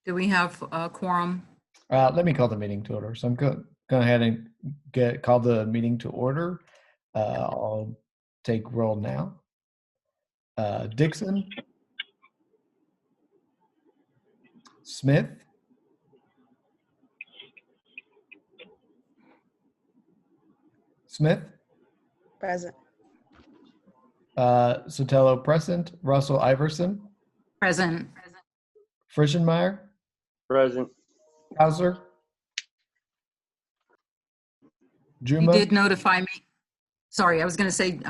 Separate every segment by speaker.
Speaker 1: Do we have a quorum?
Speaker 2: Let me call the meeting to order. So I'm go ahead and call the meeting to order. I'll take roll now. Dixon, Smith, Smith,
Speaker 3: Present.
Speaker 2: Sotelo present, Russell Iverson,
Speaker 1: Present.
Speaker 2: Frischenmeyer,
Speaker 4: Present.
Speaker 2: Hauser,
Speaker 1: You
Speaker 2: Juma.
Speaker 1: did notify me. Sorry, I was going to say,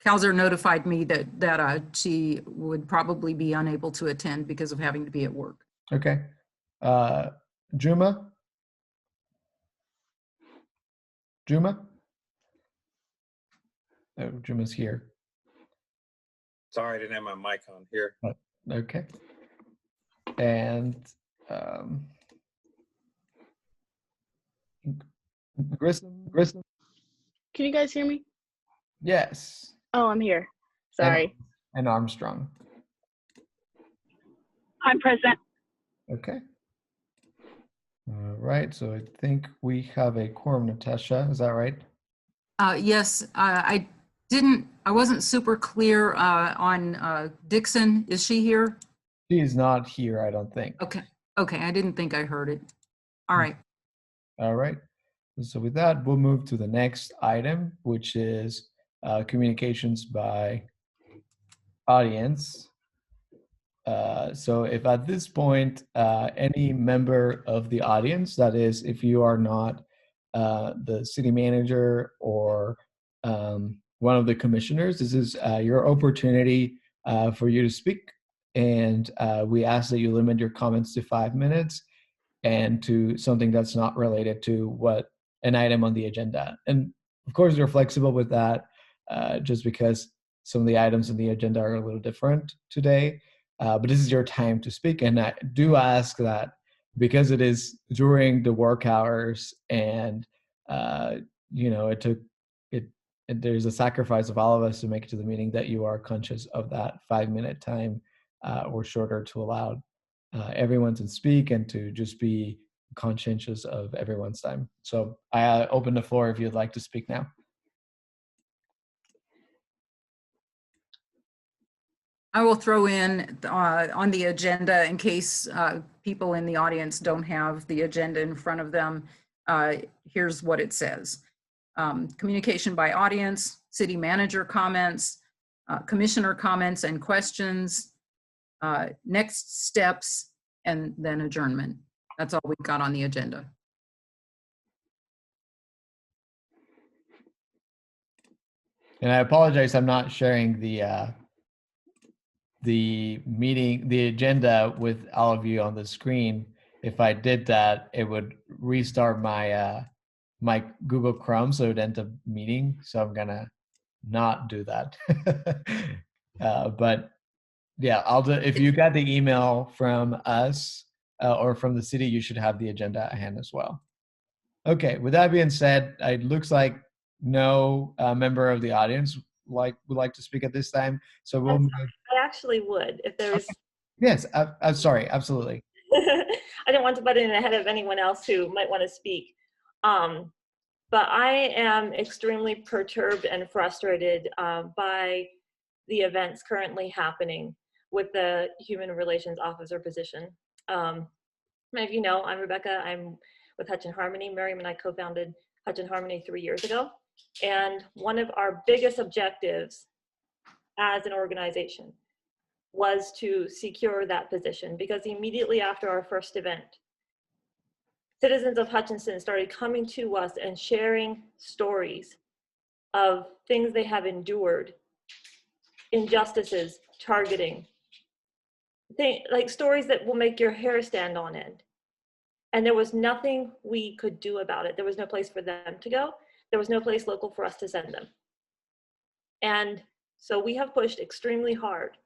Speaker 1: Kauser notified me that she would probably be unable to attend because of having to be at work.
Speaker 2: Okay. Juma. Juma. Oh, Juma's here.
Speaker 4: Sorry, I didn't have my mic on here.
Speaker 2: Okay. And Grissom.
Speaker 3: Can you guys hear me?
Speaker 2: Yes.
Speaker 3: Oh, I'm here. Sorry.
Speaker 2: And Armstrong.
Speaker 5: I'm present.
Speaker 2: Okay. All right. So I think we have a quorum, Natasha. Is that right?
Speaker 1: Yes, I wasn't super clear on Dixon. Is she here?
Speaker 2: She is not here, I don't think.
Speaker 1: Okay. I didn't think I heard it. All right.
Speaker 2: All right. So with that, we'll move to the next item, which is communications by audience. So if at this point, any member of the audience, that is, if you are not the city manager or one of the commissioners, this is your opportunity for you to speak. And we ask that you limit your comments to 5 minutes and to something that's not related to what an item on the agenda. And of course, you're flexible with that just because some of the items on the agenda are a little different today. But this is your time to speak. And I do ask that because it is during the work hours and, there's a sacrifice of all of us to make it to the meeting, that you are conscious of that 5-minute time or shorter to allow everyone to speak and to just be conscientious of everyone's time. So I open the floor if you'd like to speak now.
Speaker 1: I will throw in on the agenda in case people in the audience don't have the agenda in front of them. Here's what it says. Communication by audience, city manager comments, commissioner comments and questions, next steps, and then adjournment. That's all we've got on the agenda.
Speaker 2: And I apologize, I'm not sharing the meeting, the agenda with all of you on the screen. If I did that, it would restart my my Google Chrome, so it would end up meeting. So I'm gonna not do that. But yeah, I'll do. If you got the email from us or from the city, you should have the agenda at hand as well. Okay. With that being said, it looks like no member of the audience would like to speak at this time. So we'll move.
Speaker 5: I actually would if there was.
Speaker 2: Okay. Yes, I'm sorry. Absolutely.
Speaker 5: I didn't want to butt in ahead of anyone else who might want to speak. But I am extremely perturbed and frustrated by the events currently happening with the Human Relations Officer position. Many of you know, I'm Rebecca. I'm with Hutch and Harmony. Miriam and I co-founded Hutch and Harmony 3 years ago. And one of our biggest objectives as an organization was to secure that position, because immediately after our first event, citizens of Hutchinson started coming to us and sharing stories of things they have endured, injustices, targeting, like stories that will make your hair stand on end. And there was nothing we could do about it. There was no place for them to go. There was no place local for us to send them. And so we have pushed extremely hard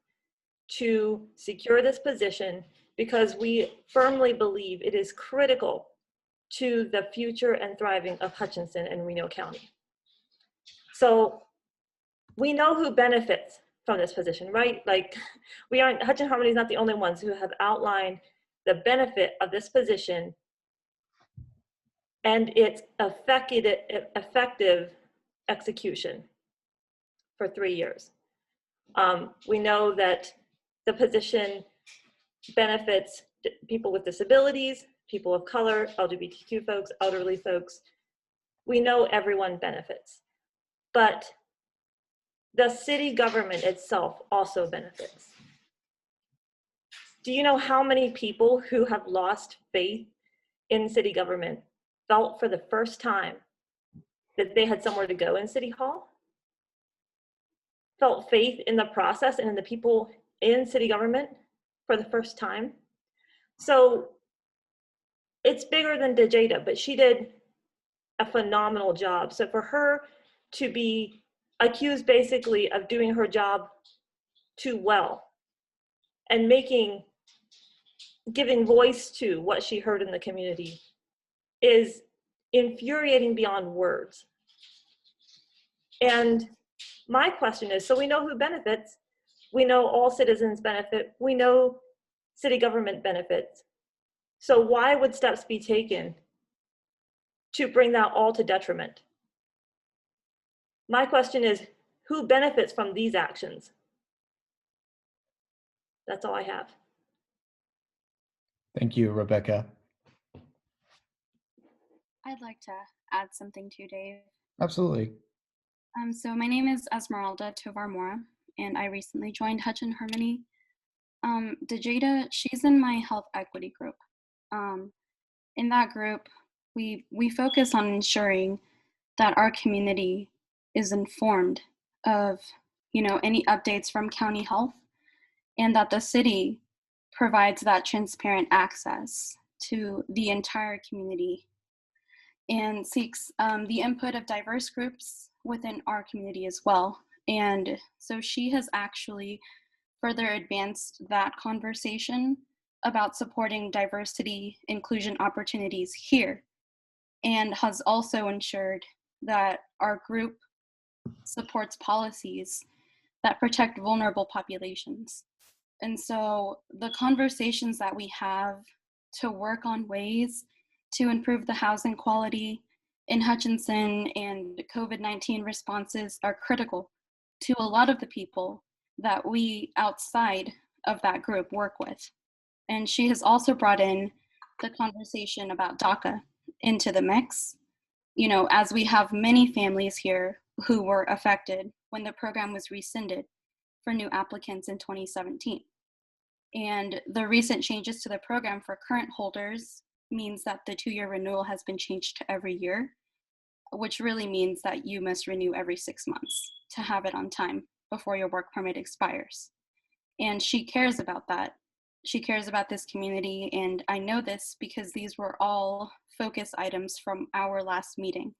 Speaker 5: to secure this position because we firmly believe it is critical to the future and thriving of Hutchinson and Reno County. So we know who benefits from this position, right? Like Hutch and Harmony is not the only ones who have outlined the benefit of this position and its effective execution for 3 years. We know that the position benefits people with disabilities, people of color, LGBTQ folks, elderly folks. We know everyone benefits, but the city government itself also benefits. Do you know how many people who have lost faith in city government felt for the first time that they had somewhere to go in City Hall? Felt faith in the process and in the people in city government for the first time? So it's bigger than DeJada, but she did a phenomenal job. So for her to be accused basically of doing her job too well and giving voice to what she heard in the community is infuriating beyond words. And my question is, so we know who benefits, we know all citizens benefit, we know city government benefits. So why would steps be taken to bring that all to detriment? My question is, who benefits from these actions? That's all I have.
Speaker 2: Thank you, Rebecca.
Speaker 6: I'd like to add something too, Dave.
Speaker 2: Absolutely.
Speaker 6: So my name is Esmeralda Tovar Mora, and I recently joined Hutch and Harmony. DeJada, she's in my health equity group. In that group, we focus on ensuring that our community is informed of, any updates from county health, and that the city provides that transparent access to the entire community and seeks the input of diverse groups within our community as well. And so she has actually further advanced that conversation about supporting diversity inclusion opportunities here, and has also ensured that our group supports policies that protect vulnerable populations. And so the conversations that we have to work on ways to improve the housing quality in Hutchinson and COVID-19 responses are critical to a lot of the people that we outside of that group work with. And she has also brought in the conversation about DACA into the mix, as we have many families here who were affected when the program was rescinded for new applicants in 2017. And the recent changes to the program for current holders means that the 2-year renewal has been changed to every year, which really means that you must renew every 6 months to have it on time before your work permit expires. And she cares about that. She cares about this community, and I know this because these were all focus items from our last meeting.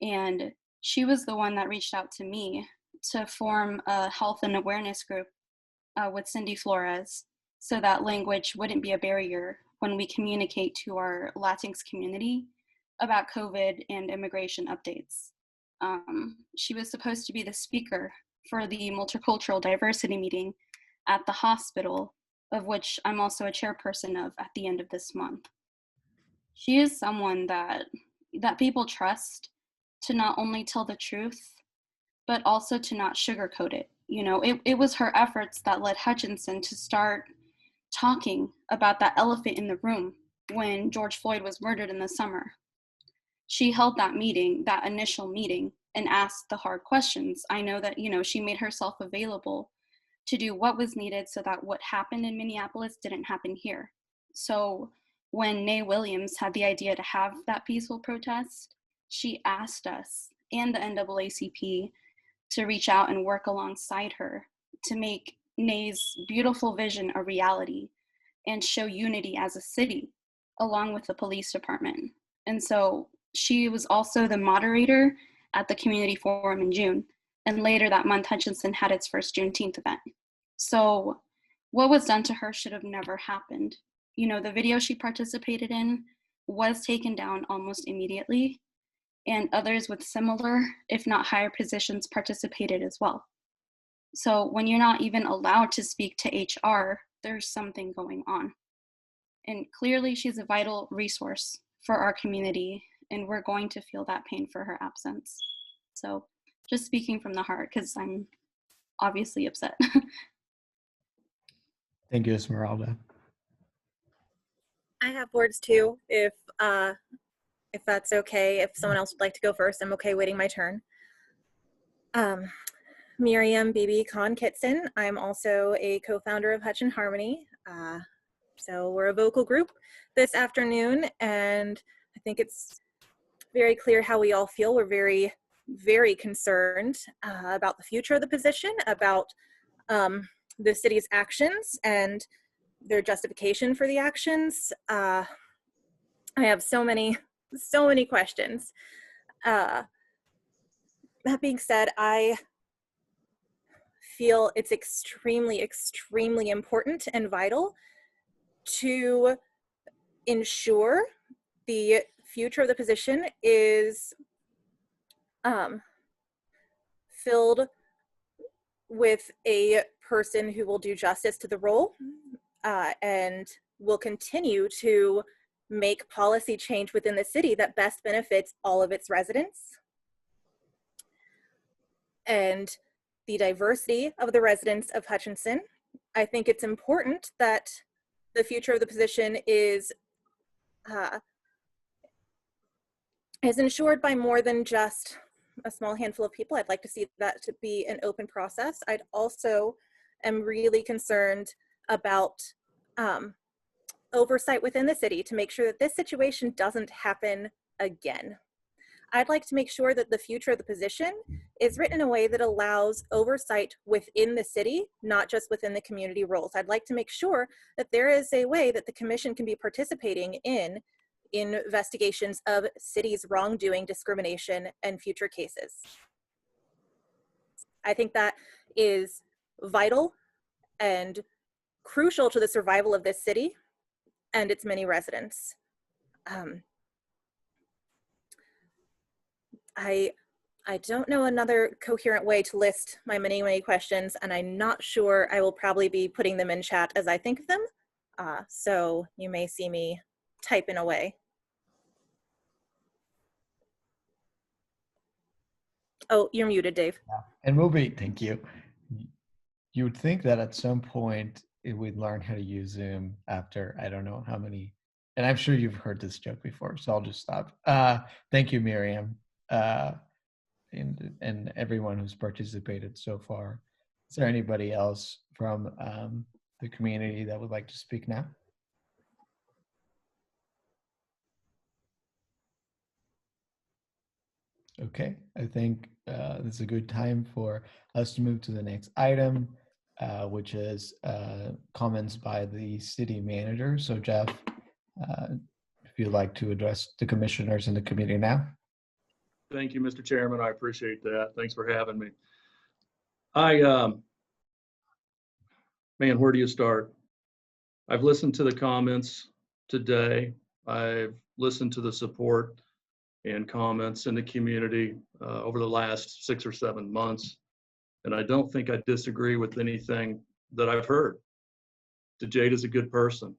Speaker 6: And she was the one that reached out to me to form a health and awareness group with Cindy Flores, so that language wouldn't be a barrier when we communicate to our Latinx community about COVID and immigration updates. She was supposed to be the speaker for the multicultural diversity meeting at the hospital, of which I'm also a chairperson of at the end of this month. She is someone that people trust to not only tell the truth, but also to not sugarcoat it. It was her efforts that led Hutchinson to start talking about that elephant in the room when George Floyd was murdered in the summer. She held that meeting, that initial meeting, and asked the hard questions. I know that, she made herself available to do what was needed so that what happened in Minneapolis didn't happen here. So when Nay Williams had the idea to have that peaceful protest, she asked us and the NAACP to reach out and work alongside her to make Nay's beautiful vision a reality and show unity as a city along with the police department. And so she was also the moderator at the community forum in June. And later that month, Hutchinson had its first Juneteenth event. So what was done to her should have never happened. The video she participated in was taken down almost immediately, and others with similar, if not higher positions participated as well. So when you're not even allowed to speak to HR, there's something going on. And clearly she's a vital resource for our community, and we're going to feel that pain for her absence. So just speaking from the heart, because I'm obviously upset.
Speaker 2: Thank you, Esmeralda.
Speaker 7: I have words too, if that's okay. If someone else would like to go first, I'm okay waiting my turn. Miriam Bibi Khan Kitson. I'm also a co-founder of Hutch and Harmony. So we're a vocal group this afternoon, and I think it's very clear how we all feel. We're very, very concerned about the future of the position, about the city's actions and their justification for the actions. I have so many questions. That being said, I feel it's extremely, extremely important and vital to ensure the future of the position is filled with a person who will do justice to the role and will continue to make policy change within the city that best benefits all of its residents. And the diversity of the residents of Hutchinson. I think it's important that the future of the position is ensured by more than just a small handful of people. I'd like to see that to be an open process. I'd also am really concerned about oversight within the city to make sure that this situation doesn't happen again. I'd like to make sure that the future of the position is written in a way that allows oversight within the city, not just within the community roles. I'd like to make sure that there is a way that the commission can be participating in investigations of cities' wrongdoing, discrimination, and future cases. I think that is vital and crucial to the survival of this city and its many residents. I don't know another coherent way to list my many, many questions, and I'm not sure. I will probably be putting them in chat as I think of them. So you may see me typing away. Oh, you're muted, Dave.
Speaker 2: And we'll be, thank you. You would think that at some point we'd learn how to use Zoom after, I don't know how many, and I'm sure you've heard this joke before, so I'll just stop. Thank you, Miriam, and everyone who's participated so far. Is there anybody else from the community that would like to speak now? Okay, I think this is a good time for us to move to the next item, which is comments by the city manager. So Jeff, if you'd like to address the commissioners and the committee now.
Speaker 8: Thank you, Mr. Chairman. I appreciate that. Thanks for having me. Man, where do you start? I've listened to the comments today. I've listened to the support and comments in the community over the last 6 or 7 months. And I don't think I disagree with anything that I've heard. DeJada's a good person.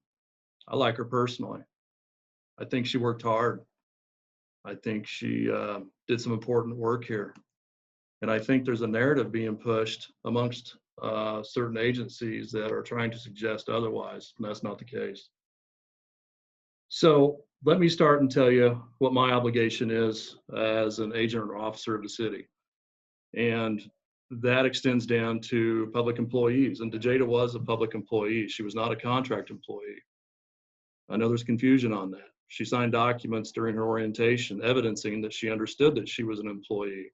Speaker 8: I like her personally. I think she worked hard. I think she did some important work here. And I think there's a narrative being pushed amongst certain agencies that are trying to suggest otherwise, and that's not the case. So let me start and tell you what my obligation is as an agent or officer of the city. And that extends down to public employees. And DeJada was a public employee. She was not a contract employee. I know there's confusion on that. She signed documents during her orientation evidencing that she understood that she was an employee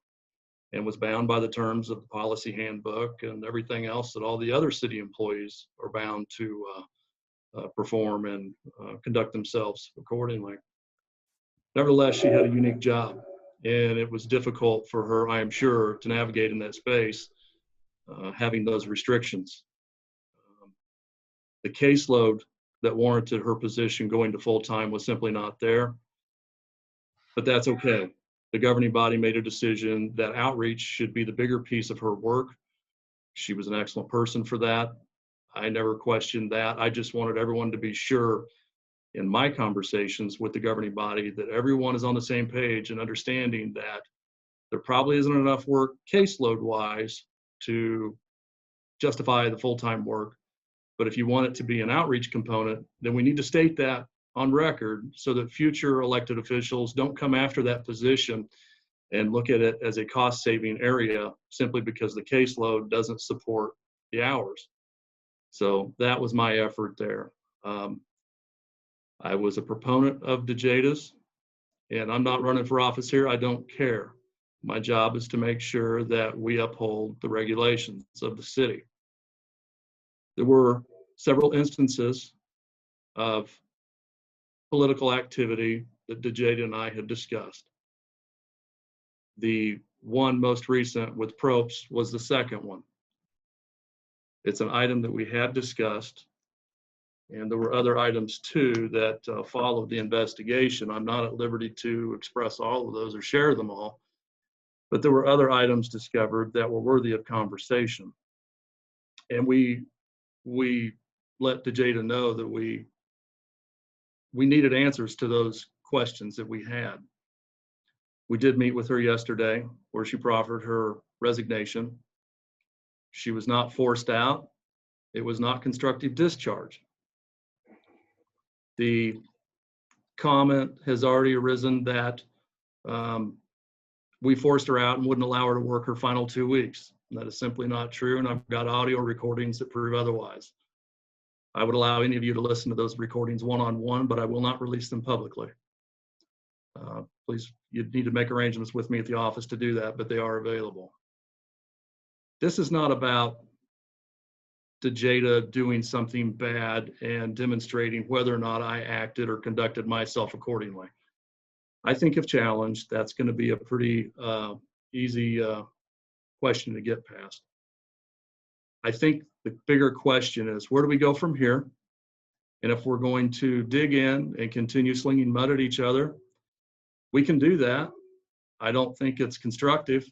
Speaker 8: and was bound by the terms of the policy handbook and everything else that all the other city employees are bound to perform and conduct themselves accordingly. Nevertheless, she had a unique job, and it was difficult for her, I am sure, to navigate in that space, having those restrictions. The caseload that warranted her position going to full-time was simply not there, but that's okay. The governing body made a decision that outreach should be the bigger piece of her work. She was an excellent person for that. I never questioned that. I just wanted everyone to be sure in my conversations with the governing body that everyone is on the same page and understanding that there probably isn't enough work caseload wise to justify the full-time work. But if you want it to be an outreach component, then we need to state that on record so that future elected officials don't come after that position and look at it as a cost-saving area simply because the caseload doesn't support the hours. So that was my effort there. I was a proponent of DeJada's, and I'm not running for office here. I don't care. My job is to make sure that we uphold the regulations of the city. There were several instances of political activity that DeJada and I had discussed. The one most recent with Probst was the second one. It's an item that we had discussed, and there were other items too that followed the investigation. I'm not at liberty to express all of those or share them all, but there were other items discovered that were worthy of conversation. And we let DeJada know that we needed answers to those questions that we had. We did meet with her yesterday where she proffered her resignation. She was not forced out. It was not constructive discharge. The comment has already arisen that we forced her out and wouldn't allow her to work her final 2 weeks. That is simply not true, and I've got audio recordings that prove otherwise. I would allow any of you to listen to those recordings one-on-one, but I will not release them publicly. Please, you'd need to make arrangements with me at the office to do that, but they are available. This is not about DeJada doing something bad and demonstrating whether or not I acted or conducted myself accordingly. I think if challenged, that's going to be a pretty easy question to get past. I think the bigger question is, where do we go from here? And if we're going to dig in and continue slinging mud at each other, we can do that. I don't think it's constructive.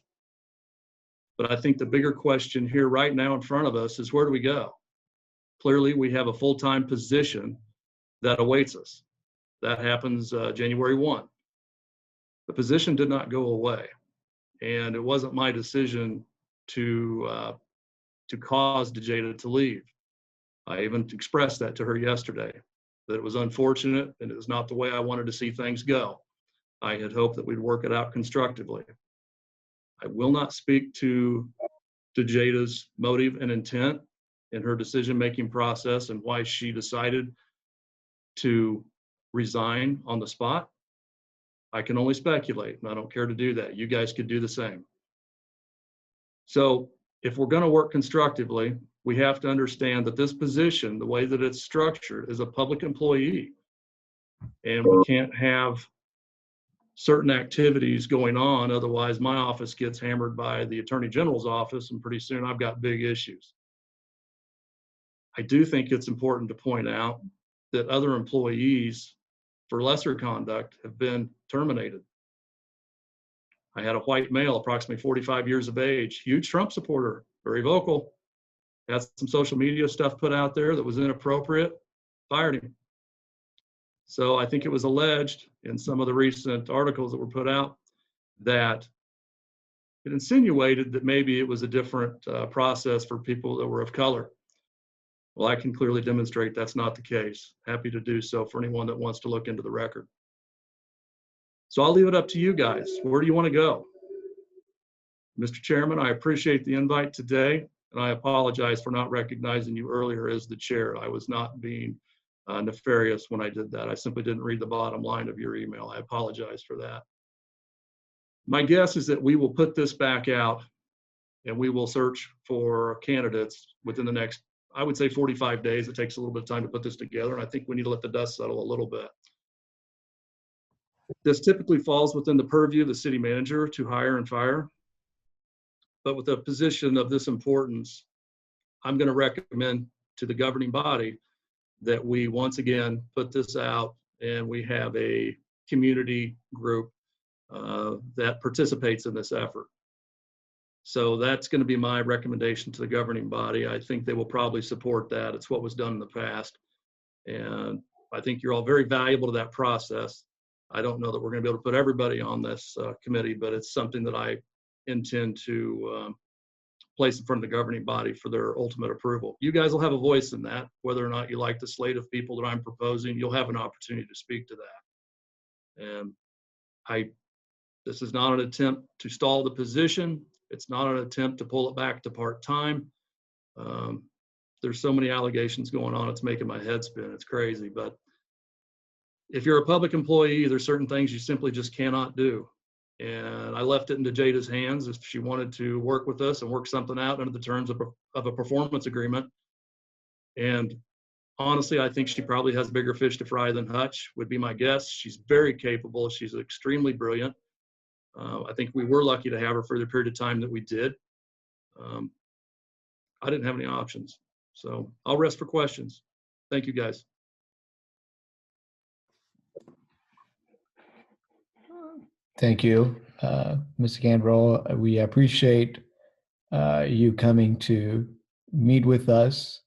Speaker 8: But I think the bigger question here right now in front of us is, where do we go? Clearly, we have a full-time position that awaits us. That happens January 1. The position did not go away. And it wasn't my decision to cause DeJada to leave. I even expressed that to her yesterday, that it was unfortunate and it was not the way I wanted to see things go. I had hoped that we'd work it out constructively. I will not speak to DeJada's motive and intent in her decision-making process and why she decided to resign on the spot. I can only speculate, and I don't care to do that. You guys could do the same. So if we're going to work constructively, we have to understand that this position, the way that it's structured, is a public employee. And we can't have certain activities going on, otherwise my office gets hammered by the Attorney General's office, and pretty soon I've got big issues. I do think it's important to point out that other employees for lesser conduct have been terminated. I had a white male, approximately 45 years of age, huge Trump supporter, very vocal, had some social media stuff put out there that was inappropriate, fired him. So I think it was alleged in some of the recent articles that were put out that it insinuated that maybe it was a different process for people that were of color. Well, I can clearly demonstrate that's not the case. Happy to do so for anyone that wants to look into the record. So I'll leave it up to you guys. Where do you want to go? Mr. Chairman, I appreciate the invite today, and I apologize for not recognizing you earlier as the chair. I was not being nefarious when I did that. I simply didn't read the bottom line of your email. I apologize for that. My guess is that we will put this back out and we will search for candidates within the next, I would say 45 days. It takes a little bit of time to put this together, and I think we need to let the dust settle a little bit. This typically falls within the purview of the city manager to hire and fire. But with a position of this importance, I'm going to recommend to the governing body that we once again put this out and we have a community group that participates in this effort. So that's going to be my recommendation to the governing body. I think they will probably support that. It's what was done in the past. And I think you're all very valuable to that process. I don't know that we're going to be able to put everybody on this committee, but it's something that I intend to place in front of the governing body for their ultimate approval. You guys will have a voice in that. Whether or not you like the slate of people that I'm proposing, you'll have an opportunity to speak to that. And this is not an attempt to stall the position. It's not an attempt to pull it back to part-time. There's so many allegations going on, it's making my head spin. It's crazy. But if you're a public employee, there's certain things you simply just cannot do. And I left it into Jada's hands if she wanted to work with us and work something out under the terms of a performance agreement. And honestly, I think she probably has bigger fish to fry than Hutch, would be my guess. She's very capable. She's extremely brilliant. I think we were lucky to have her for the period of time that we did. I didn't have any options. So I'll rest for questions. Thank you, guys.
Speaker 2: Thank you, Mr. Canberall. We appreciate you coming to meet with us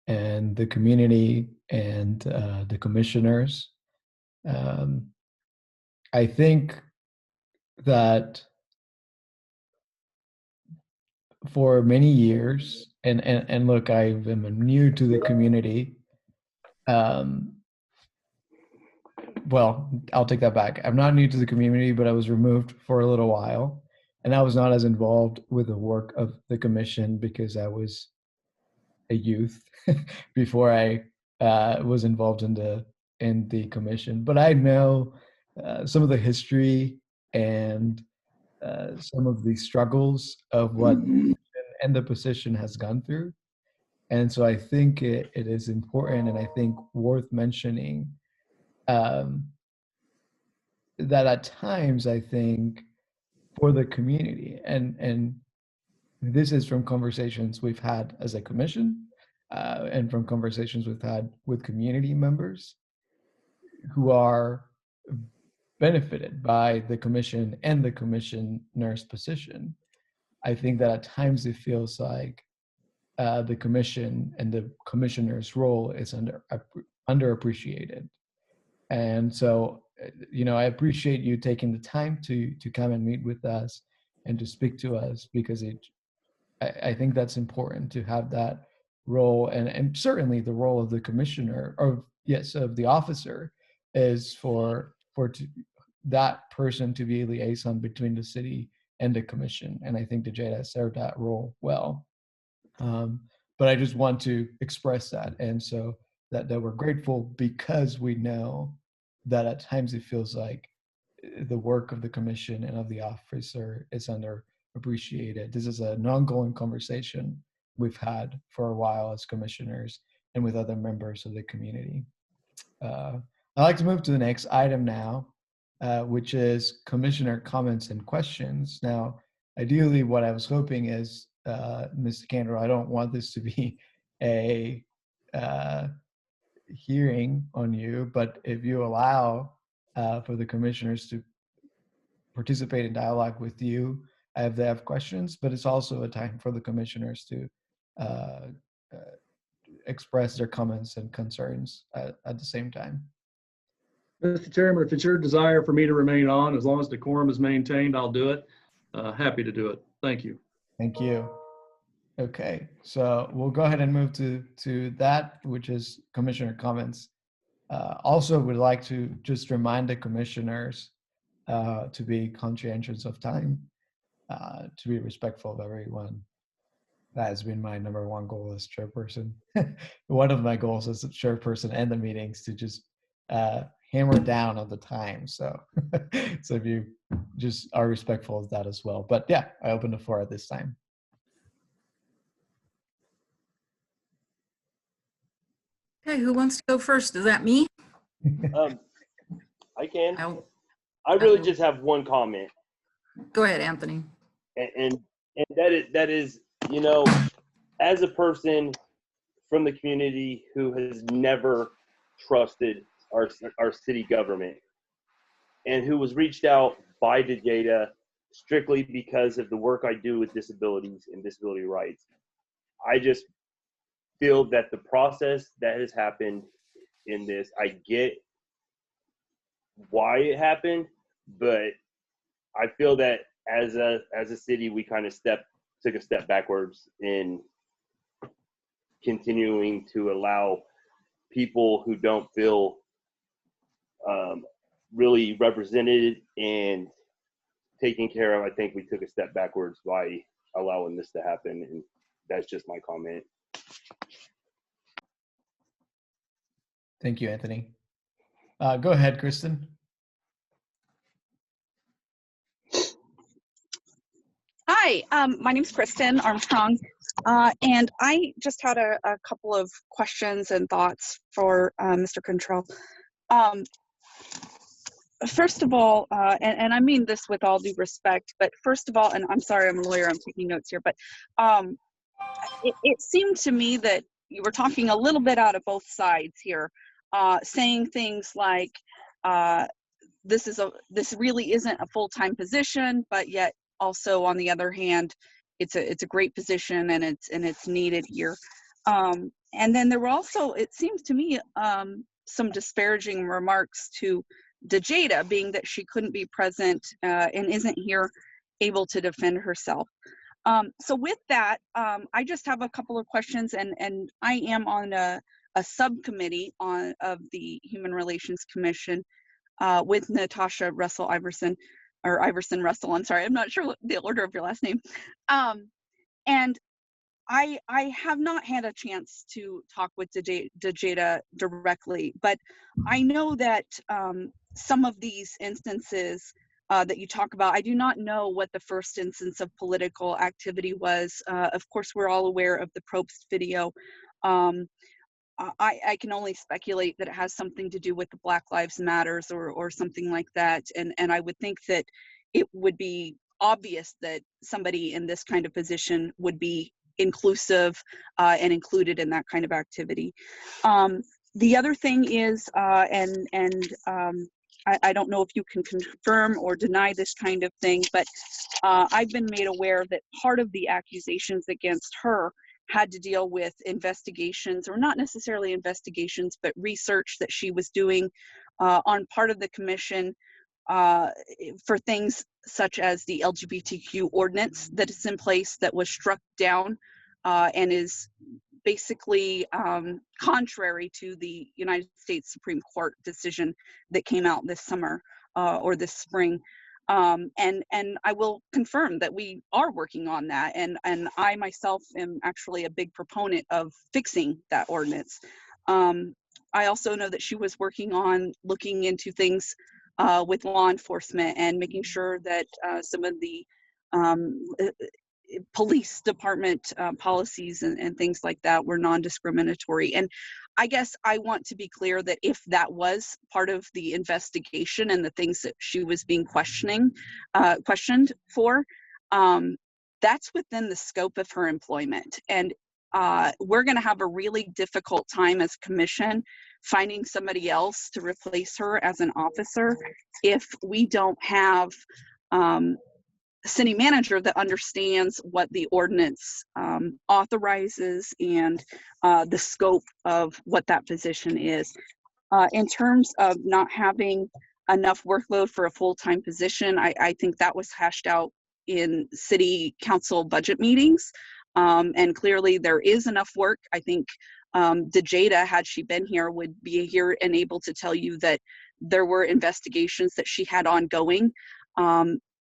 Speaker 2: and the community and the commissioners. I think that for many years, and look, I am new to the community. Well, I'll take that back. I'm not new to the community, but I was removed for a little while, and I was not as involved with the work of the commission because I was a youth before I was involved in the commission. But I know some of the history and some of the struggles of what and the position has gone through, and so I think it is important, and I think worth mentioning. That at times I think for the community, and this is from conversations we've had as a commission and from conversations we've had with community members who are benefited by the commission and the commissioner's position. I think that at times it feels like the commission and the commissioner's role is underappreciated. And so, I appreciate you taking the time to come and meet with us and to speak to us, because I think that's important to have that role, and certainly the role of the commissioner, or yes, of the officer, is for that person to be a liaison between the city and the commission. And I think Jada served that role well. But I just want to express that, and so that we're grateful, because we know that at times it feels like the work of the commission and of the officer is underappreciated. This is an ongoing conversation we've had for a while as commissioners and with other members of the community. I'd like to move to the next item now, which is commissioner comments and questions. Now, ideally, what I was hoping is, Mr. Canberall, I don't want this to be a hearing on you, but if you allow for the commissioners to participate in dialogue with you, if they have questions, but it's also a time for the commissioners to express their comments and concerns at the same time.
Speaker 8: Mr. Chairman, if it's your desire for me to remain on, as long as decorum is maintained, I'll do it. Happy to do it. Thank you.
Speaker 2: Thank you. Okay, so we'll go ahead and move to that, which is commissioner comments. Also, would like to just remind the commissioners to be conscientious of time, to be respectful of everyone. That has been my number one goal as chairperson. One of my goals as a chairperson and the meetings to just hammer down on the time. So, so if you just are respectful of that as well. But yeah, I open the floor at this time.
Speaker 1: Okay, who wants to go first? Is that me?
Speaker 9: I can.
Speaker 1: I'll-
Speaker 9: I really just have one comment,
Speaker 1: Go ahead, Anthony.
Speaker 9: and that is, as a person from the community who has never trusted our city government, and who was reached out by Jada strictly because of the work I do with disabilities and disability rights, I just feel that the process that has happened in this. I get why it happened, but I feel that as a city, we kind of took a step backwards in continuing to allow people who don't feel really represented and taken care of. I think we took a step backwards by allowing this to happen, and that's just my comment.
Speaker 2: Thank you, Anthony. Go ahead, Kristen.
Speaker 10: Hi, my name's Kristen Armstrong, and I just had a couple of questions and thoughts for Mr. Contrell. First of all, and I mean this with all due respect, but first of all, and I'm sorry, I'm a lawyer, I'm taking notes here, but it seemed to me that you were talking a little bit out of both sides here, saying things like, this really isn't a full-time position, but yet also on the other hand, it's a great position and it's needed here. And then there were also, it seems to me, some disparaging remarks to DeJada, being that she couldn't be present and isn't here able to defend herself. So with that, I just have a couple of questions, and I am on a subcommittee of the Human Relations Commission with Natasha Russell Iverson, or Iverson Russell, I'm sorry, I'm not sure the order of your last name. And I have not had a chance to talk with DeJada directly, but I know that some of these instances that you talk about, I do not know what the first instance of political activity was. Of course, we're all aware of the Probst video. I can only speculate that it has something to do with the Black Lives Matters or something like that. And I would think that it would be obvious that somebody in this kind of position would be inclusive and included in that kind of activity. The other thing is, I don't know if you can confirm or deny this kind of thing, but I've been made aware that part of the accusations against her had to deal with investigations, or not necessarily investigations, but research that she was doing on part of the commission for things such as the LGBTQ ordinance that is in place that was struck down and is basically contrary to the United States Supreme Court decision that came out this summer or this spring. And I will confirm that we are working on that, and I myself am actually a big proponent of fixing that ordinance. I also know that she was working on looking into things with law enforcement and making sure that some of the police department policies and things like that were non-discriminatory. And I guess I want to be clear that if that was part of the investigation and the things that she was being questioned for, that's within the scope of her employment. And we're going to have a really difficult time as commission finding somebody else to replace her as an officer if we don't have city manager that understands what the ordinance authorizes and the scope of what that position is. In terms of not having enough workload for a full-time position, I think that was hashed out in city council budget meetings. And clearly there is enough work. I think DeJada, had she been here, would be here and able to tell you that there were investigations that she had ongoing.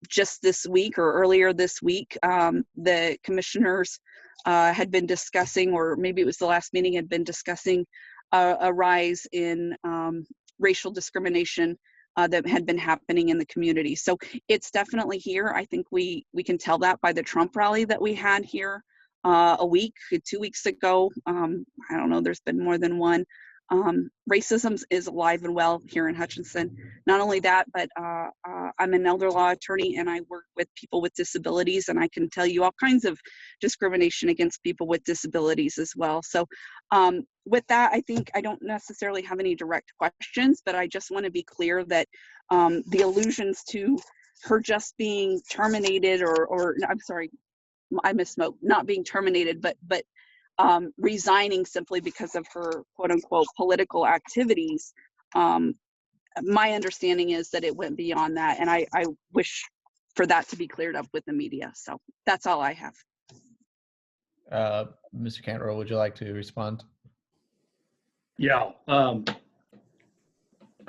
Speaker 10: Just this week or earlier this week, the commissioners had been discussing, or maybe it was the last meeting, had been discussing a rise in racial discrimination that had been happening in the community. So it's definitely here. I think we can tell that by the Trump rally that we had here a week, 2 weeks ago. I don't know, there's been more than one. Racism is alive and well here in Hutchinson. Not only that, but I'm an elder law attorney and I work with people with disabilities, and I can tell you all kinds of discrimination against people with disabilities as well. So with that, I think I don't necessarily have any direct questions, but I just want to be clear that the allusions to her just being terminated, or I'm sorry, I misspoke, not being terminated, but resigning simply because of her quote unquote political activities. My understanding is that it went beyond that, and I wish for that to be cleared up with the media. So that's all I have.
Speaker 2: Mr. Cantor, would you like to respond?
Speaker 8: Yeah.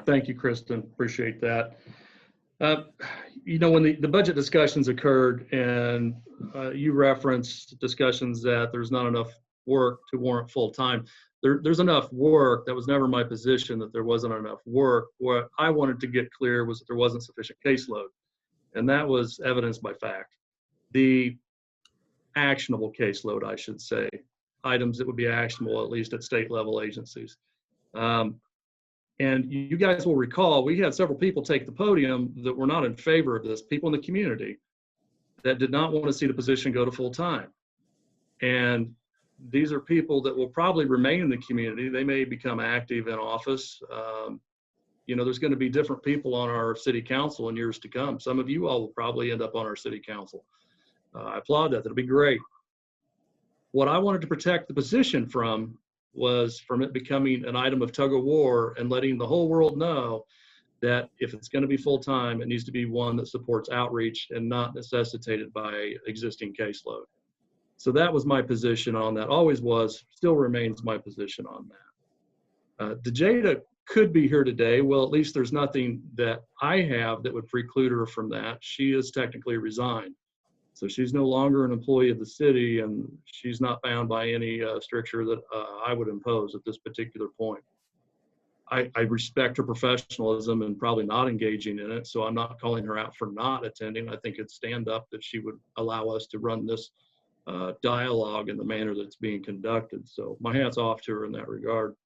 Speaker 8: Thank you, Kristen. Appreciate that. You know, when the budget discussions occurred and you referenced discussions that there's not enough work to warrant full time, there's enough work. That was never my position, that there wasn't enough work. What I wanted to get clear was that there wasn't sufficient caseload, and that was evidenced by fact. The actionable caseload, I should say, items that would be actionable, at least at state level agencies. And you guys will recall, we had several people take the podium that were not in favor of this, people in the community that did not want to see the position go to full time. And these are people that will probably remain in the community. They may become active in office. You know, there's going to be different people on our city council in years to come. Some of you all will probably end up on our city council. I applaud that. That'll be great. What I wanted to protect the position from was from it becoming an item of tug of war and letting the whole world know that if it's going to be full-time, it needs to be one that supports outreach and not necessitated by existing caseload. So that was my position on that, always was, still remains my position on that. DeJada could be here today. Well, at least there's nothing that I have that would preclude her from that. She is technically resigned. So she's no longer an employee of the city, and she's not bound by any stricture that I would impose at this particular point. I respect her professionalism and probably not engaging in it, so I'm not calling her out for not attending. I think it's stand up that she would allow us to run this dialogue in the manner that's being conducted. So my hat's off to her in that regard.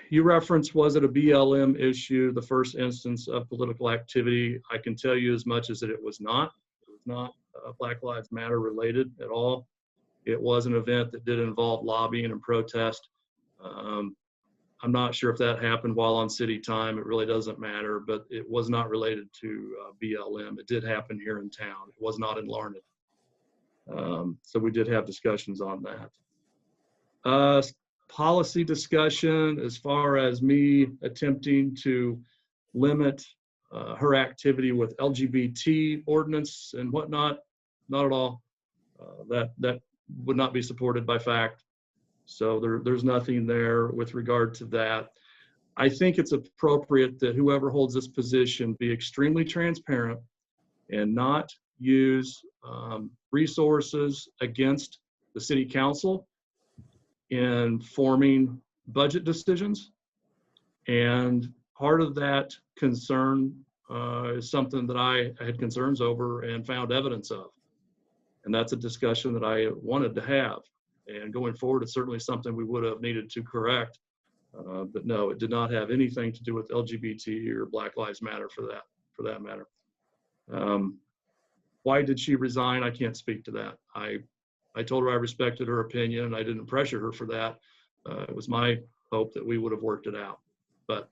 Speaker 8: You referenced, was it a BLM issue, the first instance of political activity? I can tell you as much as that it was not. It was not Black Lives Matter related at all. It was an event that did involve lobbying and protest. I'm not sure if that happened while on city time. It really doesn't matter, but it was not related to BLM. It did happen here in town. It was not in Larned. So we did have discussions on that. Policy discussion as far as me attempting to limit her activity with LGBT ordinance and whatnot, not at all. That would not be supported by fact. So there's nothing there with regard to that. I think it's appropriate that whoever holds this position be extremely transparent and not use resources against the city council in forming budget decisions. And part of that concern is something that I had concerns over and found evidence of. And that's a discussion that I wanted to have. And going forward, it's certainly something we would have needed to correct. But no, it did not have anything to do with LGBT or Black Lives Matter for that matter. Why did she resign? I can't speak to that. I told her I respected her opinion and I didn't pressure her for that. It was my hope that we would have worked it out. But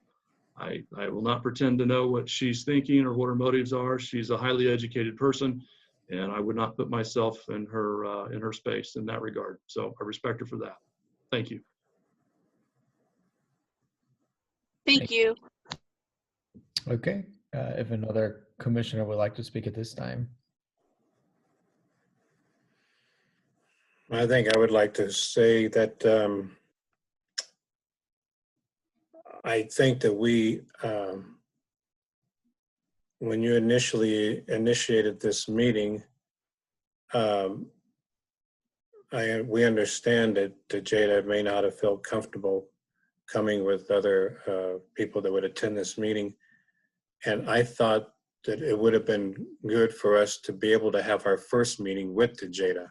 Speaker 8: I will not pretend to know what she's thinking or what her motives are. She's a highly educated person, and I would not put myself in her space in that regard. So I respect her for that. Thank you.
Speaker 10: Thank you.
Speaker 2: Okay. If another commissioner would like to speak at this time.
Speaker 4: I think I would like to say that I think that we, when you initially initiated this meeting, we understand that Jada may not have felt comfortable coming with other people that would attend this meeting. And I thought that it would have been good for us to be able to have our first meeting with Jada.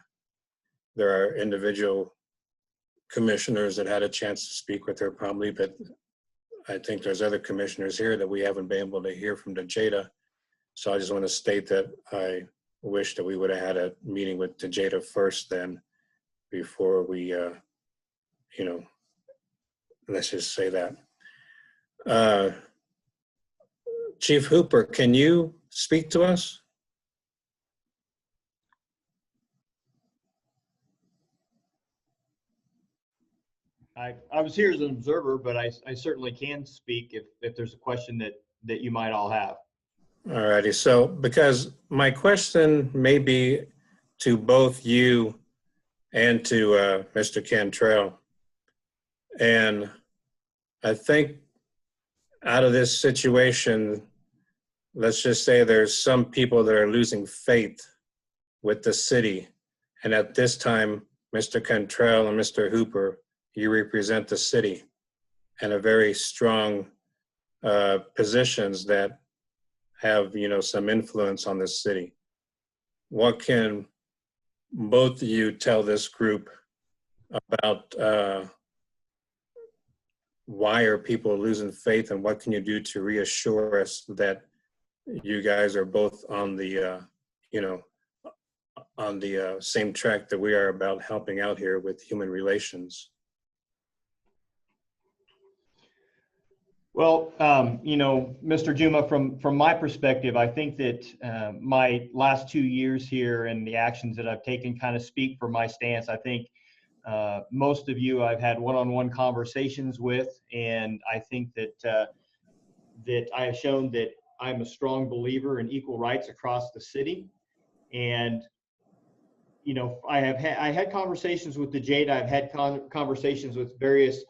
Speaker 4: There are individual commissioners that had a chance to speak with her probably, but I think there's other commissioners here that we haven't been able to hear from Jada. So I just want to state that I wish that we would have had a meeting with Jada first then before we, let's just say that. Chief Hooper, can you speak to us?
Speaker 11: I was here as an observer, but I certainly can speak if there's a question that you might all have.
Speaker 4: All righty. So, because my question may be to both you and to Mr. Cantrell. And I think out of this situation, let's just say there's some people that are losing faith with the city. And at this time, Mr. Cantrell and Mr. Hooper, you represent the city and a very strong positions that have, some influence on the city. What can both of you tell this group about why are people losing faith, and what can you do to reassure us that you guys are both on the, on the same track that we are about helping out here with human relations?
Speaker 11: Well, Mr. Juma, from my perspective, I think that my last 2 years here and the actions that I've taken kind of speak for my stance. I think most of you I've had one-on-one conversations with, and I think that that I have shown that I'm a strong believer in equal rights across the city. And I had conversations with the JADA. I've had conversations with various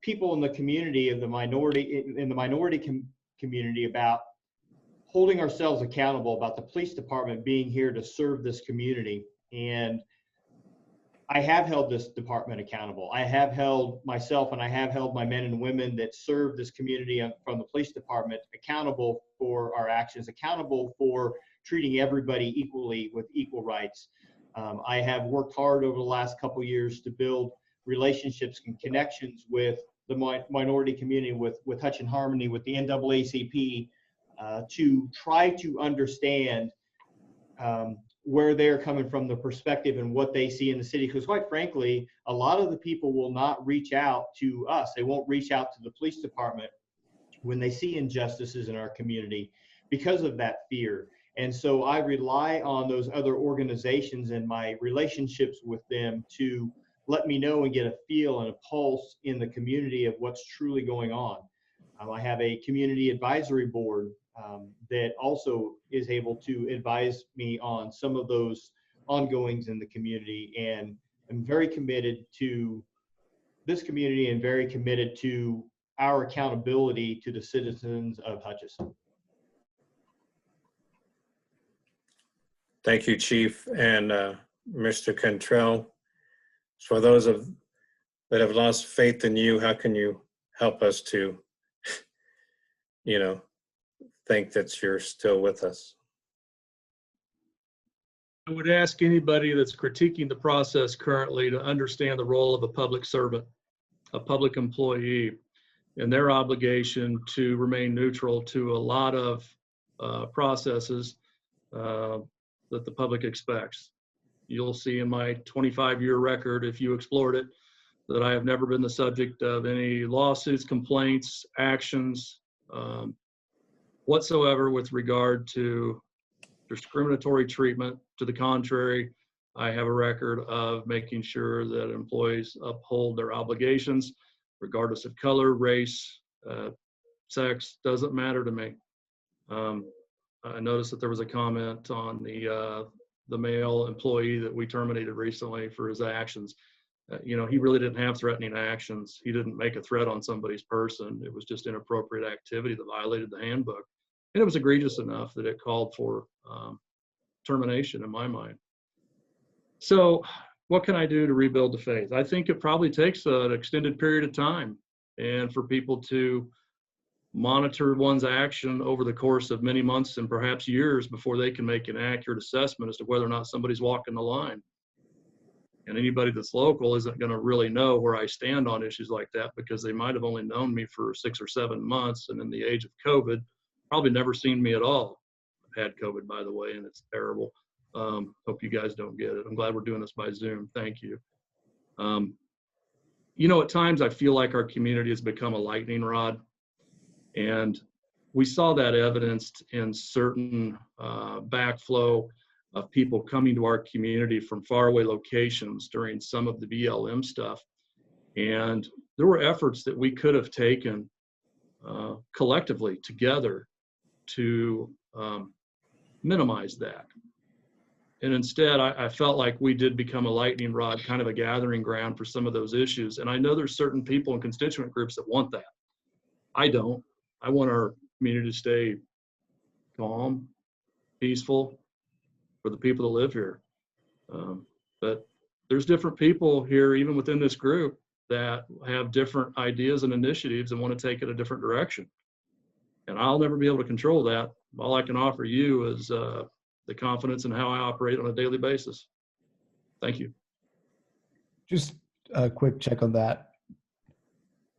Speaker 11: people in the community of the minority community about holding ourselves accountable, about the police department being here to serve this community. And I have held this department accountable. I have held myself and I have held my men and women that serve this community from the police department accountable for our actions, accountable for treating everybody equally with equal rights. I have worked hard over the last couple years to build relationships and connections with the minority community, with Hutch and Harmony, with the NAACP, to try to understand where they're coming from, the perspective and what they see in the city. Because quite frankly, a lot of the people will not reach out to us. They won't reach out to the police department when they see injustices in our community because of that fear. And so I rely on those other organizations and my relationships with them to let me know and get a feel and a pulse in the community of what's truly going on. I have a community advisory board that also is able to advise me on some of those ongoings in the community. And I'm very committed to this community and very committed to our accountability to the citizens of Hutchinson.
Speaker 4: Thank you, Chief. And Mr. Cantrell, for those that have lost faith in you, how can you help us to, think that you're still with us?
Speaker 8: I would ask anybody that's critiquing the process currently to understand the role of a public servant, a public employee, and their obligation to remain neutral to a lot of processes that the public expects. You'll see in my 25-year record, if you explored it, that I have never been the subject of any lawsuits, complaints, actions whatsoever with regard to discriminatory treatment. To the contrary, I have a record of making sure that employees uphold their obligations, regardless of color, race, sex, doesn't matter to me. I noticed that there was a comment on the male employee that we terminated recently for his actions. He really didn't have threatening actions. He didn't make a threat on somebody's person. It was just inappropriate activity that violated the handbook. And it was egregious enough that it called for termination in my mind. So what can I do to rebuild the faith? I think it probably takes an extended period of time, and for people to monitor one's action over the course of many months and perhaps years before they can make an accurate assessment as to whether or not somebody's walking the line. And anybody that's local isn't going to really know where I stand on issues like that, because they might have only known me for 6 or 7 months, and in the age of COVID, probably never seen me at all. I've had COVID, by the way, and it's terrible. Hope you guys don't get it. I'm glad we're doing this by Zoom. Thank you. At times I feel like our community has become a lightning rod, and we saw that evidenced in certain backflow of people coming to our community from faraway locations during some of the BLM stuff. And there were efforts that we could have taken collectively together to minimize that. And instead, I felt like we did become a lightning rod, kind of a gathering ground for some of those issues. And I know there's certain people and constituent groups that want that. I don't. I want our community to stay calm, peaceful for the people that live here. But there's different people here, even within this group, that have different ideas and initiatives and want to take it a different direction. And I'll never be able to control that. All I can offer you is the confidence in how I operate on a daily basis. Thank you.
Speaker 2: Just a quick check on that.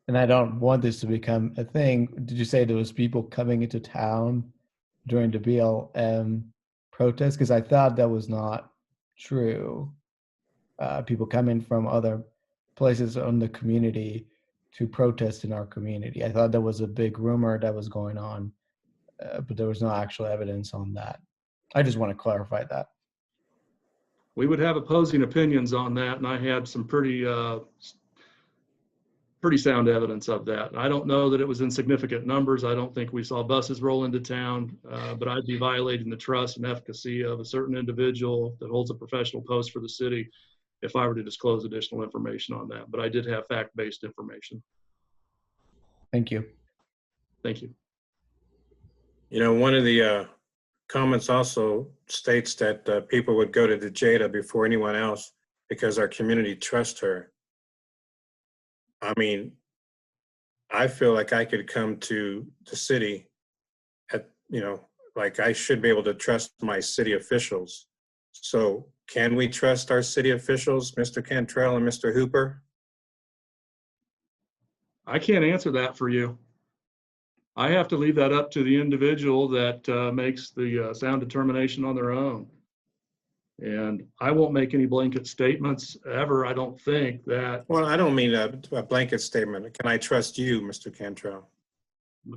Speaker 2: And I don't want this to become a thing. Did you say there was people coming into town during the BLM protest? Because I thought that was not true. People coming from other places on the community to protest in our community. I thought there was a big rumor that was going on, but there was no actual evidence on that. I just want to clarify that.
Speaker 8: We would have opposing opinions on that, and I had some pretty sound evidence of that. I don't know that it was in significant numbers. I don't think we saw buses roll into town, but I'd be violating the trust and efficacy of a certain individual that holds a professional post for the city if I were to disclose additional information on that. But I did have fact-based information.
Speaker 2: Thank you.
Speaker 8: Thank you.
Speaker 4: You know, one of the comments also states that people would go to DeJada before anyone else because our community trusts her. I mean, I feel like I could come to the city like I should be able to trust my city officials. So can we trust our city officials, Mr. Cantrell and Mr. Hooper?
Speaker 8: I can't answer that for you. I have to leave that up to the individual that makes the sound determination on their own. And I won't make any blanket statements ever. I don't think that.
Speaker 4: Well, I don't mean a blanket statement. Can I trust you, Mr. Cantrell?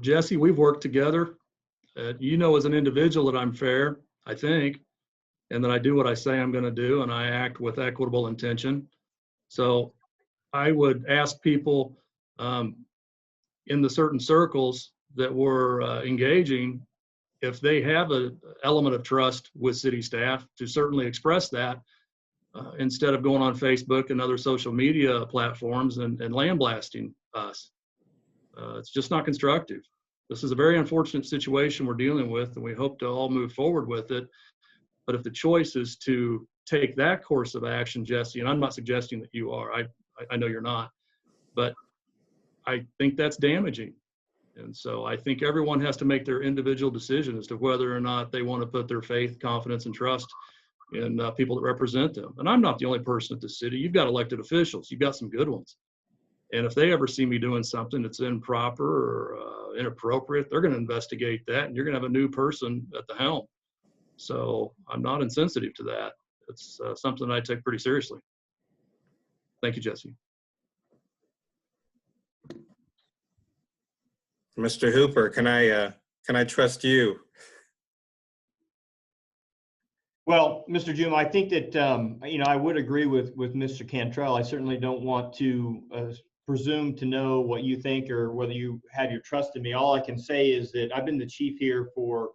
Speaker 8: Jesse, we've worked together. You know, as an individual that I'm fair, I think, and that I do what I say I'm going to do, and I act with equitable intention. So I would ask people in the certain circles that we're engaging, if they have an element of trust with city staff, to certainly express that instead of going on Facebook and other social media platforms and lambasting us. It's just not constructive. This is a very unfortunate situation we're dealing with, and we hope to all move forward with it. But if the choice is to take that course of action, Jesse, and I'm not suggesting that you are, I know you're not, but I think that's damaging. And so I think everyone has to make their individual decision as to whether or not they want to put their faith, confidence, and trust in people that represent them. And I'm not the only person at the city. You've got elected officials. You've got some good ones. And if they ever see me doing something that's improper or inappropriate, they're going to investigate that, and you're going to have a new person at the helm. So I'm not insensitive to that. It's something I take pretty seriously. Thank you, Jesse.
Speaker 4: Mr. Hooper, can I trust you?
Speaker 11: Well, Mr. Juma, I think that, I would agree with Mr. Cantrell. I certainly don't want to presume to know what you think or whether you had your trust in me. All I can say is that I've been the chief here for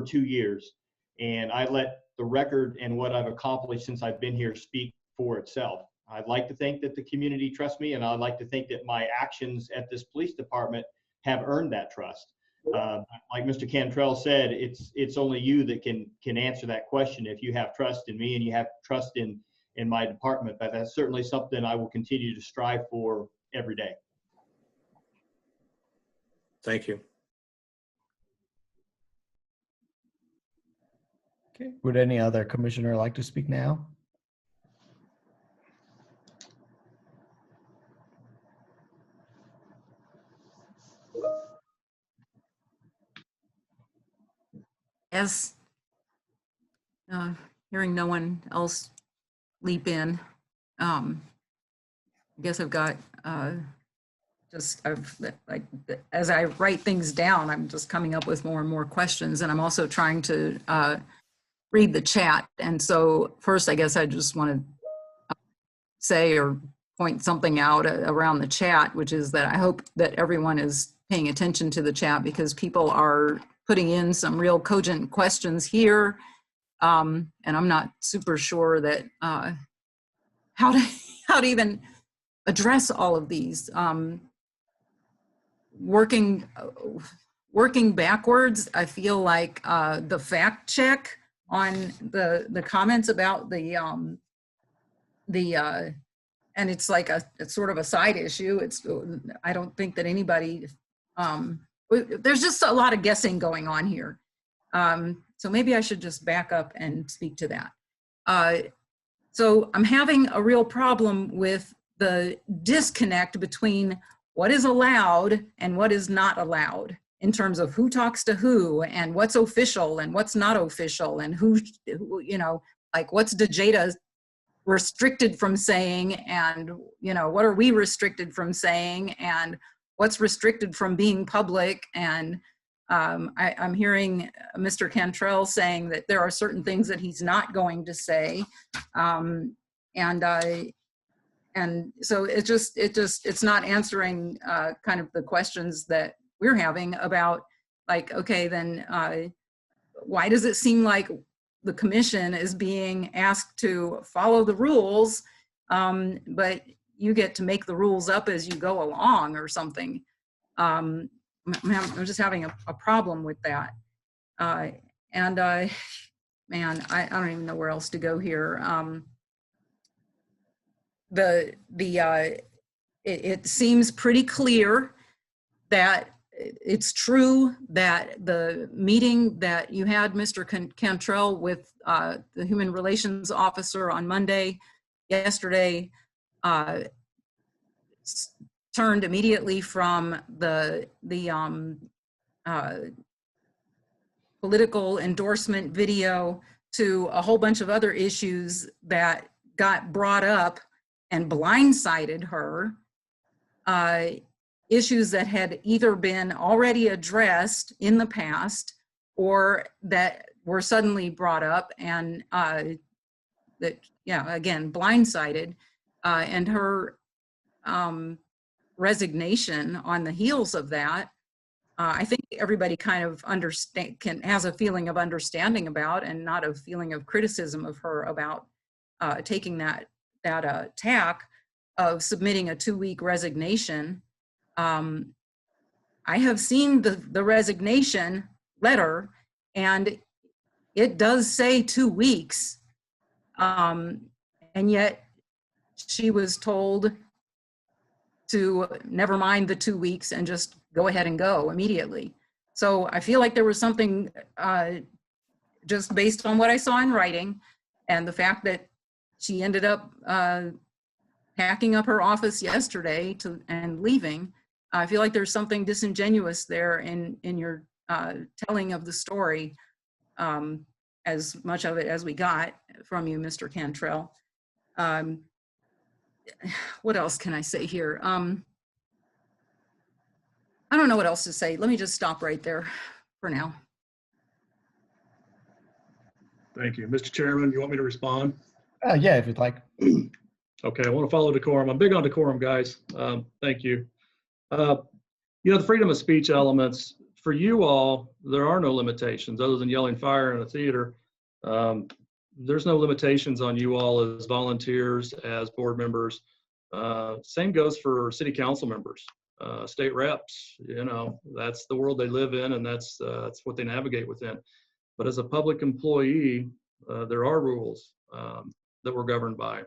Speaker 11: 2 years, and I let the record and what I've accomplished since I've been here speak for itself. I'd like to think that the community trusts me, and I'd like to think that my actions at this police department have earned that trust. Like Mr. Cantrell said, it's only you that can answer that question if you have trust in me and you have trust in my department. But that's certainly something I will continue to strive for every day.
Speaker 4: Thank you.
Speaker 2: Okay. Would any other commissioner like to speak now?
Speaker 1: As hearing no one else leap in, I guess I've got as I write things down, I'm just coming up with more and more questions, and I'm also trying to read the chat. And so first, I guess I just want to say or point something out around the chat, which is that I hope that everyone is paying attention to the chat, because people are putting in some real cogent questions here. And I'm not super sure that how to even address all of these. Working backwards, I feel like the fact check on the comments about the and it's like it's sort of a side issue. I don't think that anybody, there's just a lot of guessing going on here. So maybe I should just back up and speak to that. So I'm having a real problem with the disconnect between what is allowed and what is not allowed in terms of who talks to who and what's official and what's not official, and who, you know, like what's DeJada restricted from saying, and, you know, what are we restricted from saying, and what's restricted from being public. And I'm hearing Mr. Cantrell saying that there are certain things that he's not going to say. And so it's not answering kind of the questions that we're having about, like, okay, then why does it seem like the commission is being asked to follow the rules, but you get to make the rules up as you go along or something? I'm just having a problem with that. Man, I don't even know where else to go here. It seems pretty clear that it's true that the meeting that you had, Mr. Cantrell, with the Human Relations Officer on Monday, yesterday, turned immediately from the political endorsement video to a whole bunch of other issues that got brought up and blindsided her, issues that had either been already addressed in the past or that were suddenly brought up, and that, yeah, again, blindsided, and her resignation on the heels of that. I think everybody kind of has a feeling of understanding about, and not a feeling of criticism of her about taking that tack of submitting a 2-week resignation. I have seen the resignation letter, and it does say 2 weeks, and yet she was told to never mind the 2 weeks and just go ahead and go immediately. So I feel like there was something, just based on what I saw in writing and the fact that she ended up packing up her office yesterday and leaving. I feel like there's something disingenuous there in your telling of the story, as much of it as we got from you, Mr. Cantrell. What else can I say here? I don't know what else to say. Let me just stop right there for now.
Speaker 8: Thank you. Mr. Chairman, you want me to respond?
Speaker 2: Yeah, if you'd like.
Speaker 8: Okay, I want to follow decorum. I'm big on decorum, guys. Thank you. You know, the freedom of speech elements, for you all, there are no limitations other than yelling fire in a theater. There's no limitations on you all as volunteers, as board members. Same goes for city council members, state reps. You know, that's the world they live in, and that's what they navigate within. But as a public employee, there are rules that we're governed by.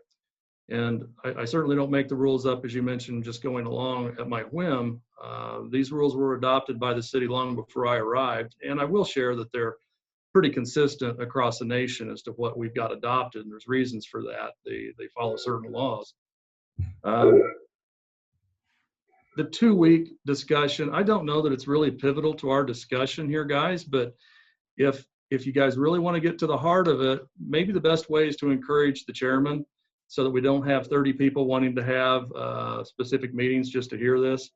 Speaker 8: And I certainly don't make the rules up, as you mentioned, just going along at my whim. These rules were adopted by the city long before I arrived, and I will share that they're pretty consistent across the nation as to what we've got adopted, and there's reasons for that. They follow certain laws. The 2-week discussion, I don't know that it's really pivotal to our discussion here, guys, but if you guys really want to get to the heart of it, maybe the best way is to encourage the chairman, so that we don't have 30 people wanting to have specific meetings just to hear this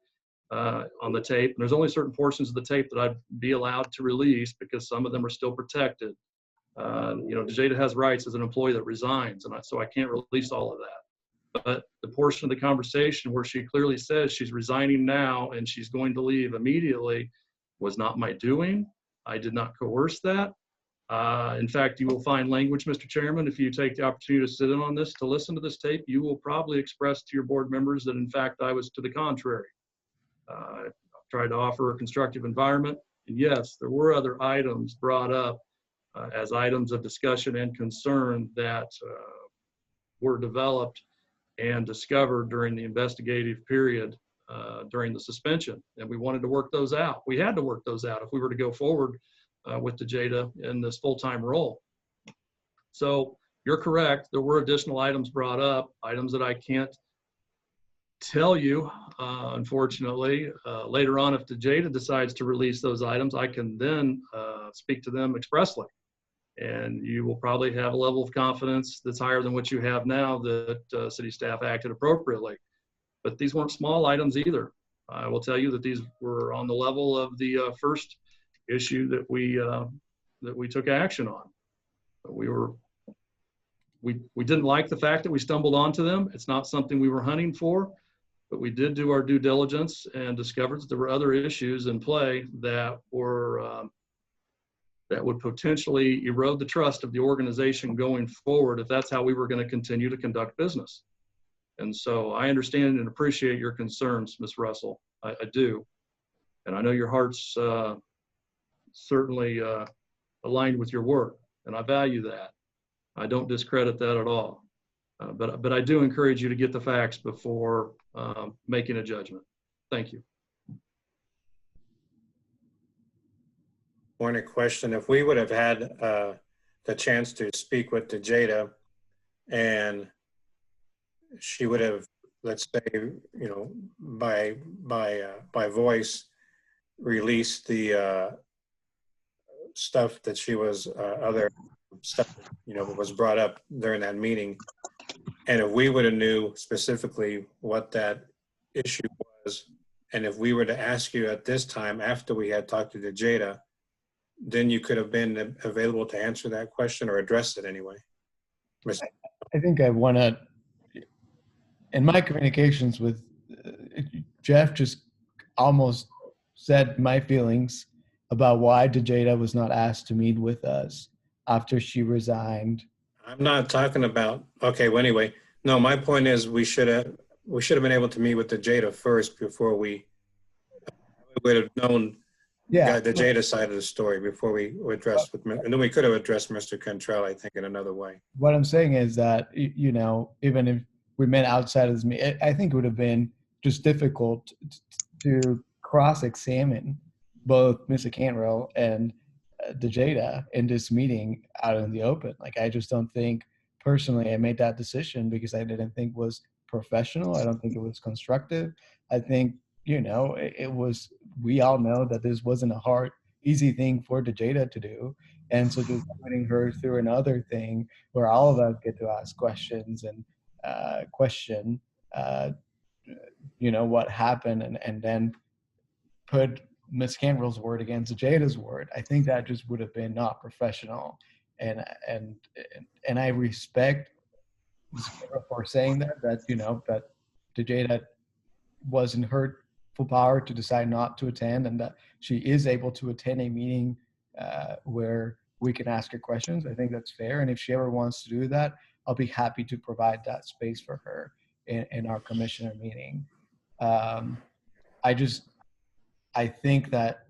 Speaker 8: on the tape. And there's only certain portions of the tape that I'd be allowed to release because some of them are still protected. You know, DeJada has rights as an employee that resigns, and so I can't release all of that. But the portion of the conversation where she clearly says she's resigning now and she's going to leave immediately was not my doing. I did not coerce that. In fact, you will find language, Mr. Chairman, if you take the opportunity to sit in on this, to listen to this tape, you will probably express to your board members that in fact I was to the contrary. I've tried to offer a constructive environment. And yes, there were other items brought up as items of discussion and concern that were developed and discovered during the investigative period during the suspension. And we wanted to work those out. We had to work those out if we were to go forward with DeJada in this full-time role. So you're correct. There were additional items brought up, items that I can't tell you, unfortunately. Later on, if DeJada decides to release those items, I can then speak to them expressly. And you will probably have a level of confidence that's higher than what you have now that city staff acted appropriately. But these weren't small items either. I will tell you that these were on the level of the first issue that we took action on. We didn't like the fact that we stumbled onto them. It's not something we were hunting for, but we did do our due diligence and discovered that there were other issues in play that were that would potentially erode the trust of the organization going forward if that's how we were going to continue to conduct business. And so I understand and appreciate your concerns, Ms. Russell. I do. And I know your heart's certainly aligned with your work, and I value that. I don't discredit that at all. But I do encourage you to get the facts before making a judgment. Thank you.
Speaker 4: One question, if we would have had the chance to speak with DeJada and she would have, let's say, you know, by voice released the stuff that she was, other stuff, you know, that was brought up during that meeting. And if we would have knew specifically what that issue was, and if we were to ask you at this time after we had talked to DeJada, then you could have been available to answer that question or address it anyway.
Speaker 2: I think I want to, in my communications with Jeff, just almost said my feelings about why DeJada was not asked to meet with us after she resigned.
Speaker 4: I'm not talking about, okay, well, anyway, no, my point is we should have been able to meet with DeJada first before we would have known the DeJada side of the story before we addressed with, and then we could have addressed Mr. Cantrell, I think, in another way.
Speaker 2: What I'm saying is that, you know, even if we met outside of this meeting, I think it would have been just difficult to cross-examine both Mr. Cantrell and DeJada in this meeting out in the open. Like, I just don't think, personally, I made that decision because I didn't think it was professional. I don't think it was constructive. I think, you know, it was, we all know that this wasn't a hard, easy thing for DeJada to do. And so just putting her through another thing where all of us get to ask questions and question, you know, what happened and then put Ms. Cantrell's word against DeJada's word, I think that just would have been not professional. And I respect Ms. Cantrell for saying that, you know, that DeJada was in her full power to decide not to attend, and that she is able to attend a meeting where we can ask her questions. I think that's fair. And if she ever wants to do that, I'll be happy to provide that space for her in our commissioner meeting. I think that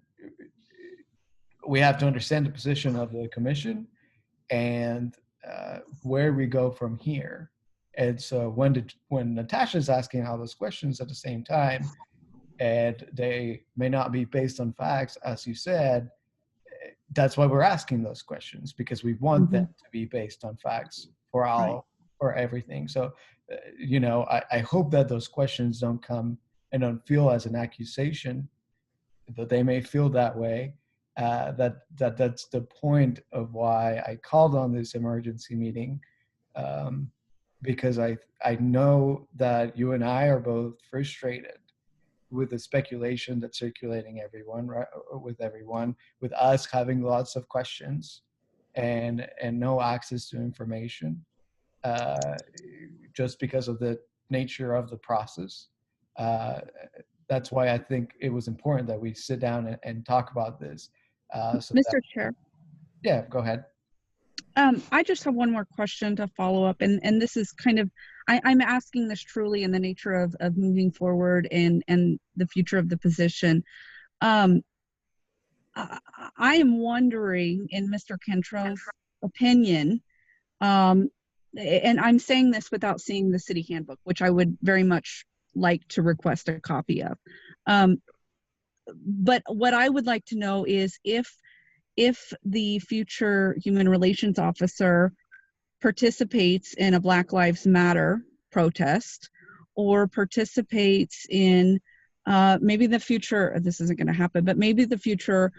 Speaker 2: we have to understand the position of the commission and where we go from here. And so when Natasha's asking all those questions at the same time, and they may not be based on facts, as you said, that's why we're asking those questions, because we want them to be based on facts for everything. So, you know, I hope that those questions don't come and don't feel as an accusation, that they may feel that way. That's the point of why I called on this emergency meeting, because I know that you and I are both frustrated with the speculation that's circulating with us having lots of questions and no access to information. just because of the nature of the process. That's why I think it was important that we sit down and talk about this.
Speaker 10: Mr. Chair.
Speaker 2: Yeah, go ahead.
Speaker 10: I just have one more question to follow up, and this is kind of, I'm asking this truly in the nature of moving forward and the future of the position. I am wondering, in Mr. Cantrell's opinion, and I'm saying this without seeing the city handbook, which I would very much like to request a copy of. But what I would like to know is if the future human relations officer participates in a Black Lives Matter protest, or participates in maybe the future, this isn't going to happen, but maybe the future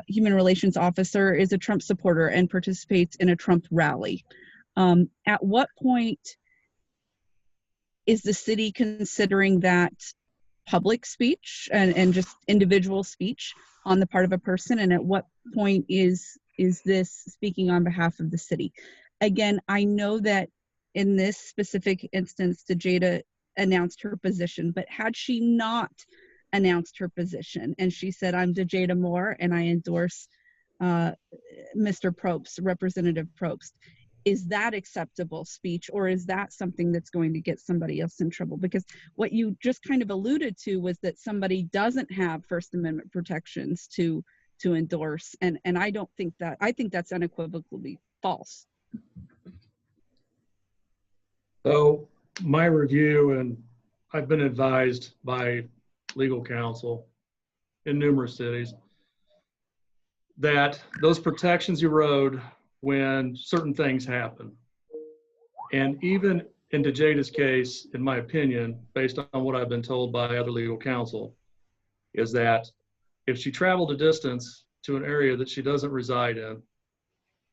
Speaker 10: human relations officer is a Trump supporter and participates in a Trump rally. At what point is the city considering that public speech and just individual speech on the part of a person, and at what point is this speaking on behalf of the city? Again, I know that in this specific instance, DeJada announced her position, but had she not announced her position and she said, I'm DeJada Moore and I endorse Mr. Probst, Representative Probst, is that acceptable speech, or is that something that's going to get somebody else in trouble? Because what you just kind of alluded to was that somebody doesn't have First Amendment protections to endorse, and I don't think that, I think that's unequivocally false.
Speaker 8: So my review, and I've been advised by legal counsel in numerous cities that those protections erode when certain things happen. And even in DeJada's case, in my opinion, based on what I've been told by other legal counsel, is that if she traveled a distance to an area that she doesn't reside in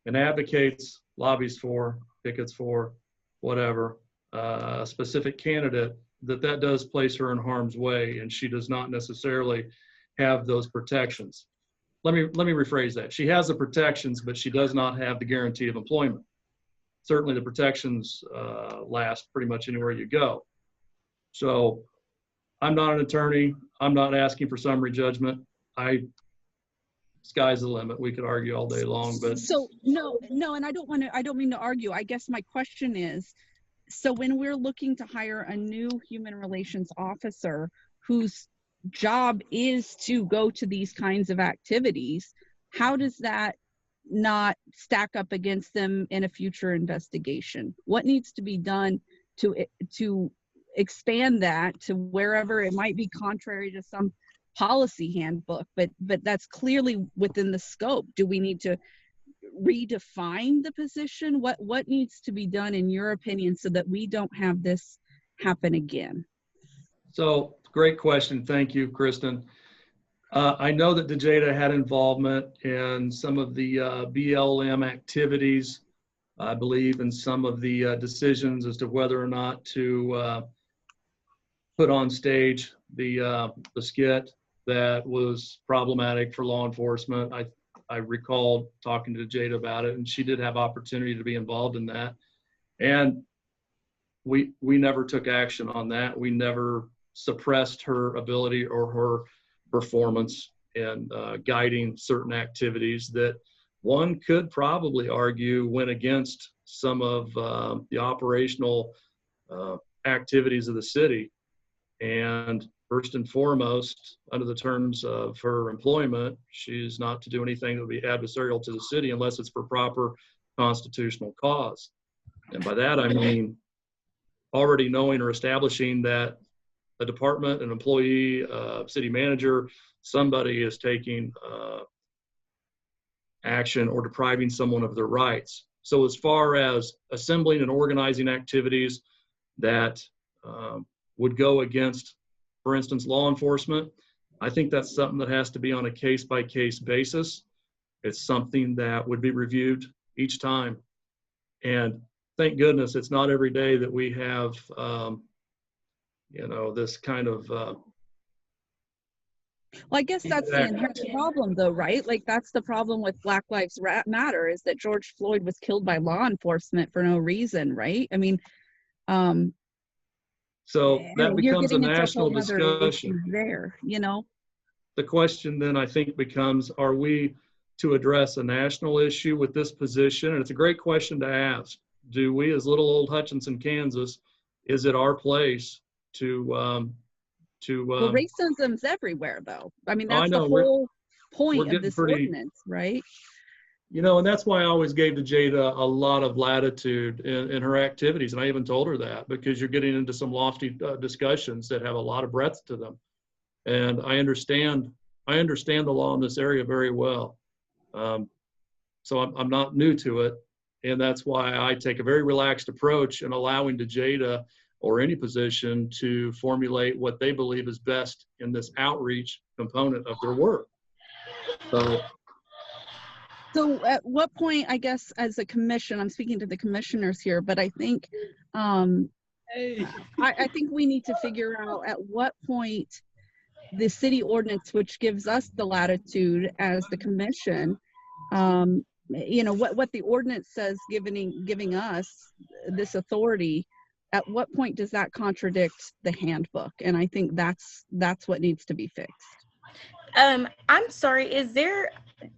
Speaker 8: and advocates, lobbies for, pickets for, whatever, a specific candidate, that does place her in harm's way, and she does not necessarily have those protections. Let me rephrase that. She has the protections, but she does not have the guarantee of employment. Certainly the protections last pretty much anywhere you go. So I'm not an attorney. I'm not asking for summary judgment. Sky's the limit. We could argue all day long, but.
Speaker 10: So no, and I don't mean to argue. I guess my question is, so when we're looking to hire a new human relations officer whose job is to go to these kinds of activities, how does that not stack up against them in a future investigation? What needs to be done to expand that to wherever it might be contrary to some policy handbook, but that's clearly within the scope? Do we need to redefine the position? What needs to be done in your opinion so that we don't have this happen again?
Speaker 8: So great question. Thank you, Kristen. I know that DeJada had involvement in some of the BLM activities, I believe, in some of the decisions as to whether or not to put on stage the skit that was problematic for law enforcement. I recall talking to DeJada about it, and she did have opportunity to be involved in that. And we never took action on that. We never suppressed her ability or her performance in guiding certain activities that one could probably argue went against some of the operational activities of the city. And first and foremost, under the terms of her employment, she's not to do anything that would be adversarial to the city unless it's for proper constitutional cause. And by that, I mean already knowing or establishing that a department, an employee, city manager, somebody is taking action or depriving someone of their rights. So as far as assembling and organizing activities that would go against, for instance, law enforcement, I think that's something that has to be on a case-by-case basis. It's something that would be reviewed each time. And thank goodness it's not every day that we have this kind of
Speaker 10: Well, I guess that's the inherent problem, though, right? Like, that's the problem with Black Lives Matter, is that George Floyd was killed by law enforcement for no reason, right? I mean,
Speaker 8: So that
Speaker 10: you're
Speaker 8: becomes a
Speaker 10: getting into a
Speaker 8: national
Speaker 10: whole other
Speaker 8: discussion.
Speaker 10: issue there, you know?
Speaker 8: The question then I think becomes, are we to address a national issue with this position? And it's a great question to ask. Do we, as little old Hutchinson, Kansas, is it our place to
Speaker 10: Well, racism's everywhere, though. I mean,
Speaker 8: I
Speaker 10: that's the
Speaker 8: know
Speaker 10: whole
Speaker 8: we're
Speaker 10: point of
Speaker 8: getting
Speaker 10: this
Speaker 8: pretty,
Speaker 10: ordinance, right?
Speaker 8: you know, and that's why I always gave to Jada a lot of latitude in her activities. And I even told her that, because you're getting into some lofty discussions that have a lot of breadth to them. And I understand the law in this area very well. So I'm not new to it. And that's why I take a very relaxed approach in allowing Jada or any position to formulate what they believe is best in this outreach component of their work.
Speaker 10: So at what point, I guess, as a commission, I'm speaking to the commissioners here, but I think, I think we need to figure out at what point the city ordinance, which gives us the latitude as the commission, you know, what the ordinance says, giving us this authority, at what point does that contradict the handbook? And I think that's what needs to be fixed.
Speaker 12: I'm sorry,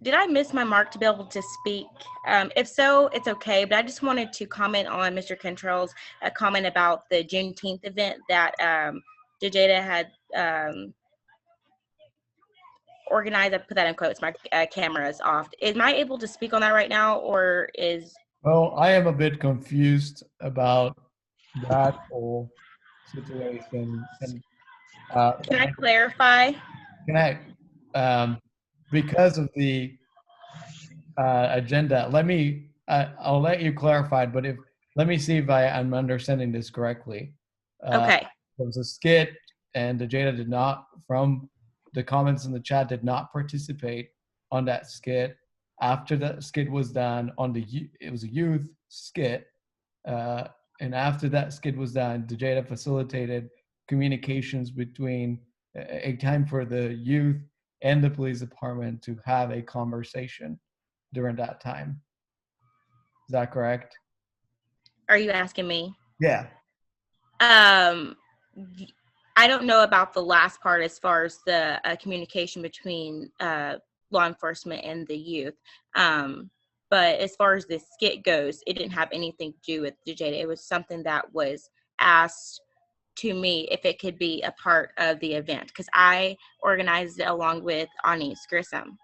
Speaker 12: did I miss my mark to be able to speak? If so, it's okay, but I just wanted to comment on Mr. Cantrell's comment about the Juneteenth event that Jada had organized. I put that in quotes, my camera is off. Am I able to speak on that right now, or is...
Speaker 2: Well, I am a bit confused about that whole situation. And
Speaker 12: can I clarify?
Speaker 2: Can I, because of the agenda, I'll let you clarify, but let me see if I'm understanding this correctly.
Speaker 12: Okay.
Speaker 2: There was a skit, and Jada did not, from the comments in the chat, did not participate on that skit. After that skit was done, it was a youth skit, and after that skit was done, Jada facilitated communications between a time for the youth and the police department to have a conversation during that time. Is that correct?
Speaker 12: Are you asking me?
Speaker 2: Yeah.
Speaker 12: I don't know about the last part as far as the communication between law enforcement and the youth. But as far as the skit goes, it didn't have anything to do with Jada. It was something that was asked to me if it could be a part of the event, because I organized it along with Anis Grissom.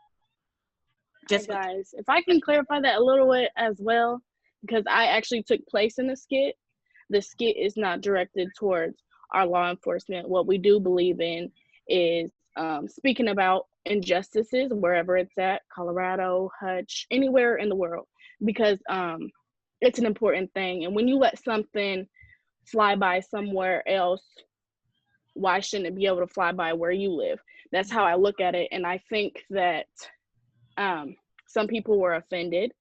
Speaker 3: Hey guys, if I can clarify that a little bit as well, because I actually took place in the skit. The skit is not directed towards our law enforcement. What we do believe in is speaking about injustices wherever it's at, Colorado, Hutch, anywhere in the world, because it's an important thing. And when you let something fly by somewhere else, why shouldn't it be able to fly by where you live? That's how I look at it. And I think that some people were offended.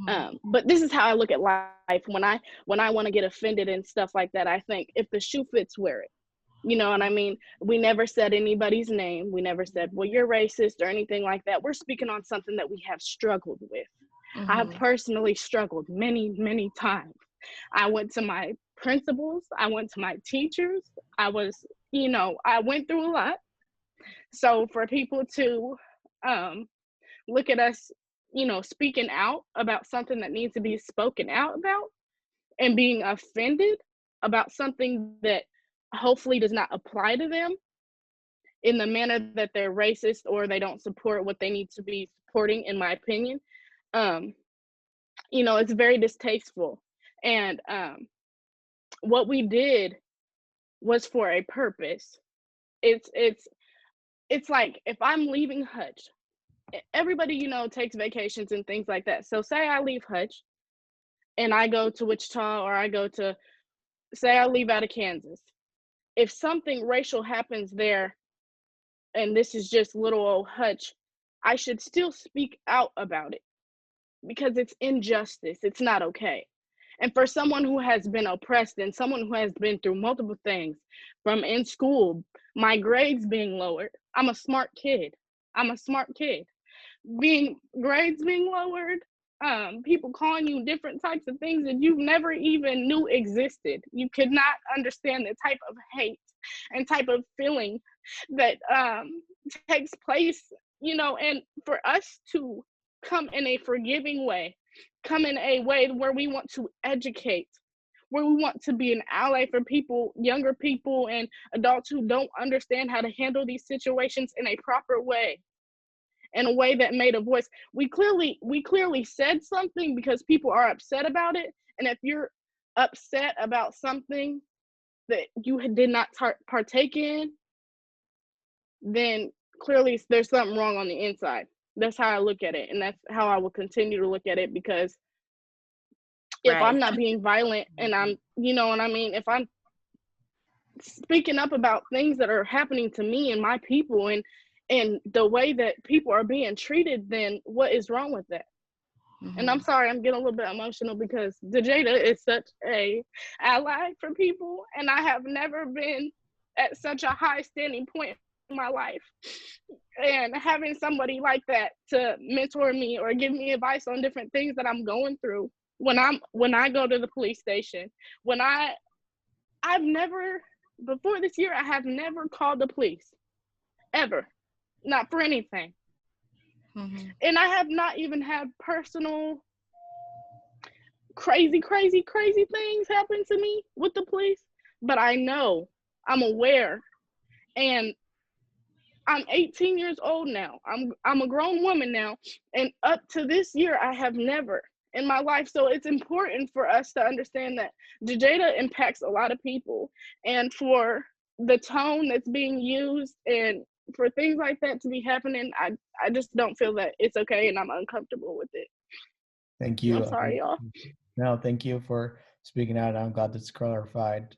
Speaker 3: But this is how I look at life. When I want to get offended and stuff like that, I think if the shoe fits, wear it. You know what I mean? We never said anybody's name. We never said, well, you're racist or anything like that. We're speaking on something that we have struggled with. I have personally struggled many, many times. I went to my principals. I went to my teachers. I went through a lot. So for people to look at us, speaking out about something that needs to be spoken out about, and being offended about something that hopefully does not apply to them in the manner that they're racist or they don't support what they need to be supporting, in my opinion, it's very distasteful. And what we did was for a purpose. It's like, if I'm leaving Hutch, everybody, takes vacations and things like that. So say I leave Hutch and I go to Wichita, or say I leave out of Kansas. If something racial happens there, and this is just little old Hutch, I should still speak out about it, because it's injustice. It's not okay. And for someone who has been oppressed and someone who has been through multiple things, from in school, my grades being lowered, I'm a smart kid. Grades being lowered, people calling you different types of things that you've never even knew existed. You could not understand the type of hate and type of feeling that takes place, and for us to come in a forgiving way, come in a way where we want to educate, where we want to be an ally for people, younger people and adults who don't understand how to handle these situations in a proper way, in a way that made a voice. We clearly said something because people are upset about it. And if you're upset about something that you did not partake in, then clearly there's something wrong on the inside. That's how I look at it. And that's how I will continue to look at it, because if
Speaker 12: Right.
Speaker 3: I'm not being violent and I'm, if I'm speaking up about things that are happening to me and my people and the way that people are being treated, then what is wrong with that? And I'm sorry, I'm getting a little bit emotional because DeJada is such a ally for people, and I have never been at such a high standing point in my life. And having somebody like that to mentor me or give me advice on different things that I'm going through when I go to the police station, I've never, before this year, I have never called the police, ever, not for anything. And I have not even had personal crazy things happen to me with the police, but I know, I'm aware, and I'm 18 years old now. I'm a grown woman now, and up to this year, I have never in my life. So it's important for us to understand that DeJada impacts a lot of people, and for the tone that's being used and for things like that to be happening, I just don't feel that it's okay, and I'm uncomfortable with it.
Speaker 2: Thank you.
Speaker 3: I'm sorry, y'all.
Speaker 2: No, thank you for speaking out. I'm glad that's clarified.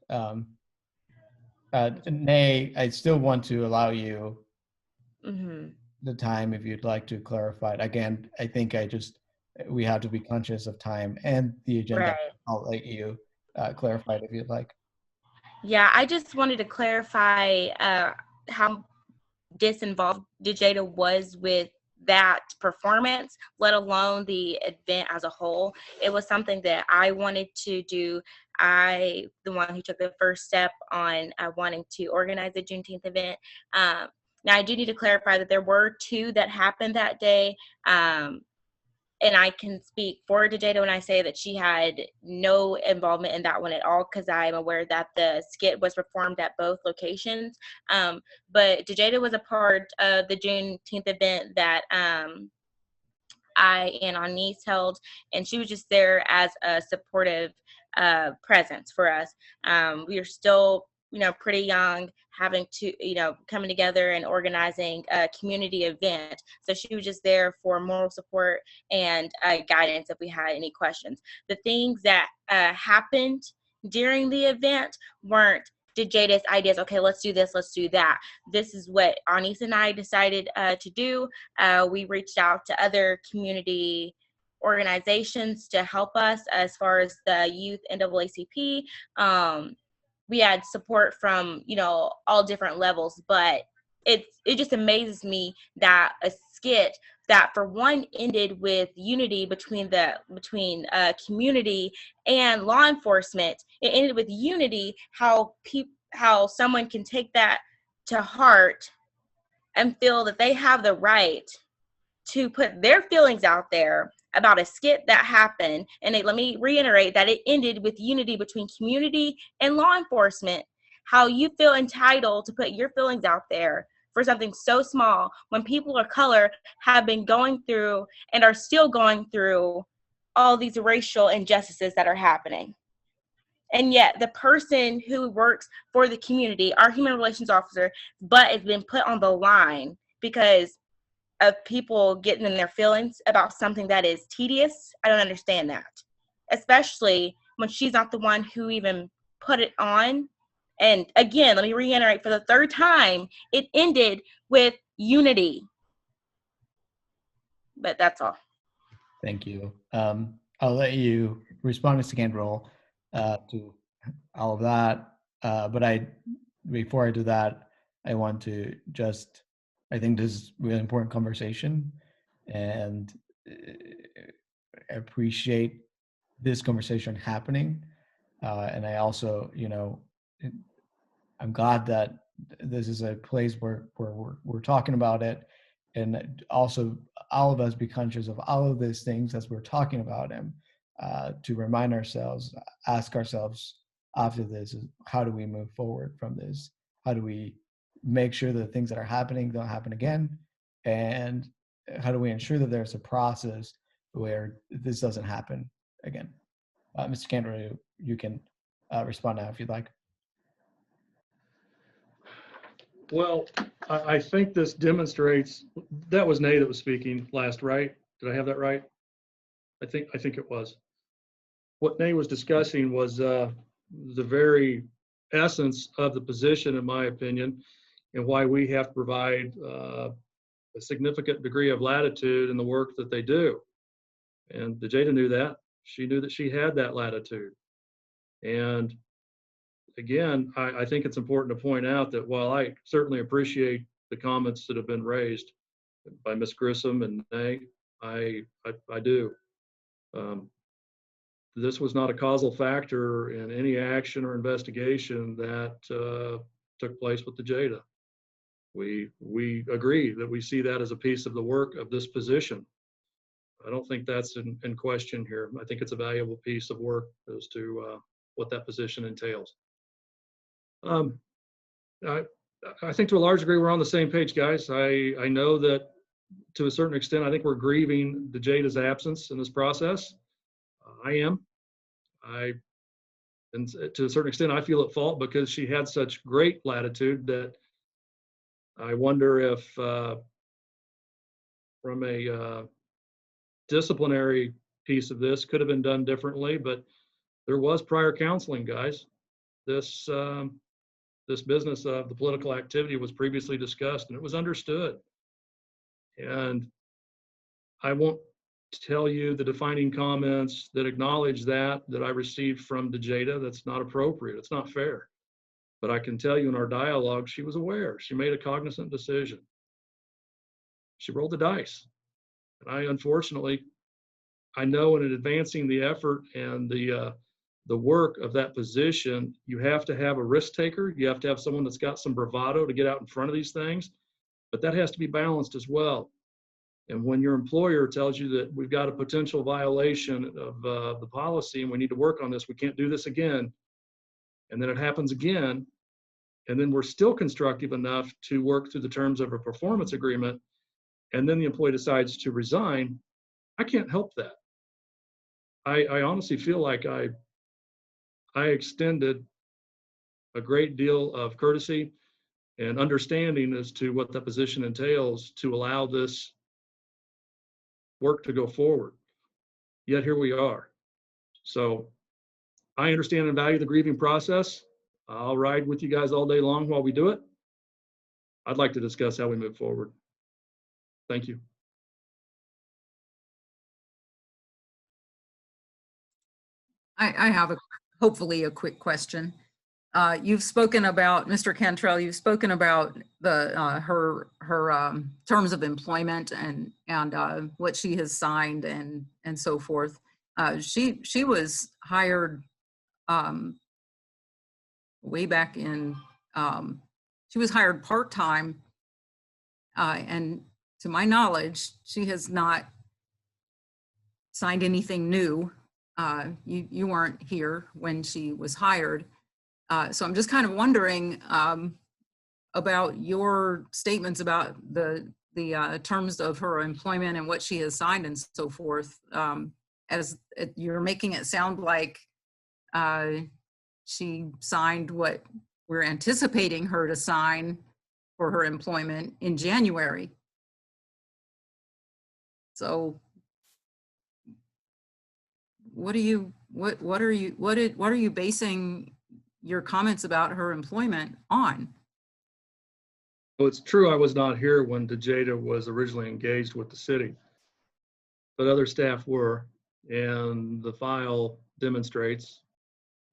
Speaker 2: Nay, I still want to allow you the time if you'd like to clarify it. Again, I think we have to be conscious of time and the agenda.
Speaker 12: Right.
Speaker 2: I'll let you clarify it if you'd like.
Speaker 12: Yeah, I just wanted to clarify how disinvolved DeJada was with that performance, let alone the event as a whole. It was something that I wanted to do. The one who took the first step on wanting to organize the Juneteenth event. Now, I do need to clarify that there were two that happened that day. And I can speak for DeJada when I say that she had no involvement in that one at all, because I'm aware that the skit was performed at both locations. But DeJada was a part of the Juneteenth event that I and Anise held, and she was just there as a supportive presence for us. We are still, pretty young, having to, coming together and organizing a community event. So she was just there for moral support and guidance if we had any questions. The things that happened during the event weren't DeJada's ideas. Okay, let's do this, let's do that. This is what Anise and I decided to do. We reached out to other community organizations to help us as far as the youth NAACP. We had support from, all different levels, but it just amazes me that a skit that for one ended with unity between community and law enforcement. It ended with unity, how someone can take that to heart and feel that they have the right to put their feelings out there about a skit that happened. And let me reiterate that it ended with unity between community and law enforcement. How you feel entitled to put your feelings out there for something so small when people of color have been going through and are still going through all these racial injustices that are happening. And yet the person who works for the community, our human relations officer, butt has been put on the line because of people getting in their feelings about something that is tedious. I don't understand that, especially when she's not the one who even put it on. And again, let me reiterate for the third time, it ended with unity. But that's all.
Speaker 2: Thank you. I'll let you respond, Mr. Cantrell, to all of that. But before I do that, I want to just, I think this is a really important conversation, and I appreciate this conversation happening. And I also, I'm glad that this is a place where we're talking about it, and also all of us be conscious of all of these things as we're talking about them, to remind ourselves, ask ourselves after this, is how do we move forward from this? How do we make sure that things that are happening don't happen again? And how do we ensure that there's a process where this doesn't happen again? Mr. Cantor, you can respond now if you'd like.
Speaker 8: Well, I think this demonstrates, that was Nay that was speaking last, right? Did I have that right? I think it was. What Nay was discussing was the very essence of the position, in my opinion, and why we have to provide a significant degree of latitude in the work that they do. And DeJada knew that. She knew that she had that latitude. And again, I think it's important to point out that while I certainly appreciate the comments that have been raised by Ms. Grissom and Nay, I do. This was not a causal factor in any action or investigation that took place with DeJada. We agree that we see that as a piece of the work of this position. I don't think that's in question here. I think it's a valuable piece of work as to what that position entails. I think to a large degree we're on the same page, guys. I know that to a certain extent, I think we're grieving DeJada's absence in this process. I am. And to a certain extent, I feel at fault because she had such great latitude that I wonder if from a disciplinary piece of this could have been done differently, but there was prior counseling, guys. This business of the political activity was previously discussed and it was understood. And I won't tell you the defining comments that acknowledge that I received from DeJada. That's not appropriate. It's not fair. But I can tell you in our dialogue, she was aware. She made a cognizant decision. She rolled the dice. And unfortunately, I know in advancing the effort and the work of that position, you have to have a risk taker. You have to have someone that's got some bravado to get out in front of these things, but that has to be balanced as well. And when your employer tells you that we've got a potential violation of the policy and we need to work on this, we can't do this again, and then it happens again, and then we're still constructive enough to work through the terms of a performance agreement, and then the employee decides to resign, I can't help that. I honestly feel like I extended a great deal of courtesy and understanding as to what that position entails to allow this work to go forward. Yet here we are. So I understand and value the grieving process. I'll ride with you guys all day long while we do it. I'd like to discuss how we move forward. Thank you.
Speaker 1: I have hopefully a quick question. You've spoken about, Mr. Cantrell, you've spoken about her terms of employment and what she has signed and so forth. She was hired way back in, she was hired part-time, and to my knowledge, she has not signed anything new. You weren't here when she was hired. So I'm just kind of wondering about your statements about the terms of her employment and what she has signed and so forth, as you're making it sound like she signed what we're anticipating her to sign for her employment in January. So what are you basing your comments about her employment on?
Speaker 8: Well, it's true I was not here when DeJada was originally engaged with the city, but other staff were. and the file demonstrates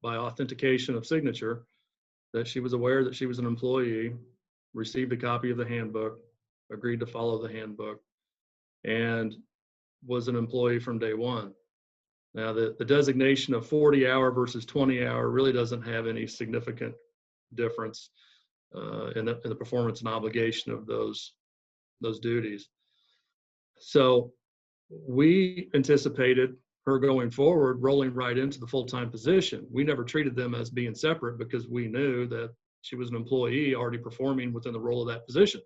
Speaker 8: by authentication of signature that she was aware that she was an employee, received a copy of the handbook, agreed to follow the handbook, and was an employee from day one. Now, the designation of 40-hour versus 20-hour really doesn't have any significant difference in the performance and obligation of those duties. So we anticipated her going forward, rolling right into the full-time position. We never treated them as being separate because we knew that she was an employee already performing within the role of that position.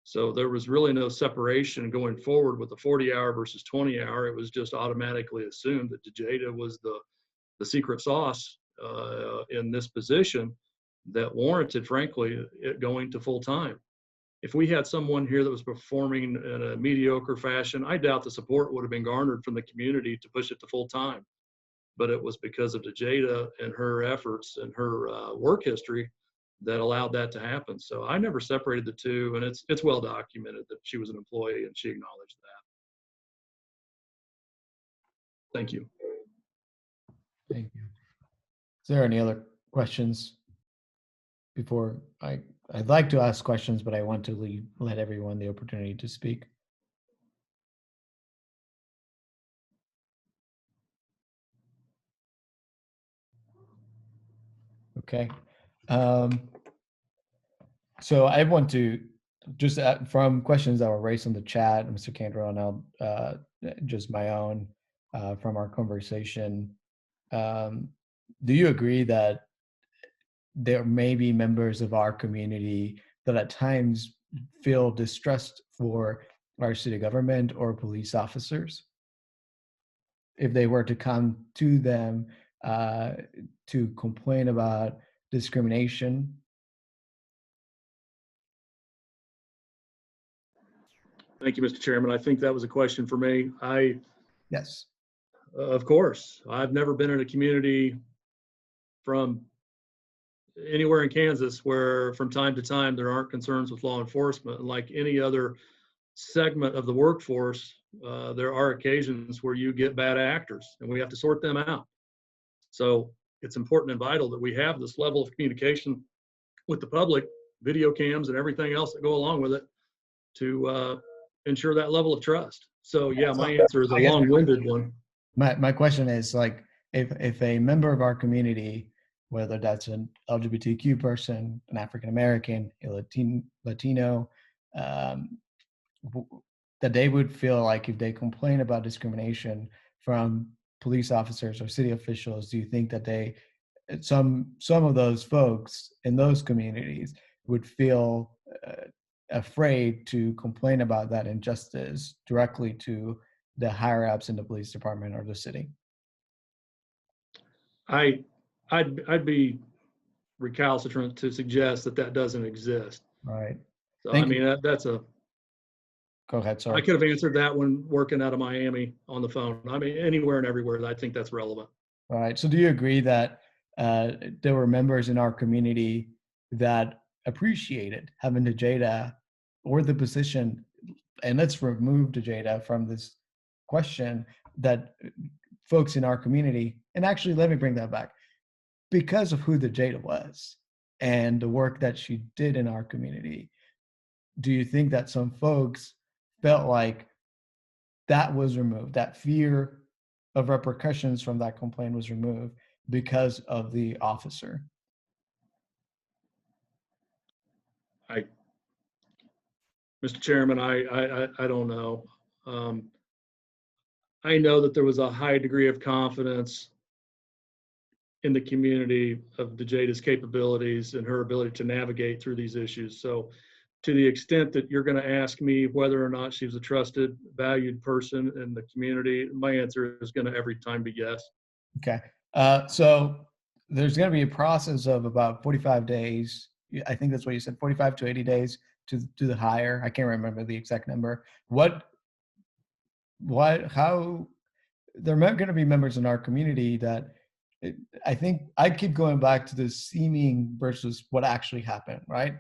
Speaker 8: So there was really no separation going forward with the 40-hour versus 20-hour. It was just automatically assumed that DeJada was the secret sauce in this position that warranted, frankly, it going to full-time. If we had someone here that was performing in a mediocre fashion, I doubt the support would have been garnered from the community to push it to full-time. But it was because of DeJada and her efforts and her work history that allowed that to happen. So I never separated the two, and it's well documented that she was an employee and she acknowledged that. Thank you.
Speaker 2: Thank you. Is there any other questions before I'd like to ask questions, but I want to let everyone the opportunity to speak. Okay. So I want to just from questions that were raised in the chat, Mr. Cantor, and I'll just my own from our conversation. Do you agree that there may be members of our community that at times feel distrust for our city government or police officers if they were to come to them to complain about discrimination?
Speaker 8: Thank you, Mr. Chairman. I think that was a question for me.
Speaker 2: Yes.
Speaker 8: Of course. I've never been in a community from anywhere in Kansas where from time to time there aren't concerns with law enforcement. Like any other segment of the workforce, there are occasions where you get bad actors and we have to sort them out. So it's important and vital that we have this level of communication with the public, video cams and everything else that go along with it to ensure that level of trust. So yeah, my answer is a long-winded one.
Speaker 2: My question is, like, if a member of our community, whether that's an LGBTQ person, an African American, a Latino, that they would feel like if they complain about discrimination from police officers or city officials, do you think that they, some of those folks in those communities would feel afraid to complain about that injustice directly to the higher ups in the police department or the city?
Speaker 8: I'd be recalcitrant to suggest that doesn't exist.
Speaker 2: Right.
Speaker 8: So I mean, that's a.
Speaker 2: Go ahead, sorry.
Speaker 8: I could have answered that when working out of Miami on the phone. I mean, anywhere and everywhere, I think that's relevant.
Speaker 2: All right. So do you agree that there were members in our community that appreciated having DeJada or the position, and let's remove DeJada from this question, that folks in our community, and actually let me bring that back, because of who DeJada was and the work that she did in our community, do you think that some folks felt like that was removed, that fear of repercussions from that complaint was removed because of the officer?
Speaker 8: Mr. Chairman, I don't know. I know that there was a high degree of confidence in the community of DeJada's capabilities and her ability to navigate through these issues. So to the extent that you're going to ask me whether or not she's a trusted, valued person in the community, my answer is going to every time be yes.
Speaker 2: Okay. So there's going to be a process of about 45 days. I think that's what you said, 45 to 80 days to do the hire. I can't remember the exact number. How there are going to be members in our community that I think I keep going back to the seeming versus what actually happened, right?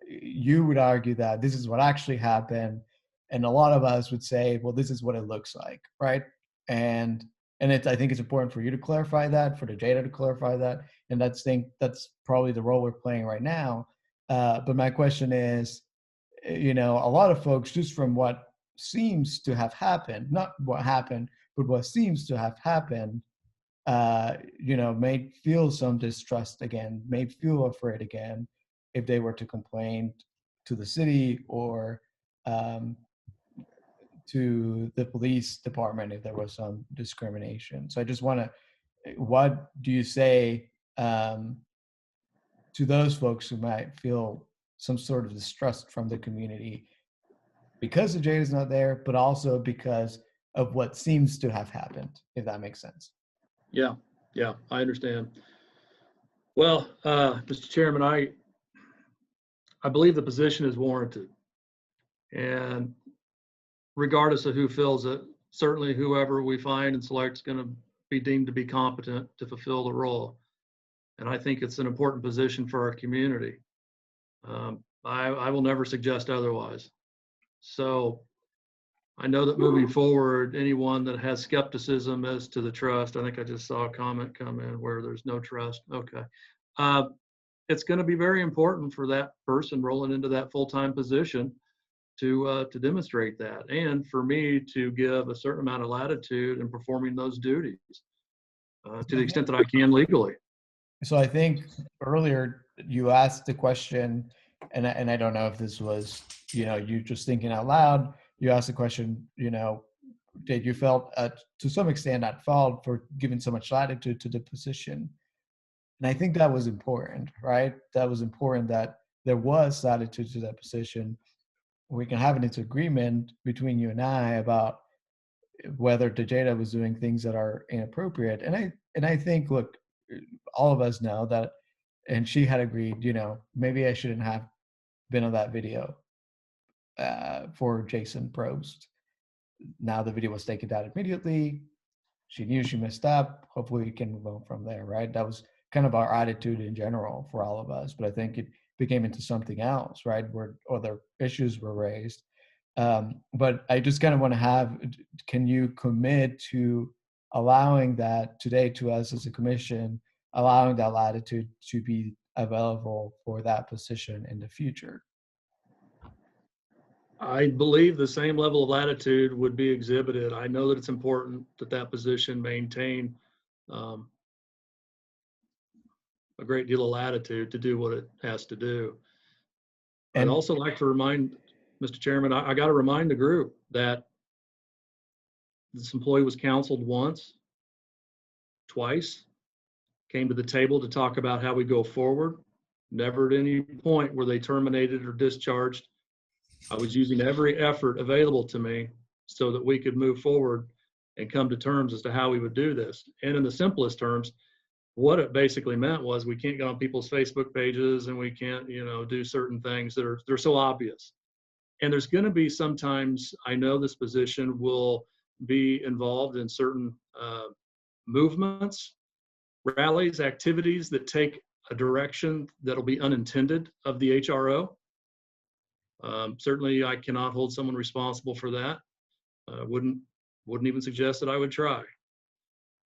Speaker 2: You would argue that this is what actually happened. And a lot of us would say, well, this is what it looks like, right? and I think it's important for you to clarify that, for the Jada to clarify that, and that's probably the role we're playing right now. But my question is, a lot of folks, just from what seems to have happened, not what happened, but what seems to have happened, may feel some distrust again, may feel afraid again if they were to complain to the city or to the police department if there was some discrimination. So I just want to, what do you say to those folks who might feel some sort of distrust from the community because the Jada is not there, but also because of what seems to have happened, if that makes sense?
Speaker 8: Yeah, I understand. Well, Mr. Chairman, I believe the position is warranted. And regardless of who fills it, certainly whoever we find and select is going to be deemed to be competent to fulfill the role. And I think it's an important position for our community. I will never suggest otherwise. So I know that moving forward, anyone that has skepticism as to the trust, I think I just saw a comment come in where there's no trust. Okay. It's going to be very important for that person rolling into that full-time position to demonstrate that, and for me to give a certain amount of latitude in performing those duties to the extent that I can legally.
Speaker 2: So I think earlier you asked the question, and I don't know if this was, you just thinking out loud, you asked the question, that you felt to some extent at fault for giving so much latitude to the position. And I think that was important, right? That was important that there was latitude to that position. We can have an agreement between you and I about whether Jada was doing things that are inappropriate. And I think, look, all of us know that, and she had agreed, maybe I shouldn't have been on that video for Jason Prost. Now the video was taken down immediately. She knew she messed up. Hopefully we can move on from there, right? That was kind of our attitude in general for all of us. But I think it became into something else, right? Where other issues were raised. But I just kind of want to can you commit to allowing that today to us as a commission, allowing that latitude to be available for that position in the future?
Speaker 8: I believe the same level of latitude would be exhibited. I know that it's important that that position maintain a great deal of latitude to do what it has to do. And I'd also like to remind, Mr. Chairman, I got to remind the group that this employee was counseled once, twice, came to the table to talk about how we go forward. Never at any point were they terminated or discharged. I was using every effort available to me so that we could move forward and come to terms as to how we would do this. And in the simplest terms, what it basically meant was we can't get on people's Facebook pages and we can't, do certain things that they're so obvious. And there's going to be sometimes, I know this position will be involved in certain movements, rallies, activities that take a direction that'll be unintended of the HRO. Certainly I cannot hold someone responsible for that. Wouldn't even suggest that I would try.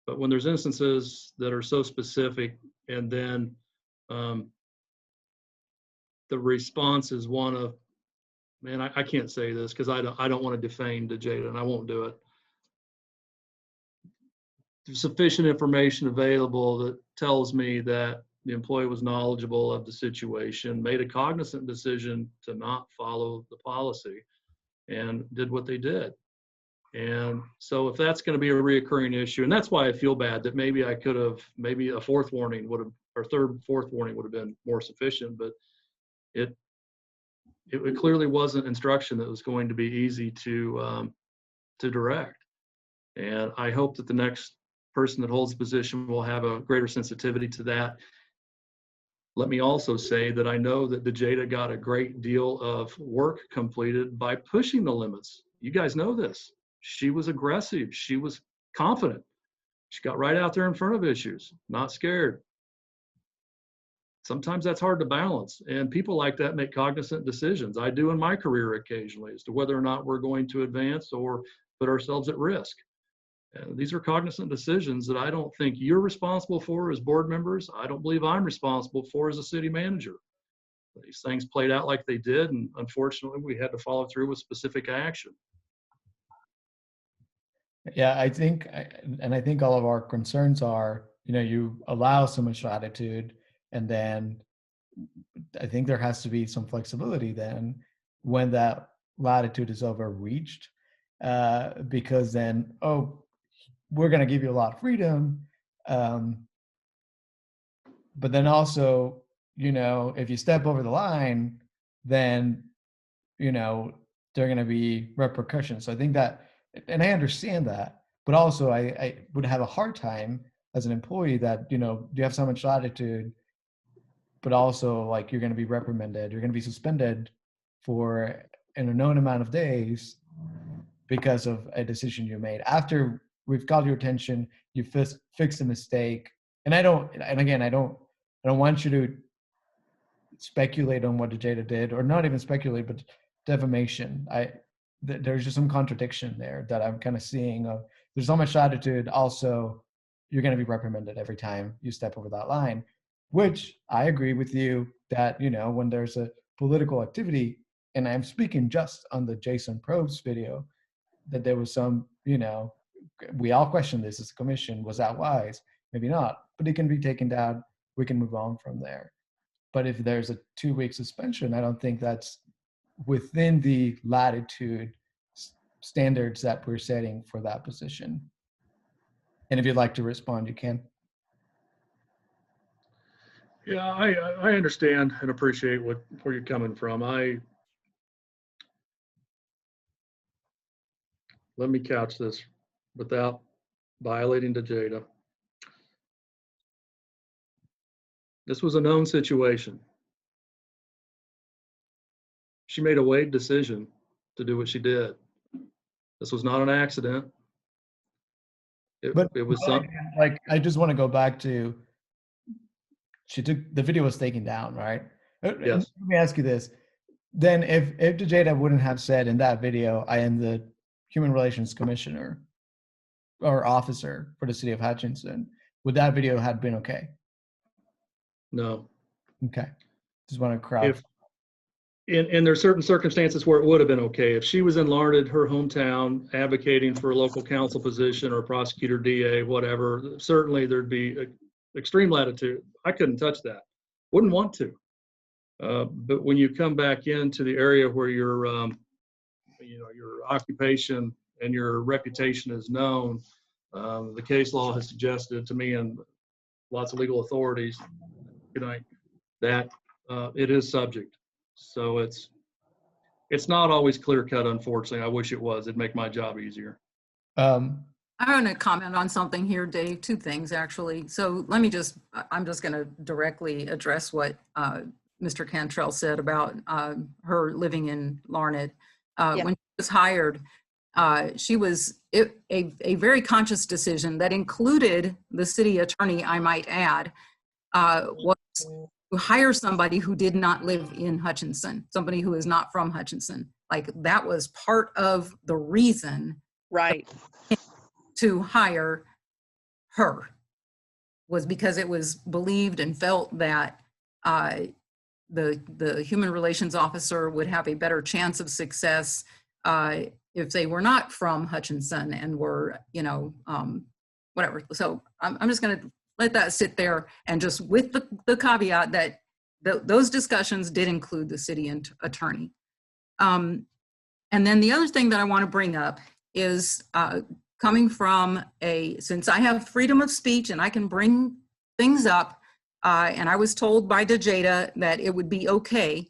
Speaker 8: But when there's instances that are so specific and then the response is one of, man, I can't say this because I don't want to defame Jada, and I won't do it. There's sufficient information available that tells me that the employee was knowledgeable of the situation, made a cognizant decision to not follow the policy, and did what they did. And so if that's going to be a reoccurring issue, and that's why I feel bad that maybe I could have, maybe a fourth warning would have, or fourth warning would have been more sufficient, but it clearly wasn't instruction that was going to be easy to direct. And I hope that the next person that holds the position will have a greater sensitivity to that. Let me also say that I know that Jada got a great deal of work completed by pushing the limits. You guys know this. She was aggressive. She was confident. She got right out there in front of issues, not scared. Sometimes that's hard to balance, and people like that make cognizant decisions. I do in my career occasionally as to whether or not we're going to advance or put ourselves at risk. These are cognizant decisions that I don't think you're responsible for as board members. I don't believe I'm responsible for as a city manager. These things played out like they did, and unfortunately, we had to follow through with specific action.
Speaker 2: Yeah, I think all of our concerns are, you allow so much latitude, and then I think there has to be some flexibility then when that latitude is overreached, because then, we're going to give you a lot of freedom. But then also, if you step over the line, then, there are going to be repercussions. So I think that, and I understand that, but also I would have a hard time as an employee that, you have so much latitude, but also like you're going to be reprimanded, you're going to be suspended for an unknown amount of days because of a decision you made after we've called your attention, you fixed a mistake. And I don't want you to speculate on what DeJada did, or not even speculate, but defamation. There's just some contradiction there that I'm kind of seeing. There's so much latitude. Also, you're going to be reprimanded every time you step over that line, which I agree with you that, when there's a political activity, and I'm speaking just on the Jason Probst video, that there was some, we all question this as a commission. Was that wise? Maybe not, but it can be taken down. We can move on from there. But if there's a 2-week suspension, I don't think that's within the latitude standards that we're setting for that position. And if you'd like to respond, you can.
Speaker 8: Yeah, I understand and appreciate where you're coming from. Let me couch this without violating DeJada. This was a known situation. She made a weighed decision to do what she did. This was not an accident. It was something.
Speaker 2: Like, I just want to go back to, the video was taken down, right?
Speaker 8: Yes.
Speaker 2: Let me ask you this. Then if DeJada wouldn't have said in that video, I am the Human Relations Commissioner or officer for the city of Hutchinson, would that video have been okay?
Speaker 8: No.
Speaker 2: Okay. Just want to crowd.
Speaker 8: And there's certain circumstances where it would have been okay. If she was in Larned, her hometown, advocating for a local council position or prosecutor, DA, whatever, certainly there'd be extreme latitude. I couldn't touch that. Wouldn't want to. But when you come back into the area where your occupation and your reputation is known, the case law has suggested to me and lots of legal authorities, that it is subject. So it's not always clear cut, unfortunately. I wish it was. It'd make my job easier.
Speaker 1: I want to comment on something here, Dave. 2 things, actually. So I'm just going to directly address what Mr. Cantrell said about her living in Larned. When she was hired, she was a very conscious decision that included the city attorney, I might add, was to hire somebody who did not live in Hutchinson, somebody who is not from Hutchinson. Like, that was part of the reason,
Speaker 10: right,
Speaker 1: to hire her, was because it was believed and felt that the human relations officer would have a better chance of success if they were not from Hutchinson and were, whatever. So I'm just going to let that sit there, and just with the caveat that those discussions did include the city attorney. And then the other thing that I want to bring up is coming from since I have freedom of speech and I can bring things up, and I was told by DeJada that it would be okay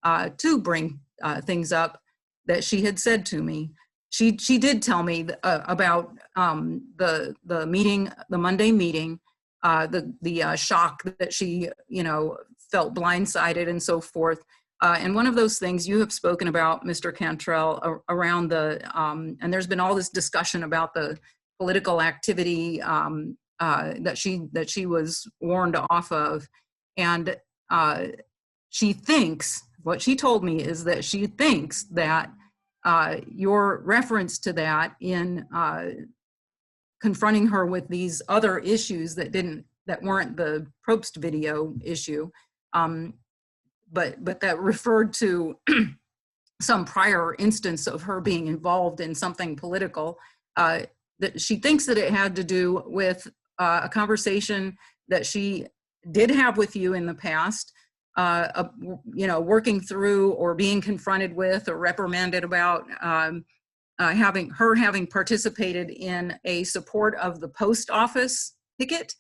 Speaker 1: to bring things up that she had said to me. She did tell me about the meeting, the Monday meeting, the shock that she, felt blindsided and so forth. And one of those things you have spoken about, Mr. Cantrell, around and there's been all this discussion about the political activity that she was warned off of. And she thinks, what she told me is that she thinks that your reference to that in confronting her with these other issues that weren't the Probst video issue, but that referred to some prior instance of her being involved in something political, that she thinks that it had to do with a conversation that she did have with you in the past, working through or being confronted with or reprimanded about having participated in a support of the post office picket,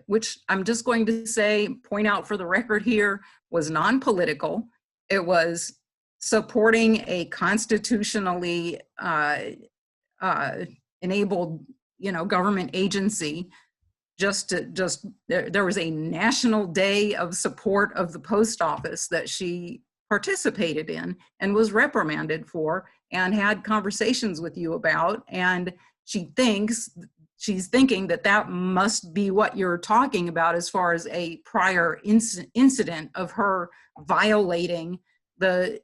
Speaker 1: which I'm just going to point out for the record here, was non-political. It was supporting a constitutionally enabled, government agency. There was a national day of support of the post office that she participated in and was reprimanded for and had conversations with you about. And she's thinking that must be what you're talking about as far as a prior incident of her violating the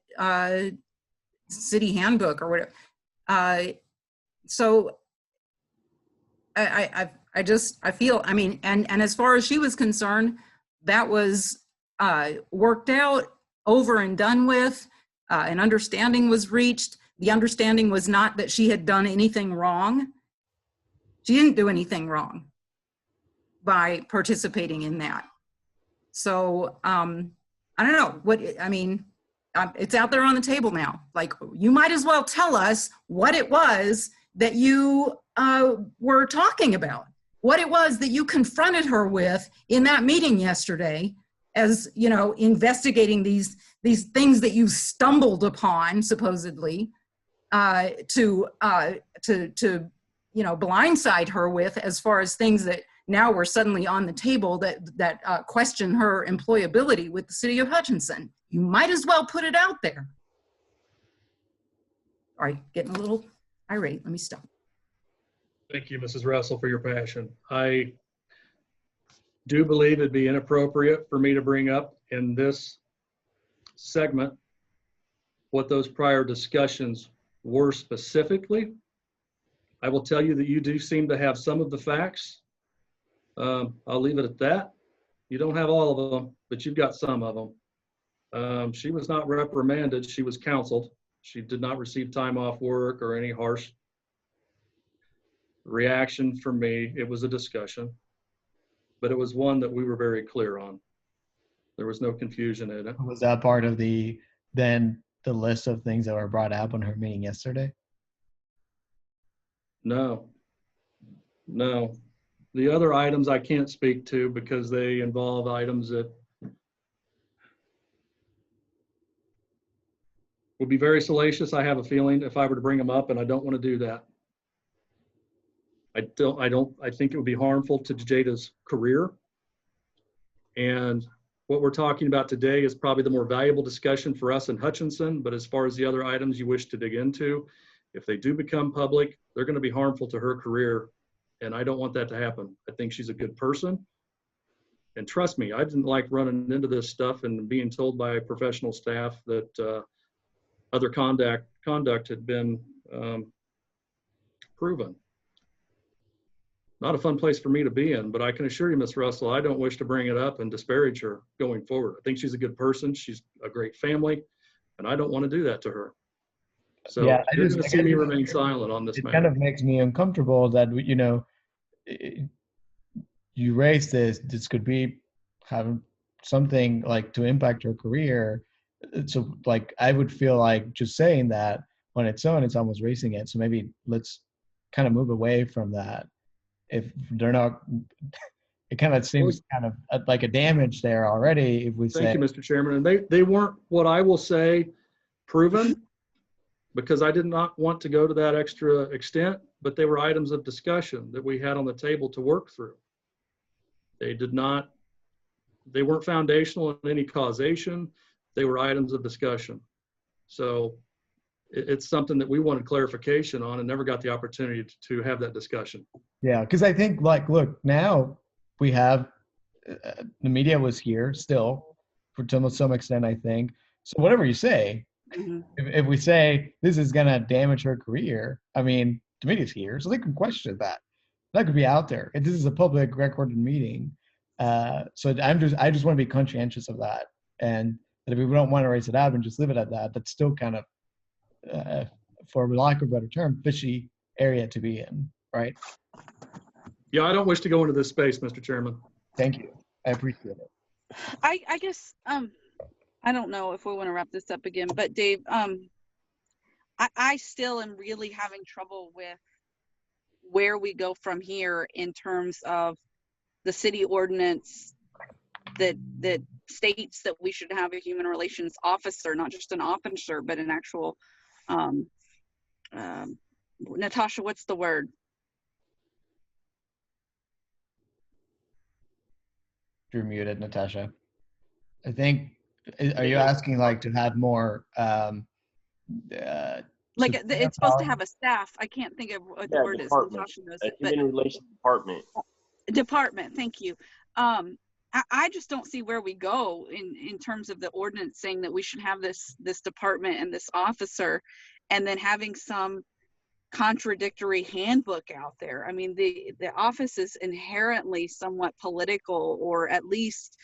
Speaker 1: city handbook or whatever. So I feel, and as far as she was concerned, that was worked out, over and done with. An understanding was reached. The understanding was not that she had done anything wrong. She didn't do anything wrong by participating in that. So I don't know it's out there on the table now. Like, you might as well tell us what it was that you were talking about, what it was that you confronted her with in that meeting yesterday, as investigating these things that you stumbled upon supposedly to blindside her with, as far as things that now were suddenly on the table that question her employability with the city of Hutchinson. You might as well put it out there. All right, getting a little irate. Let me stop.
Speaker 8: Thank you, Mrs. Russell, for your passion. I do believe it'd be inappropriate for me to bring up in this segment what those prior discussions were specifically. I will tell you that you do seem to have some of the facts. I'll leave it at that. You don't have all of them, but you've got some of them. She was not reprimanded. She was counseled. She did not receive time off work or any harsh reaction from me. It was a discussion, but it was one that we were very clear on. There was no confusion in it.
Speaker 2: Was that part of the list of things that were brought up on her meeting yesterday?
Speaker 8: No. The other items I can't speak to because they involve items that would be very salacious, I have a feeling, if I were to bring them up, and I don't want to do that. I think it would be harmful to Jada's career. And what we're talking about today is probably the more valuable discussion for us in Hutchinson, but as far as the other items you wish to dig into, if they do become public, they're going to be harmful to her career, and I don't want that to happen. I think she's a good person. And trust me, I didn't like running into this stuff and being told by professional staff that other conduct had been proven. Not a fun place for me to be in, but I can assure you, Ms. Russell, I don't wish to bring it up and disparage her going forward. I think she's a good person. She's a great family, and I don't want to do that to her. So
Speaker 2: yeah,
Speaker 8: you're going to see me remain silent on this matter.
Speaker 2: It kind of makes me uncomfortable that, you raised this could be having something like to impact her career. So like, I would feel like just saying that on its own, it's almost raising it. So maybe let's kind of move away from that. If they're not, it kind of seems kind of like a damage there already. If we say,
Speaker 8: thank you, Mr. Chairman. And they weren't, what I will say, proven, because I did not want to go to that extra extent, but they were items of discussion that we had on the table to work through. They weren't foundational in any causation. They were items of discussion. So it's something that we wanted clarification on and never got the opportunity to have that discussion.
Speaker 2: Yeah, because I think, like, look, now we have, the media was here still to some extent, I think. So whatever you say, if we say this is going to damage her career, I mean, committee's here, so they can question that. That could be out there. And this is a public recorded meeting. So I just want to be conscientious of that. And that if we don't want to raise it out and just leave it at that, that's still kind of, for lack of a better term, fishy area to be in, right?
Speaker 8: Yeah, I don't wish to go into this space, Mr. Chairman.
Speaker 2: Thank you. I appreciate it.
Speaker 10: I guess I don't know if we want to wrap this up again, but Dave, I still am really having trouble with where we go from here in terms of the city ordinance that states that we should have a human relations officer, not just an officer, but an actual Natasha, what's the word?
Speaker 2: You're muted, Natasha. I think, are you asking like to have more
Speaker 10: like
Speaker 2: support
Speaker 10: it's supposed to
Speaker 2: power?
Speaker 10: have a staff. I can't think of what the
Speaker 9: Yeah,
Speaker 10: word is.
Speaker 9: department.
Speaker 10: Natasha knows
Speaker 9: A
Speaker 10: it, but
Speaker 9: human relations department.
Speaker 10: department. Thank you. I just don't see where we go in terms of the ordinance saying that we should have this department and this officer, and then having some contradictory handbook out there. I mean, the office is inherently somewhat political, or at least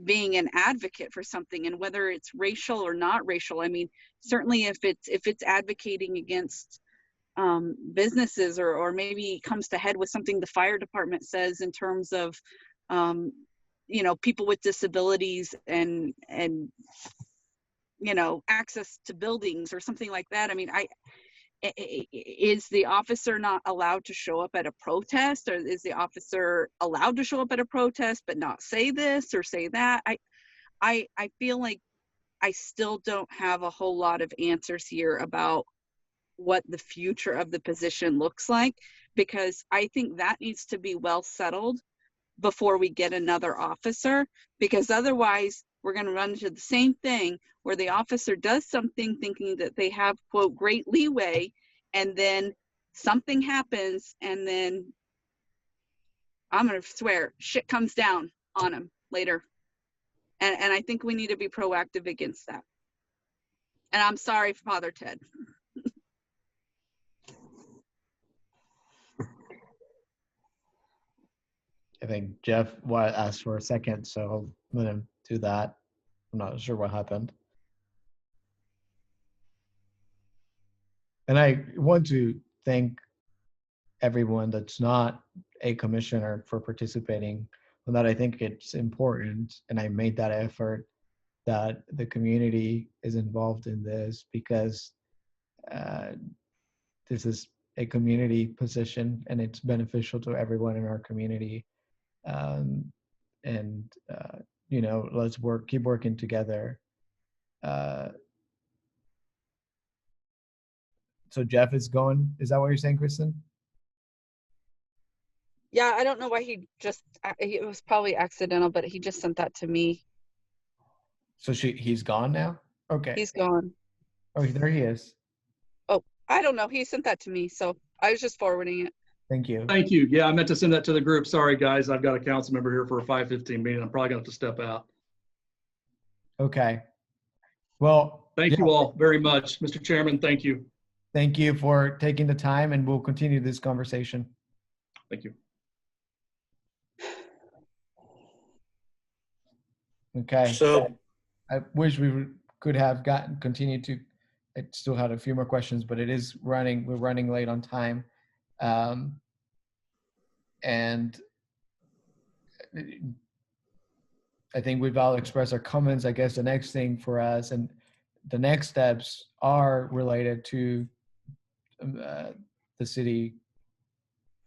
Speaker 10: being an advocate for something, and whether it's racial or not racial. I mean, certainly if it's advocating against businesses, or maybe comes to head with something the fire department says in terms of you know, people with disabilities and you know, access to buildings or something like that. I mean, is the officer not allowed to show up at a protest, or is the officer allowed to show up at a protest but not say this or say that? I feel like I still don't have a whole lot of answers here about what the future of the position looks like, because I think that needs to be well settled before we get another officer, because otherwise we're going to run into the same thing where the officer does something thinking that they have, quote, great leeway, and then something happens, and then I'm going to swear shit comes down on them later. And I think we need to be proactive against that. And I'm sorry, Father Ted.
Speaker 2: I think Jeff asked for a second, so I'll let him do that. I'm not sure what happened. And I want to thank everyone that's not a commissioner for participating on that. I think it's important, and I made that effort, that the community is involved in this, because this is a community position and it's beneficial to everyone in our community. You know, let's keep working together. So Jeff is gone. Is that what you're saying, Kristen?
Speaker 10: Yeah, I don't know why it was probably accidental, but he just sent that to me.
Speaker 2: So he's gone now? Okay.
Speaker 10: He's gone.
Speaker 2: Oh, there he is.
Speaker 10: Oh, I don't know. He sent that to me, so I was just forwarding it.
Speaker 2: Thank you.
Speaker 8: Thank you. Yeah, I meant to send that to the group. Sorry, guys. I've got a council member here for a 5:15 meeting. I'm probably going to have to step out.
Speaker 2: Okay. Well,
Speaker 8: Thank you all very much. Mr. Chairman, thank you.
Speaker 2: Thank you for taking the time, and we'll continue this conversation.
Speaker 8: Thank you.
Speaker 2: Okay.
Speaker 4: So
Speaker 2: I wish we could have continued to, I still had a few more questions, but we're running late on time. And I think we've all expressed our comments. I guess the next thing for us, and the next steps are related to the city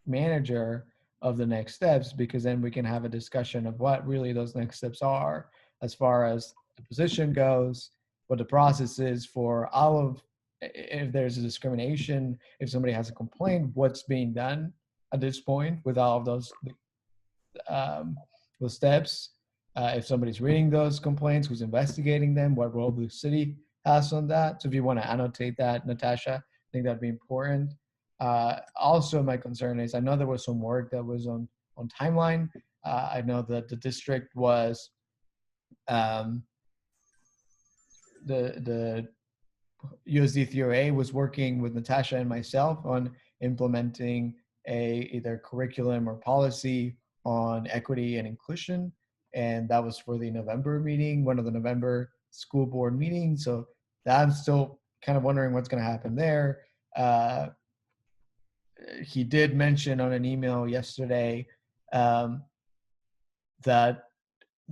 Speaker 2: manager of the next steps, because then we can have a discussion of what really those next steps are, as far as the position goes, what the process is for all of, if there's a discrimination, if somebody has a complaint, what's being done at this point with all of those steps. If somebody's reading those complaints, who's investigating them, what role the city has on that. So if you want to annotate that, Natasha, I think that'd be important. Also, my concern is, I know there was some work that was on timeline. I know that the district was USD3OA was working with Natasha and myself on implementing either curriculum or policy on equity and inclusion. And that was for the November meeting, one of the November school board meetings. So I'm still kind of wondering what's going to happen there. He did mention on an email yesterday that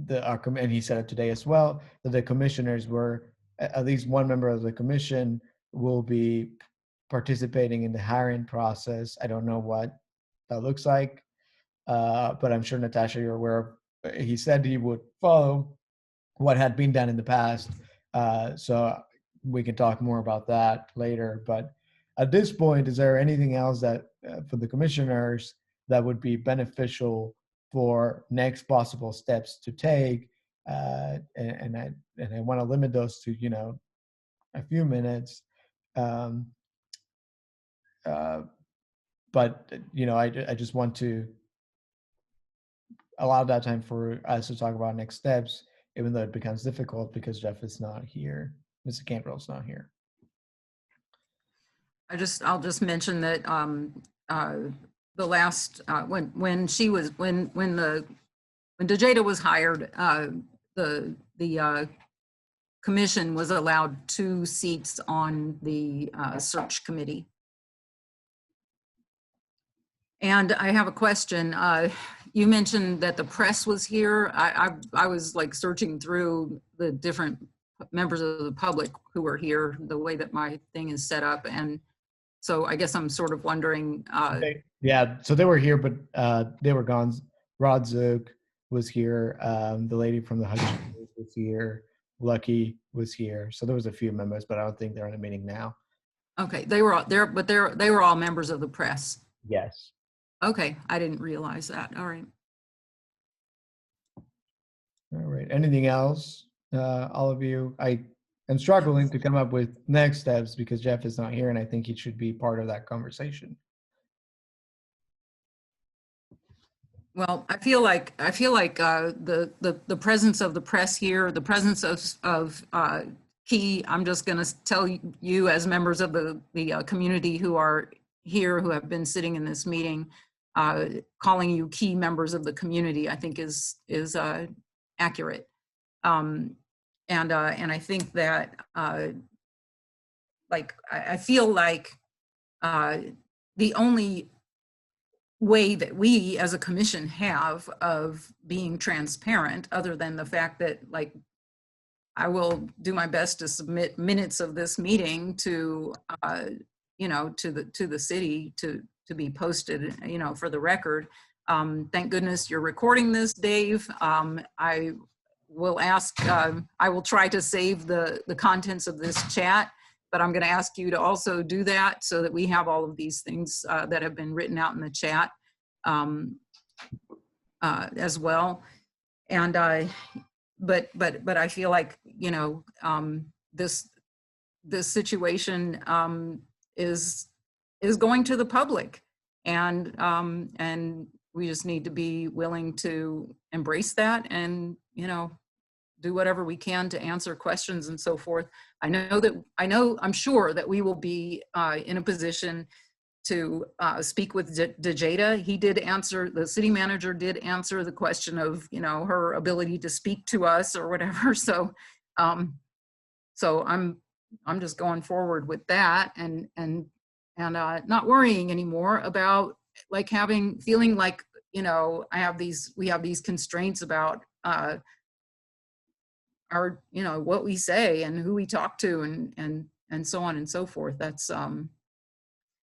Speaker 2: and he said it today as well, that the commissioners were, at least one member of the commission will be participating in the hiring process. I don't know what that looks like, but I'm sure, Natasha, you're aware of, he said he would follow what had been done in the past. So we can talk more about that later. But at this point, is there anything else that for the commissioners that would be beneficial for next possible steps to take? And I want to limit those to, a few minutes. But I just want to allow that time for us to talk about next steps, even though it becomes difficult because Jeff is not here. Mr. Cantrell's not here.
Speaker 1: I'll just mention that the last when DeJada was hired, the commission was allowed 2 seats on the search committee. And I have a question. You mentioned that the press was here. I was like searching through the different members of the public who were here, the way that my thing is set up. And so I guess I'm sort of wondering.
Speaker 2: Yeah, so they were here, but they were gone. Rod Zook was here. The lady from the Hutchins was here. Lucky was here. So there was a few members, but I don't think they're in a meeting now.
Speaker 1: Okay, they were there, but they were all members of the press.
Speaker 2: Yes.
Speaker 1: Okay, I didn't realize that. All right.
Speaker 2: All right. Anything else, all of you? I am struggling to come up with next steps because Jeff is not here, and I think he should be part of that conversation.
Speaker 1: Well, I feel like the presence of the press here, the presence of key. I'm just going to tell you as members of the community who are here, who have been sitting in this meeting, calling you key members of the community, I think is accurate. And I think that I feel like the only way that we as a commission have of being transparent, other than the fact that I will do my best to submit minutes of this meeting to to the city to be posted, for the record. Thank goodness you're recording this, Dave. I will ask, I will try to save the contents of this chat, but I'm going to ask you to also do that so that we have all of these things that have been written out in the chat as well. And but I feel like this situation is going to the public, and we just need to be willing to embrace that and do whatever we can to answer questions and so forth. I'm sure that we will be in a position to speak with DeJada. He did answer, the city manager did answer the question of, her ability to speak to us or whatever. So, so I'm just going forward with that and not worrying anymore about feeling like, we have these constraints about our, what we say and who we talk to and so on and so forth. That's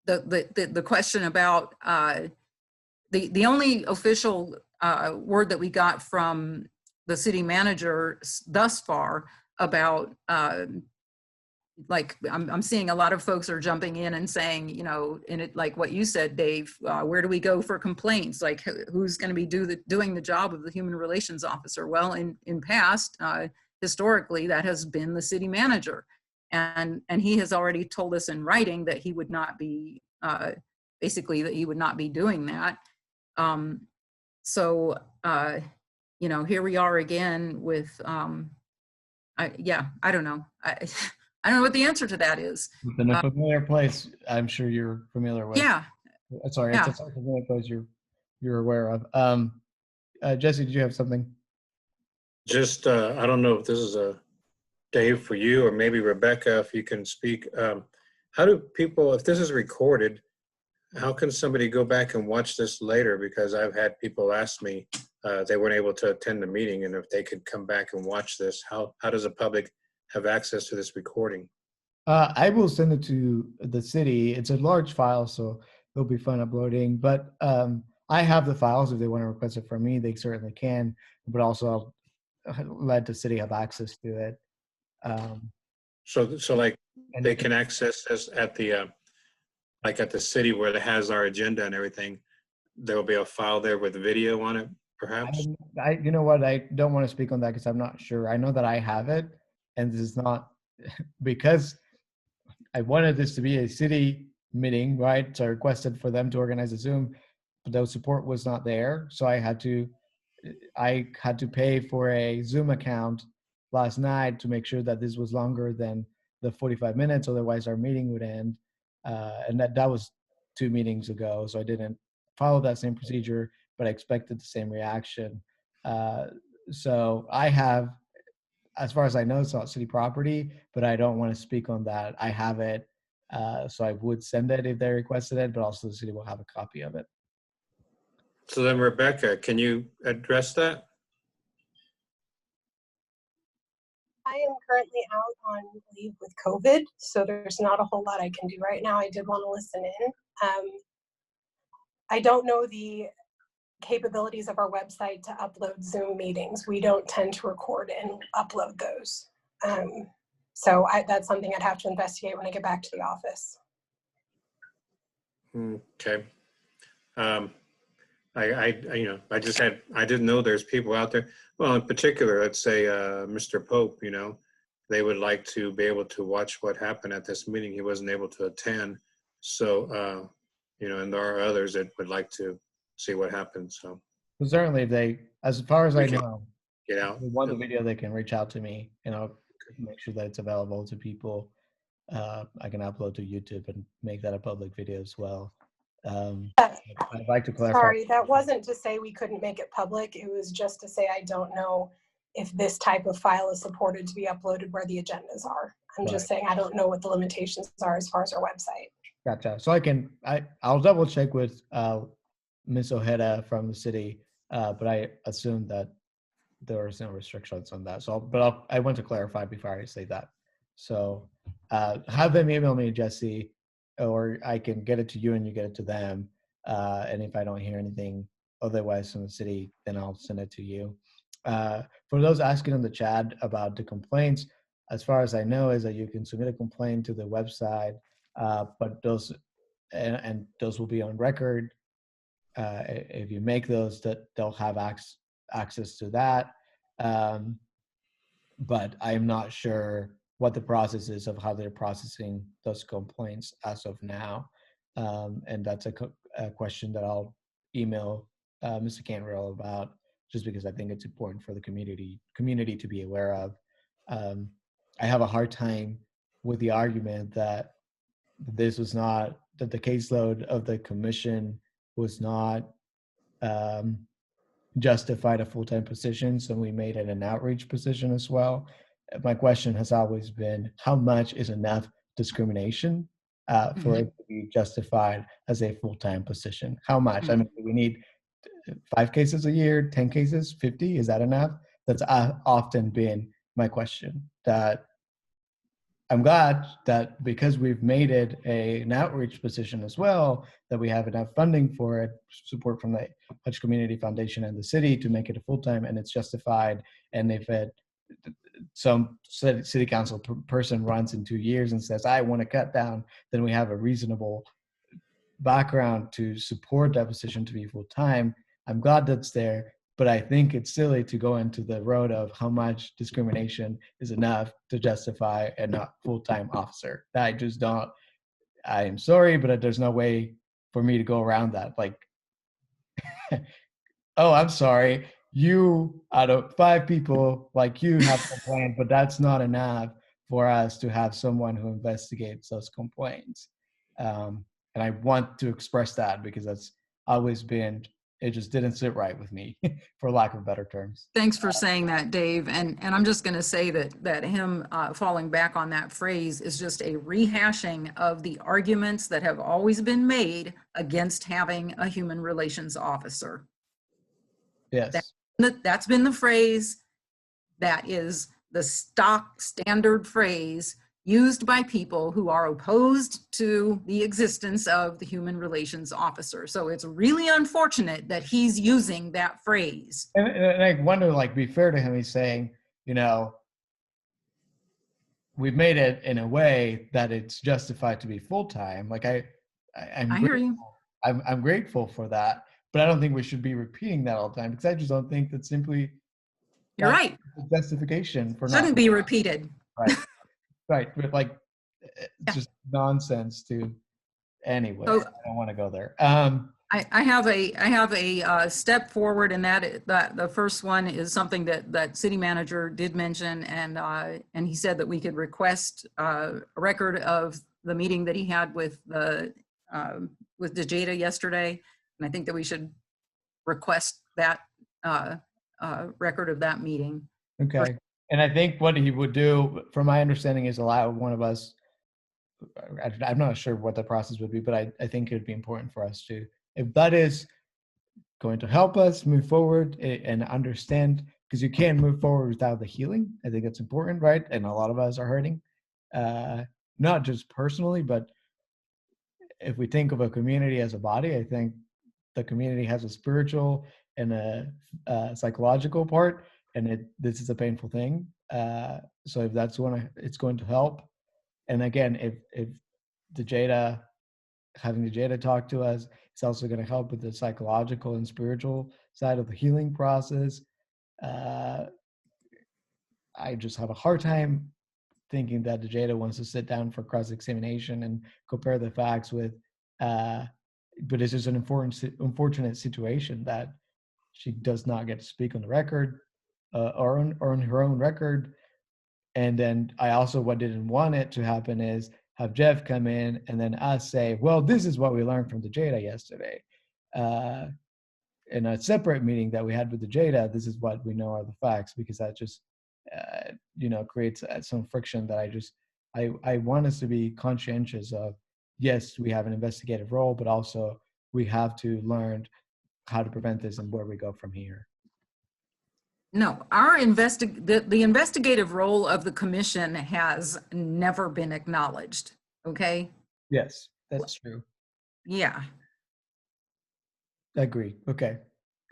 Speaker 1: the question about the only official word that we got from the city manager thus far about I'm seeing a lot of folks are jumping in and saying, in it, like what you said, Dave, where do we go for complaints? Like who's going to be doing the job of the human relations officer? Well, in past, historically, that has been the city manager. And he has already told us in writing that he would not be, basically that he would not be doing that. So, here we are again with, I don't know. I don't know what the answer to that is.
Speaker 2: It's in a familiar place. I'm sure you're familiar with.
Speaker 1: Yeah,
Speaker 2: Sorry,
Speaker 1: yeah.
Speaker 2: it's a familiar place you're aware of. Jesse, did you have something?
Speaker 4: Just, I don't know if this is a Dave for you, or maybe Rebecca, if you can speak. How do people, if this is recorded, how can somebody go back and watch this later? Because I've had people ask me, they weren't able to attend the meeting, and if they could come back and watch this, how does the public have access to this recording?
Speaker 2: I will send it to the city. It's a large file, so it'll be fun uploading. But I have the files. If they want to request it from me, they certainly can. But also, I'll let the city have access to it.
Speaker 4: So like they can access this at the like at the city where it has our agenda and everything. There will be a file there with video on it, perhaps.
Speaker 2: You know what? I don't want to speak on that because I'm not sure. I know that I have it, and this is not because I wanted this to be a city meeting, right? So I requested for them to organize a Zoom, but the support was not there. So I had to pay for a Zoom account last night to make sure that this was longer than the 45 minutes. Otherwise our meeting would end. And that was 2 meetings ago. So I didn't follow that same procedure, but I expected the same reaction. So I have, as far as I know, it's not city property, but I don't want to speak on that. I have it, so I would send it if they requested it, but also the city will have a copy of it.
Speaker 4: So then, Rebecca, can you address that?
Speaker 13: I am currently out on leave with COVID, so there's not a whole lot I can do right now. I did want to listen in. I don't know the capabilities of our website to upload Zoom meetings. We don't tend to record and upload those. So that's something I'd have to investigate when I get back to the office.
Speaker 4: Okay. I didn't know there's people out there. Well, in particular, let's say Mr. Pope, they would like to be able to watch what happened at this meeting. He wasn't able to attend. So, and there are others that would like to see what happened. So
Speaker 2: certainly they, as far as I know,
Speaker 4: get out.
Speaker 2: If they want the video, they can reach out to me and I'll make sure that it's available to people. I can upload to YouTube and make that a public video as well. I'd like to clarify.
Speaker 13: Sorry, that wasn't to say we couldn't make it public. It was just to say I don't know if this type of file is supported to be uploaded where the agendas are. I'm just saying I don't know what the limitations are as far as our website.
Speaker 2: Gotcha. So I'll double check with Ms. Ojeda from the city, but I assume that there is no restrictions on that. So, I want to clarify before I say that. So have them email me, Jesse, or I can get it to you and you get it to them. And if I don't hear anything otherwise from the city, then I'll send it to you. For those asking in the chat about the complaints, as far as I know, is that you can submit a complaint to the website, but those will be on record. If you make those, that they'll have access to that. But I'm not sure what the process is of how they're processing those complaints as of now. And that's a question that I'll email Mr. Cantrell about, just because I think it's important for the community to be aware of. I have a hard time with the argument that that the caseload of the commission was not justified a full-time position, so we made it an outreach position as well. My question has always been, how much is enough discrimination for it to be justified as a full-time position? How much? I mean, do we need 5 cases a year, 10 cases, 50? Is that enough? That's often been my question. That I'm glad that because we've made it an outreach position as well, that we have enough funding for it, support from the Hutch Community Foundation and the city to make it a full-time, and it's justified. And if some city council person runs in 2 years and says, I want to cut down, then we have a reasonable background to support that position to be full-time. I'm glad that's there, but I think it's silly to go into the road of how much discrimination is enough to justify a not full-time officer. I just don't, I am sorry, but there's no way for me to go around that. Like, oh, I'm sorry, you out of 5 people, like you have complained, but that's not enough for us to have someone who investigates those complaints. And I want to express that because that's always been, it just didn't sit right with me, for lack of better terms.
Speaker 1: Thanks for saying that, Dave. And I'm just going to say that him falling back on that phrase is just a rehashing of the arguments that have always been made against having a human relations officer.
Speaker 2: Yes.
Speaker 1: That's been the phrase. That is the stock standard phrase used by people who are opposed to the existence of the human relations officer. So it's really unfortunate that he's using that phrase.
Speaker 2: And I wonder, like, be fair to him, he's saying, you know, we've made it in a way that it's justified to be full-time. Like I
Speaker 1: hear you.
Speaker 2: I'm grateful for that, but I don't think we should be repeating that all the time because I just don't think that simply
Speaker 1: You're right.
Speaker 2: Justification for
Speaker 1: Shouldn't be repeated.
Speaker 2: Right. Right. But like, it's just nonsense to, anyway,
Speaker 1: So,
Speaker 2: I don't want to go there.
Speaker 1: I have a step forward, and that the first one is something that city manager did mention, and he said that we could request a record of the meeting that he had with DeJada yesterday, and I think that we should request that record of that meeting.
Speaker 2: Okay. And I think what he would do, from my understanding, is allow one of us, I'm not sure what the process would be, but I think it would be important for us to, if that is going to help us move forward and understand, because you can't move forward without the healing. I think it's important, right? And a lot of us are hurting, not just personally, but if we think of a community as a body, I think the community has a spiritual and a psychological part, and this is a painful thing. So if that's it's going to help. And again, if having DeJada talk to us, it's also going to help with the psychological and spiritual side of the healing process. I just have a hard time thinking that DeJada wants to sit down for cross-examination and compare the facts with, but it's just an unfortunate situation that she does not get to speak on the record or on her own record. And then I also, what didn't want it to happen is have Jeff come in and then us say, well, this is what we learned from DeJada yesterday. In a separate meeting that we had with DeJada, this is what we know are the facts, because that just, creates some friction that I want us to be conscientious of. Yes, we have an investigative role, but also we have to learn how to prevent this and where we go from here.
Speaker 1: No, the investigative role of the commission has never been acknowledged. Okay.
Speaker 2: Yes, that's true.
Speaker 1: Yeah.
Speaker 2: I agree. Okay.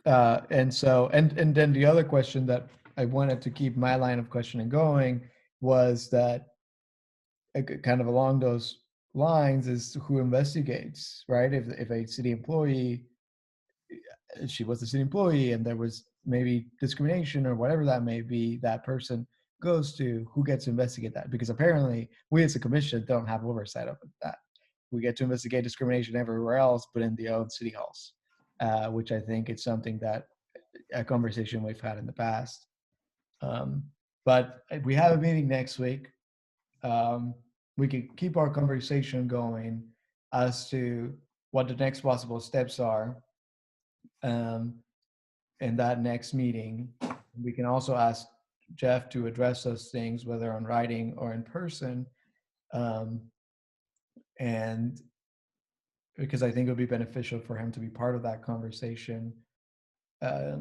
Speaker 2: And then the other question that I wanted to keep my line of questioning going was that, kind of along those lines, is who investigates, right? If a city employee, she was a city employee and there was maybe discrimination or whatever that may be, that person goes to, who gets to investigate that? Because apparently we as a commission don't have oversight of that. We get to investigate discrimination everywhere else, but in the own city halls, which I think is something that a conversation we've had in the past. But we have a meeting next week. We can keep our conversation going as to what the next possible steps are. In that next meeting, we can also ask Jeff to address those things, whether on writing or in person. And because I think it would be beneficial for him to be part of that conversation. But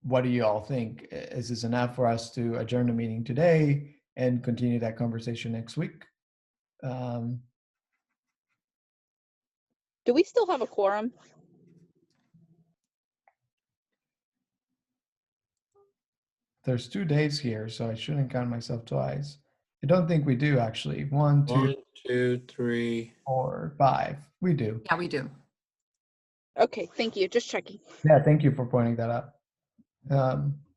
Speaker 2: what do you all think? Is this enough for us to adjourn the meeting today and continue that conversation next week?
Speaker 10: Do we still have a quorum?
Speaker 2: There's 2 days here, so I shouldn't count myself twice. I don't think we do, actually. 1,
Speaker 4: 2, 3,
Speaker 2: 4, 5. We do.
Speaker 1: Yeah, we do.
Speaker 10: Okay, thank you. Just checking.
Speaker 2: Yeah, thank you for pointing that out.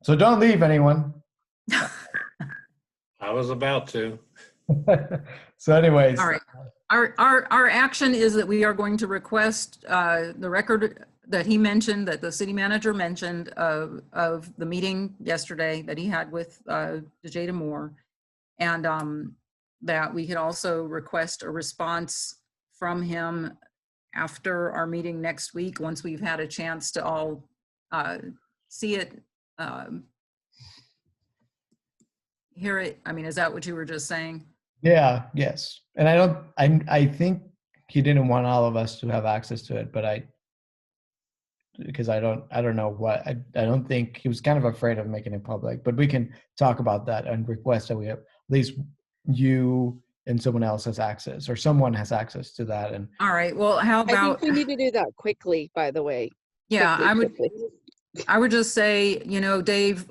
Speaker 2: So don't leave, anyone.
Speaker 4: I was about to.
Speaker 2: So anyways.
Speaker 1: All right. Our action is that we are going to request the record that he mentioned, that the city manager mentioned of the meeting yesterday that he had with DeJada Moore. And that we could also request a response from him after our meeting next week, once we've had a chance to all see it, hear it. I mean, is that what you were just saying?
Speaker 2: Yeah, yes. And I think he didn't want all of us to have access to it, but because I don't know what, I don't think, he was kind of afraid of making it public, but we can talk about that and request that we have, at least you and someone else has access, or someone has access to that. And
Speaker 1: all right, well, how
Speaker 10: I
Speaker 1: about,
Speaker 10: think we need to do that quickly, by the way.
Speaker 1: yeah,
Speaker 10: Quickly.
Speaker 1: I would just say, you know, Dave,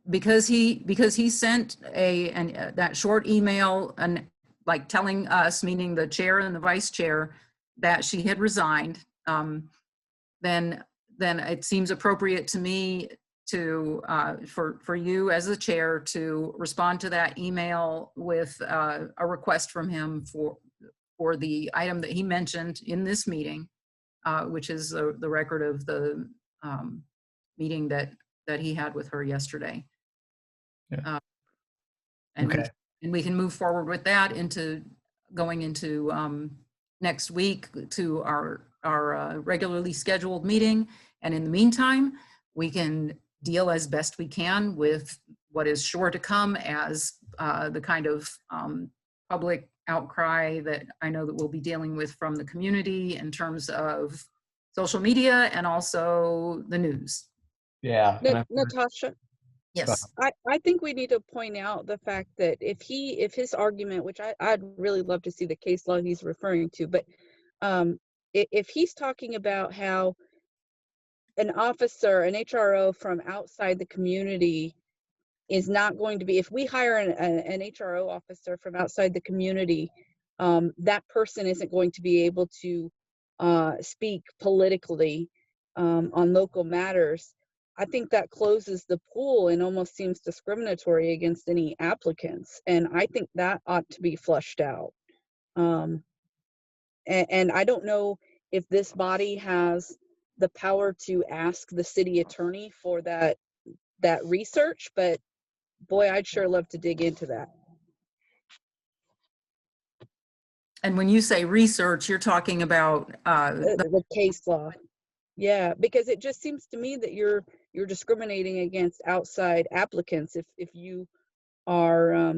Speaker 1: because he sent that short email and like telling us, meaning the chair and the vice chair, that she had resigned, then it seems appropriate to me to for you as the chair to respond to that email with a request from him for the item that he mentioned in this meeting, which is the record of the meeting that he had with her yesterday.
Speaker 2: Yeah.
Speaker 1: And
Speaker 2: okay.
Speaker 1: we can move forward with that into going into next week to our regularly scheduled meeting. And in the meantime, we can deal as best we can with what is sure to come as the kind of public outcry that I know that we'll be dealing with from the community in terms of social media and also the news.
Speaker 2: Yeah.
Speaker 10: Natasha,
Speaker 1: yes,
Speaker 10: I think we need to point out the fact that if his argument, which I'd really love to see the case law he's referring to, but if he's talking about how an officer, an HRO from outside the community is not going to be, if we hire an HRO officer from outside the community, that person isn't going to be able to speak politically on local matters. I think that closes the pool and almost seems discriminatory against any applicants. And I think that ought to be flushed out. And I don't know if this body has the power to ask the city attorney for that research, but boy, I'd sure love to dig into that.
Speaker 1: and when you say research, you're talking about
Speaker 10: the case law. Yeah, because it just seems to me that you're discriminating against outside applicants if you are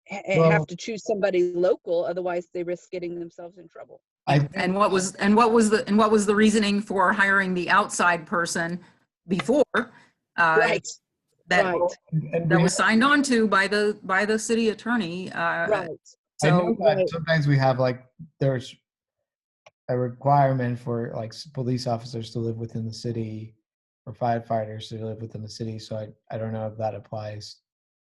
Speaker 10: have to choose somebody local, otherwise they risk getting themselves in trouble.
Speaker 1: And what was the reasoning for hiring the outside person before?
Speaker 10: Right.
Speaker 1: That was signed on to by the city attorney.
Speaker 10: Right.
Speaker 2: I know that sometimes we have there's a requirement for police officers to live within the city or firefighters to live within the city. So I don't know if that applies.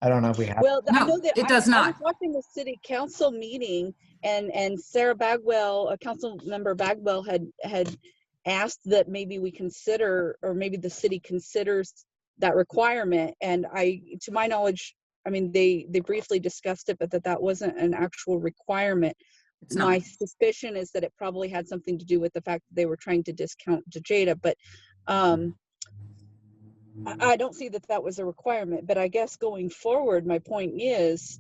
Speaker 2: I don't know if we have.
Speaker 10: Well,
Speaker 1: no,
Speaker 10: I know that
Speaker 1: it does not.
Speaker 10: I was watching the city council meeting and Sarah Bagwell, council member Bagwell had asked that maybe we consider, or maybe the city considers that requirement. And to my knowledge, I mean, they briefly discussed it, but that wasn't an actual requirement. My suspicion is that it probably had something to do with the fact that they were trying to discount DeJada, but I don't see that was a requirement. But I guess going forward, my point is,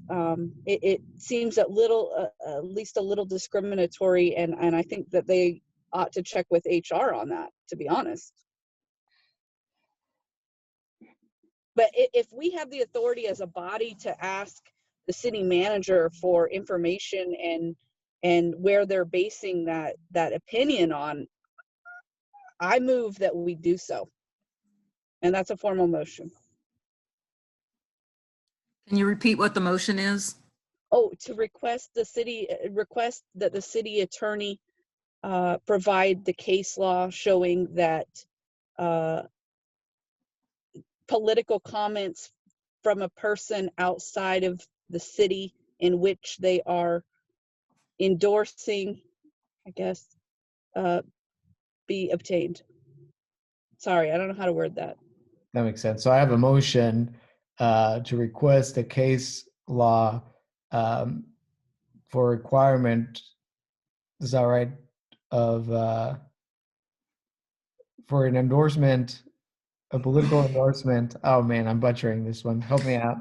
Speaker 10: it seems at least a little discriminatory, and I think that they ought to check with HR on that, to be honest. But if we have the authority as a body to ask the city manager for information and where they're basing that opinion on, I move that we do so. And that's a formal motion.
Speaker 1: Can you repeat what the motion is?
Speaker 10: Oh, to request that the city attorney provide the case law showing that political comments from a person outside of the city in which they are endorsing, I guess, be obtained. Sorry, I don't know how to word that.
Speaker 2: That makes sense. So I have a motion to request a case law for requirement, is that right, of for an endorsement, a political endorsement. Oh man, I'm butchering this one. Help me out.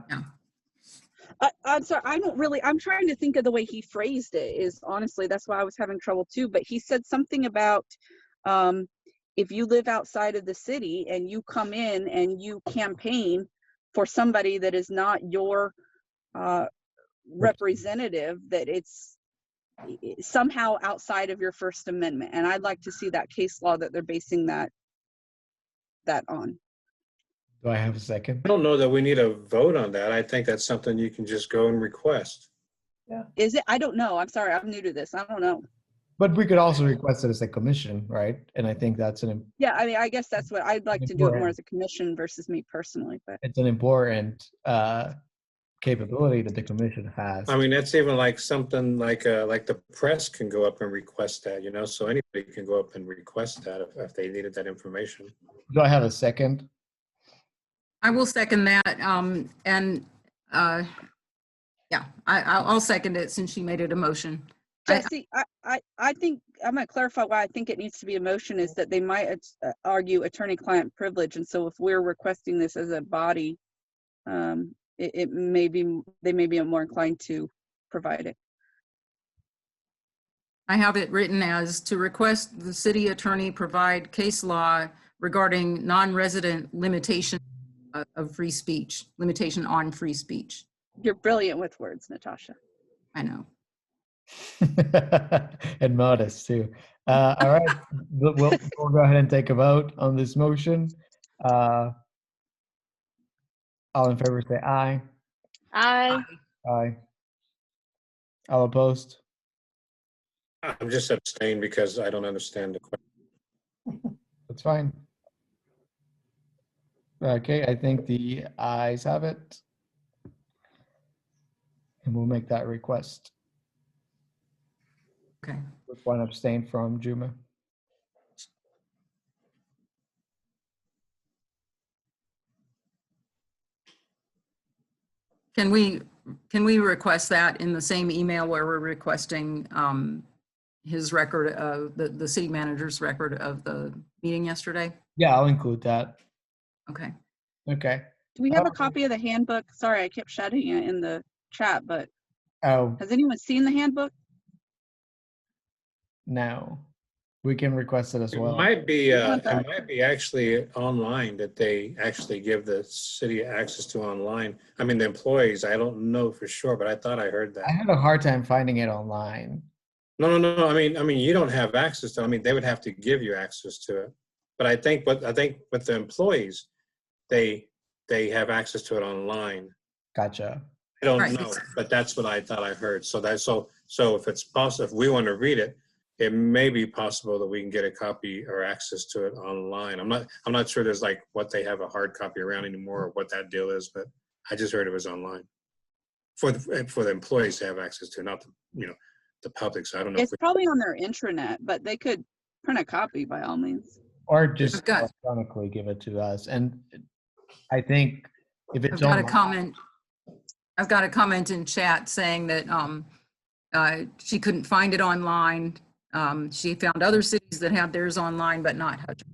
Speaker 10: I'm sorry, I'm trying to think of the way he phrased it is honestly, that's why I was having trouble too. But he said something about if you live outside of the city and you come in and you campaign for somebody that is not your representative, that it's somehow outside of your First Amendment. And I'd like to see that case law that they're basing that on.
Speaker 2: Do I have a second?
Speaker 4: I don't know that we need a vote on that. I think that's something you can just go and request.
Speaker 10: Is it? I don't know. I'm sorry. I'm new to this. I don't know.
Speaker 2: But we could also request it as a commission, right? And I think that's
Speaker 10: Yeah, I mean, I guess that's what I'd like to do it more as a commission versus me personally. But
Speaker 2: it's an important capability that the commission has.
Speaker 4: I mean, that's even like something like the press can go up and request that, you know, so anybody can go up and request that if they needed that information.
Speaker 2: Do I have a second?
Speaker 1: I will second that. Yeah, I'll second it since she made it a motion.
Speaker 10: Jesse, I think I'm going to clarify why I think it needs to be a motion is that they might argue attorney-client privilege, and so if we're requesting this as a body, they may be more inclined to provide it.
Speaker 1: I have it written as to request the city attorney provide case law regarding non-resident limitation of free speech, limitation on free speech.
Speaker 10: You're brilliant with words, Natasha.
Speaker 1: I know.
Speaker 2: And modest too. All right, we'll go ahead and take a vote on this motion. All in favor say aye.
Speaker 3: Aye.
Speaker 2: Aye. All opposed?
Speaker 4: I'm just abstaining because I don't understand the question.
Speaker 2: That's fine. Okay, I think the ayes have it. And we'll make that request.
Speaker 1: Okay.
Speaker 2: With one abstain from Juma.
Speaker 1: Can we request that in the same email where we're requesting his record of the city manager's record of the meeting yesterday?
Speaker 2: Yeah, I'll include that.
Speaker 1: Okay.
Speaker 2: Okay.
Speaker 10: Do we have a copy of the handbook? Sorry, I kept shouting it in the chat, but
Speaker 2: Oh,
Speaker 10: has anyone seen the handbook?
Speaker 2: no. We can request it as well.
Speaker 4: It might be actually online that they actually give the city access to online. I mean, the employees, I don't know for sure, but I thought I heard that.
Speaker 2: I had a hard time finding it online.
Speaker 4: No. I mean, you don't have access to it. I mean, they would have to give you access to it. But I think with the employees, they have access to it online.
Speaker 2: Gotcha.
Speaker 4: I don't
Speaker 1: Right.
Speaker 4: know, but that's what I thought I heard. So if it's possible, if we want to read it, it may be possible that we can get a copy or access to it online. I'm not sure there's like what they have a hard copy around anymore or what that deal is, but I just heard it was online for the employees to have access to, not the public. So I don't know.
Speaker 10: It's probably on their intranet, but they could print a copy by all means.
Speaker 2: Or just electronically give it to us. And I think if it's
Speaker 1: I've got a
Speaker 2: online,
Speaker 1: comment. I've got a comment in chat saying that she couldn't find it online. She found other cities that had theirs online, but not Hutchinson.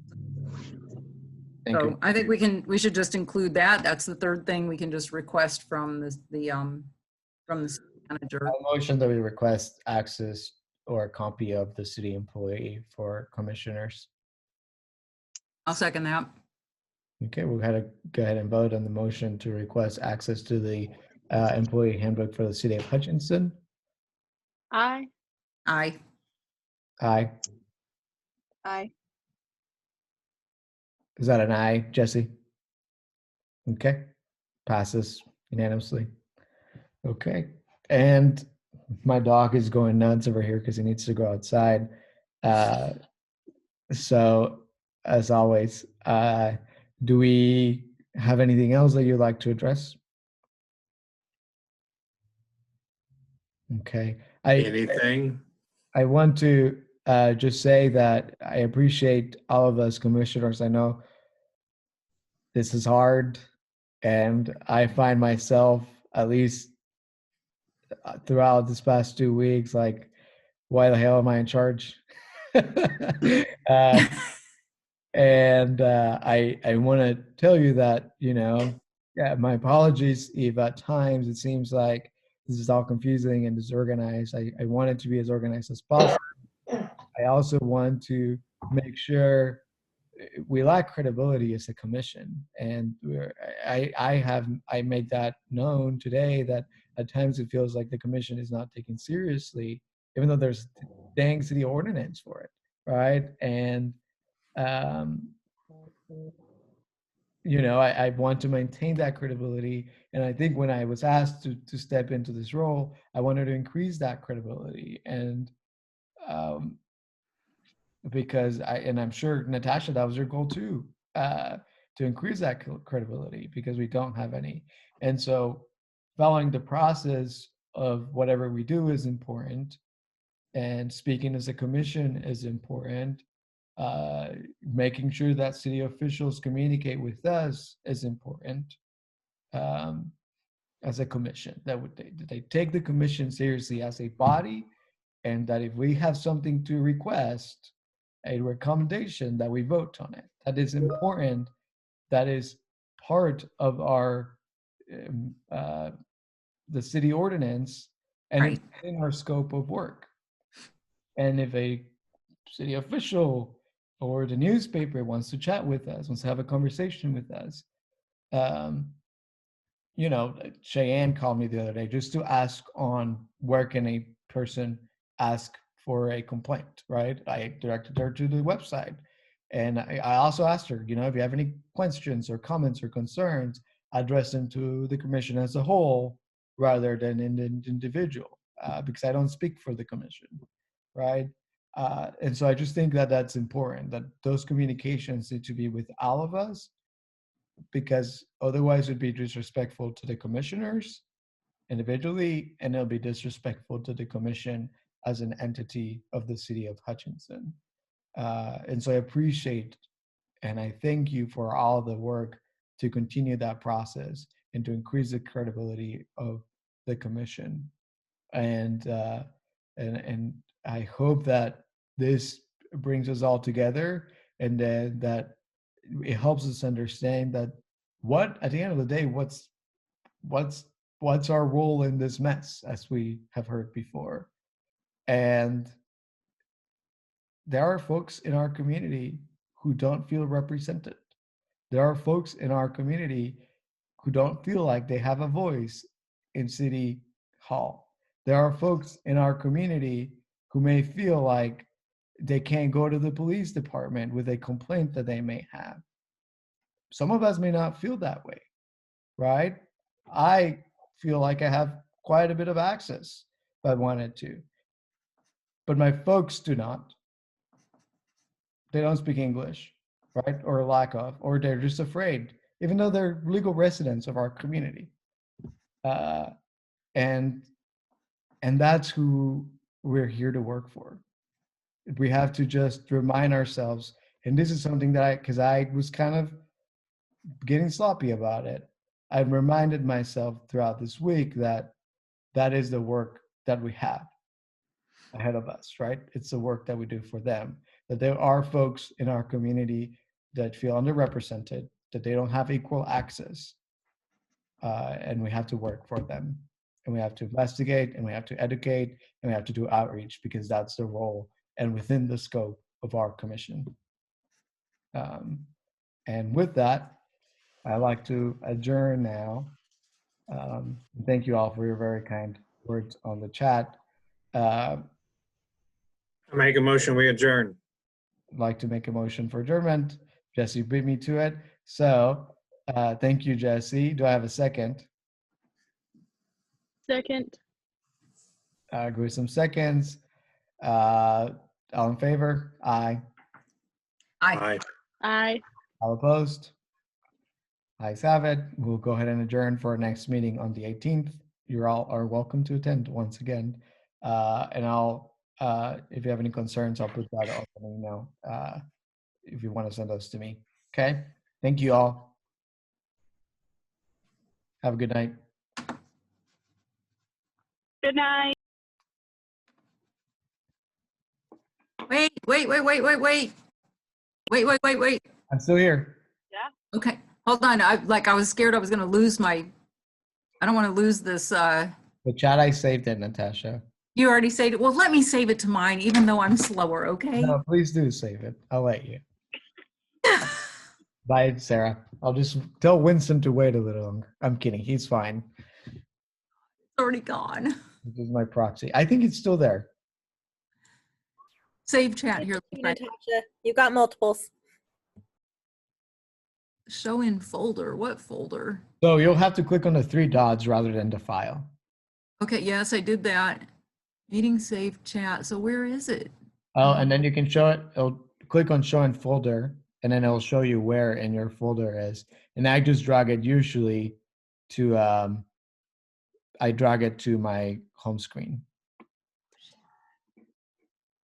Speaker 2: Thank you.
Speaker 1: I think we should just include that. That's the third thing we can just request from the city manager.
Speaker 2: I motion that we request access or a copy of the city employee for commissioners.
Speaker 1: I'll second that.
Speaker 2: Okay, we've had to go ahead and vote on the motion to request access to the employee handbook for the city of Hutchinson.
Speaker 3: Aye.
Speaker 1: Aye.
Speaker 2: Aye.
Speaker 10: Aye.
Speaker 2: Is that an aye, Jesse? Okay, passes unanimously. Okay, and my dog is going nuts over here because he needs to go outside. So, as always, do we have anything else that you'd like to address? Okay.
Speaker 4: Anything?
Speaker 2: I want to just say that I appreciate all of us commissioners. I know this is hard, and I find myself, at least throughout this past 2 weeks, like, why the hell am I in charge? And I want to tell you that, yeah, my apologies if at times it seems like this is all confusing and disorganized. I want it to be as organized as possible. I also want to make sure we lack credibility as a commission, and I made that known today that at times it feels like the commission is not taken seriously, even though there's dang city ordinance for it, right? And I want to maintain that credibility, and I think when I was asked to step into this role, I wanted to increase that credibility, and because I'm sure Natasha, that was your goal too, to increase that credibility, because we don't have any. And so following the process of whatever we do is important, and speaking as a commission is important. Making sure that city officials communicate with us is important, as a commission, that they take the commission seriously as a body, and that if we have something to request, a recommendation, that we vote on it. That is important. That is part of our the city ordinance, and
Speaker 1: Right.
Speaker 2: it's in our scope of work. And if a city official or the newspaper wants to chat with us, wants to have a conversation with us, Cheyenne called me the other day just to ask on where can a person ask for a complaint, right? I directed her to the website. And I also asked her, if you have any questions or comments or concerns, address them to the commission as a whole rather than in an individual, because I don't speak for the commission, right? And so I just think that that's important, that those communications need to be with all of us, because otherwise it'd be disrespectful to the commissioners individually, and it'll be disrespectful to the commission as an entity of the city of Hutchinson. And so I appreciate and I thank you for all the work to continue that process and to increase the credibility of the commission. And I hope that this brings us all together, and that it helps us understand that at the end of the day, what's our role in this mess, as we have heard before. And there are folks in our community who don't feel represented. There are folks in our community who don't feel like they have a voice in City Hall. There are folks in our community who may feel like they can't go to the police department with a complaint that they may have. Some of us may not feel that way, right? I feel like I have quite a bit of access if I wanted to, but my folks do not. They don't speak English, right? Or lack of, or they're just afraid, even though they're legal residents of our community. And that's who we're here to work for. We have to just remind ourselves, and this is something that because I was kind of getting sloppy about it, I've reminded myself throughout this week that is the work that we have ahead of us, right? It's the work that we do for them, that there are folks in our community that feel underrepresented, that they don't have equal access, and we have to work for them. And we have to investigate, and we have to educate, and we have to do outreach, because that's the role and within the scope of our commission. And with that, I'd like to adjourn now. Thank you all for your very kind words on the chat.
Speaker 4: I make a motion, we adjourn.
Speaker 2: I'd like to make a motion for adjournment. Jesse beat me to it. So thank you, Jesse. Do I have a second?
Speaker 3: Second.
Speaker 2: Give me some seconds. All in favor? Aye.
Speaker 4: Aye.
Speaker 3: Aye.
Speaker 2: All opposed? Ayes have it. We'll go ahead and adjourn for our next meeting on the 18th. You all are welcome to attend once again. And I'll, if you have any concerns, I'll put that up in an email if you want to send those to me. Okay? Thank you all. Have a good night.
Speaker 10: Good night.
Speaker 1: Wait. Wait.
Speaker 2: I'm still here.
Speaker 1: Okay, hold on. I was scared I was gonna lose I don't want to lose this.
Speaker 2: The chat, I saved it, Natasha.
Speaker 1: You already saved it. Well, let me save it to mine, even though I'm slower, okay?
Speaker 2: No, please do save it. I'll let you. Bye, Sarah. I'll just tell Winston to wait a little longer. I'm kidding. He's fine.
Speaker 1: It's already gone.
Speaker 2: This is my proxy. I think it's still there.
Speaker 1: Save chat here.
Speaker 7: Natasha, you got multiples.
Speaker 1: Show in folder. What folder?
Speaker 2: So you'll have to click on the 3 dots rather than the file.
Speaker 1: Okay, yes, I did that. Meeting save chat. So where is it?
Speaker 2: Oh, and then you can show it. It'll click on show in folder, and then it'll show you where in your folder is. And I just drag it usually to I drag it to my home screen.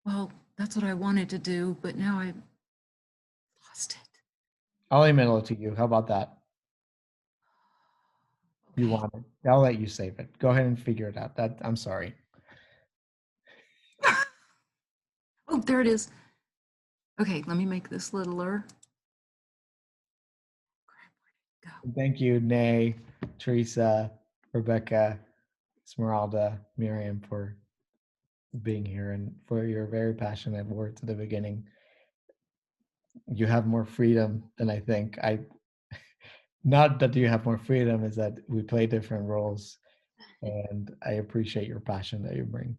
Speaker 1: Well, that's what I wanted to do, but now I lost it.
Speaker 2: I'll email it to you. How about that? You want it? I'll let you save it. Go ahead and figure it out. I'm sorry.
Speaker 1: Oh, there it is. Okay, let me make this littler.
Speaker 2: Thank you, Nay, Teresa, Rebecca, Esmeralda, Miriam, for being here and for your very passionate words at the beginning. You have more freedom than I think. Not that you have more freedom, is that we play different roles, and I appreciate your passion that you bring.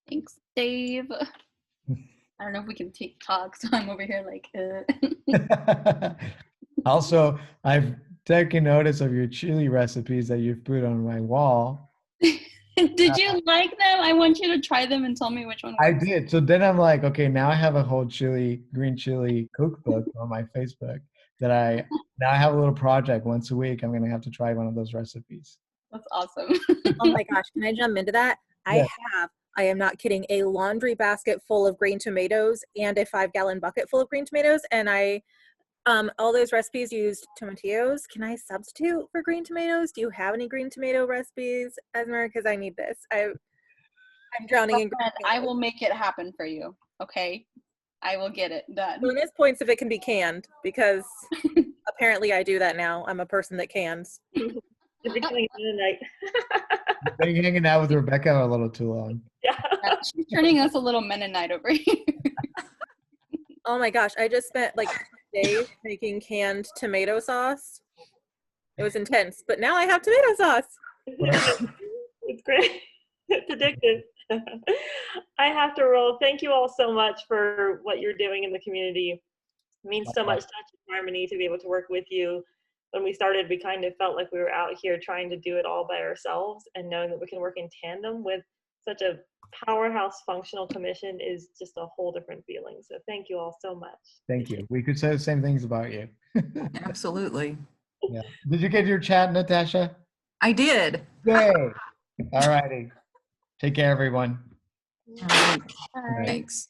Speaker 6: Thanks, Dave. I don't know if we can talk, so I'm over here like.
Speaker 2: Also, I've taken notice of your chili recipes that you've put on my wall.
Speaker 6: Did you like them? I want you to try them and tell me which one.
Speaker 2: I did. So then I'm like, okay, now I have a whole green chili cookbook on my Facebook that now I have a little project once a week. I'm going to have to try one of those recipes.
Speaker 6: That's awesome.
Speaker 7: Oh my gosh, can I jump into that?
Speaker 2: Yeah.
Speaker 7: I am not kidding, a laundry basket full of green tomatoes and a 5-gallon bucket full of green tomatoes. And all those recipes used tomatillos. Can I substitute for green tomatoes? Do you have any green tomato recipes, Esmer? Because I need this. I'm drowning in green
Speaker 6: I will make it happen for you. Okay, I will get it done.
Speaker 7: Bonus points if it can be canned, because apparently I do that now. I'm a person that cans.
Speaker 5: You're becoming Mennonite.
Speaker 2: You've been hanging out with Rebecca a little too long.
Speaker 5: Yeah.
Speaker 6: She's turning us a little Mennonite over here.
Speaker 7: Oh my gosh, I just spent like days making canned tomato sauce. It was intense, but now I have tomato sauce.
Speaker 5: It's great. It's addictive. I have to roll. Thank you all so much for what you're doing in the community. It means so much to Touch in Harmony to be able to work with you. When we started, we kind of felt like we were out here trying to do it all by ourselves, and knowing that we can work in tandem with such a powerhouse functional commission is just a whole different feeling. So thank you all so much.
Speaker 2: Thank you. We could say the same things about you.
Speaker 1: Absolutely.
Speaker 2: Yeah. Did you get your chat, Natasha?
Speaker 1: I did.
Speaker 2: Yay. All righty. Take care, everyone.
Speaker 1: All right.
Speaker 6: Bye.
Speaker 1: Thanks.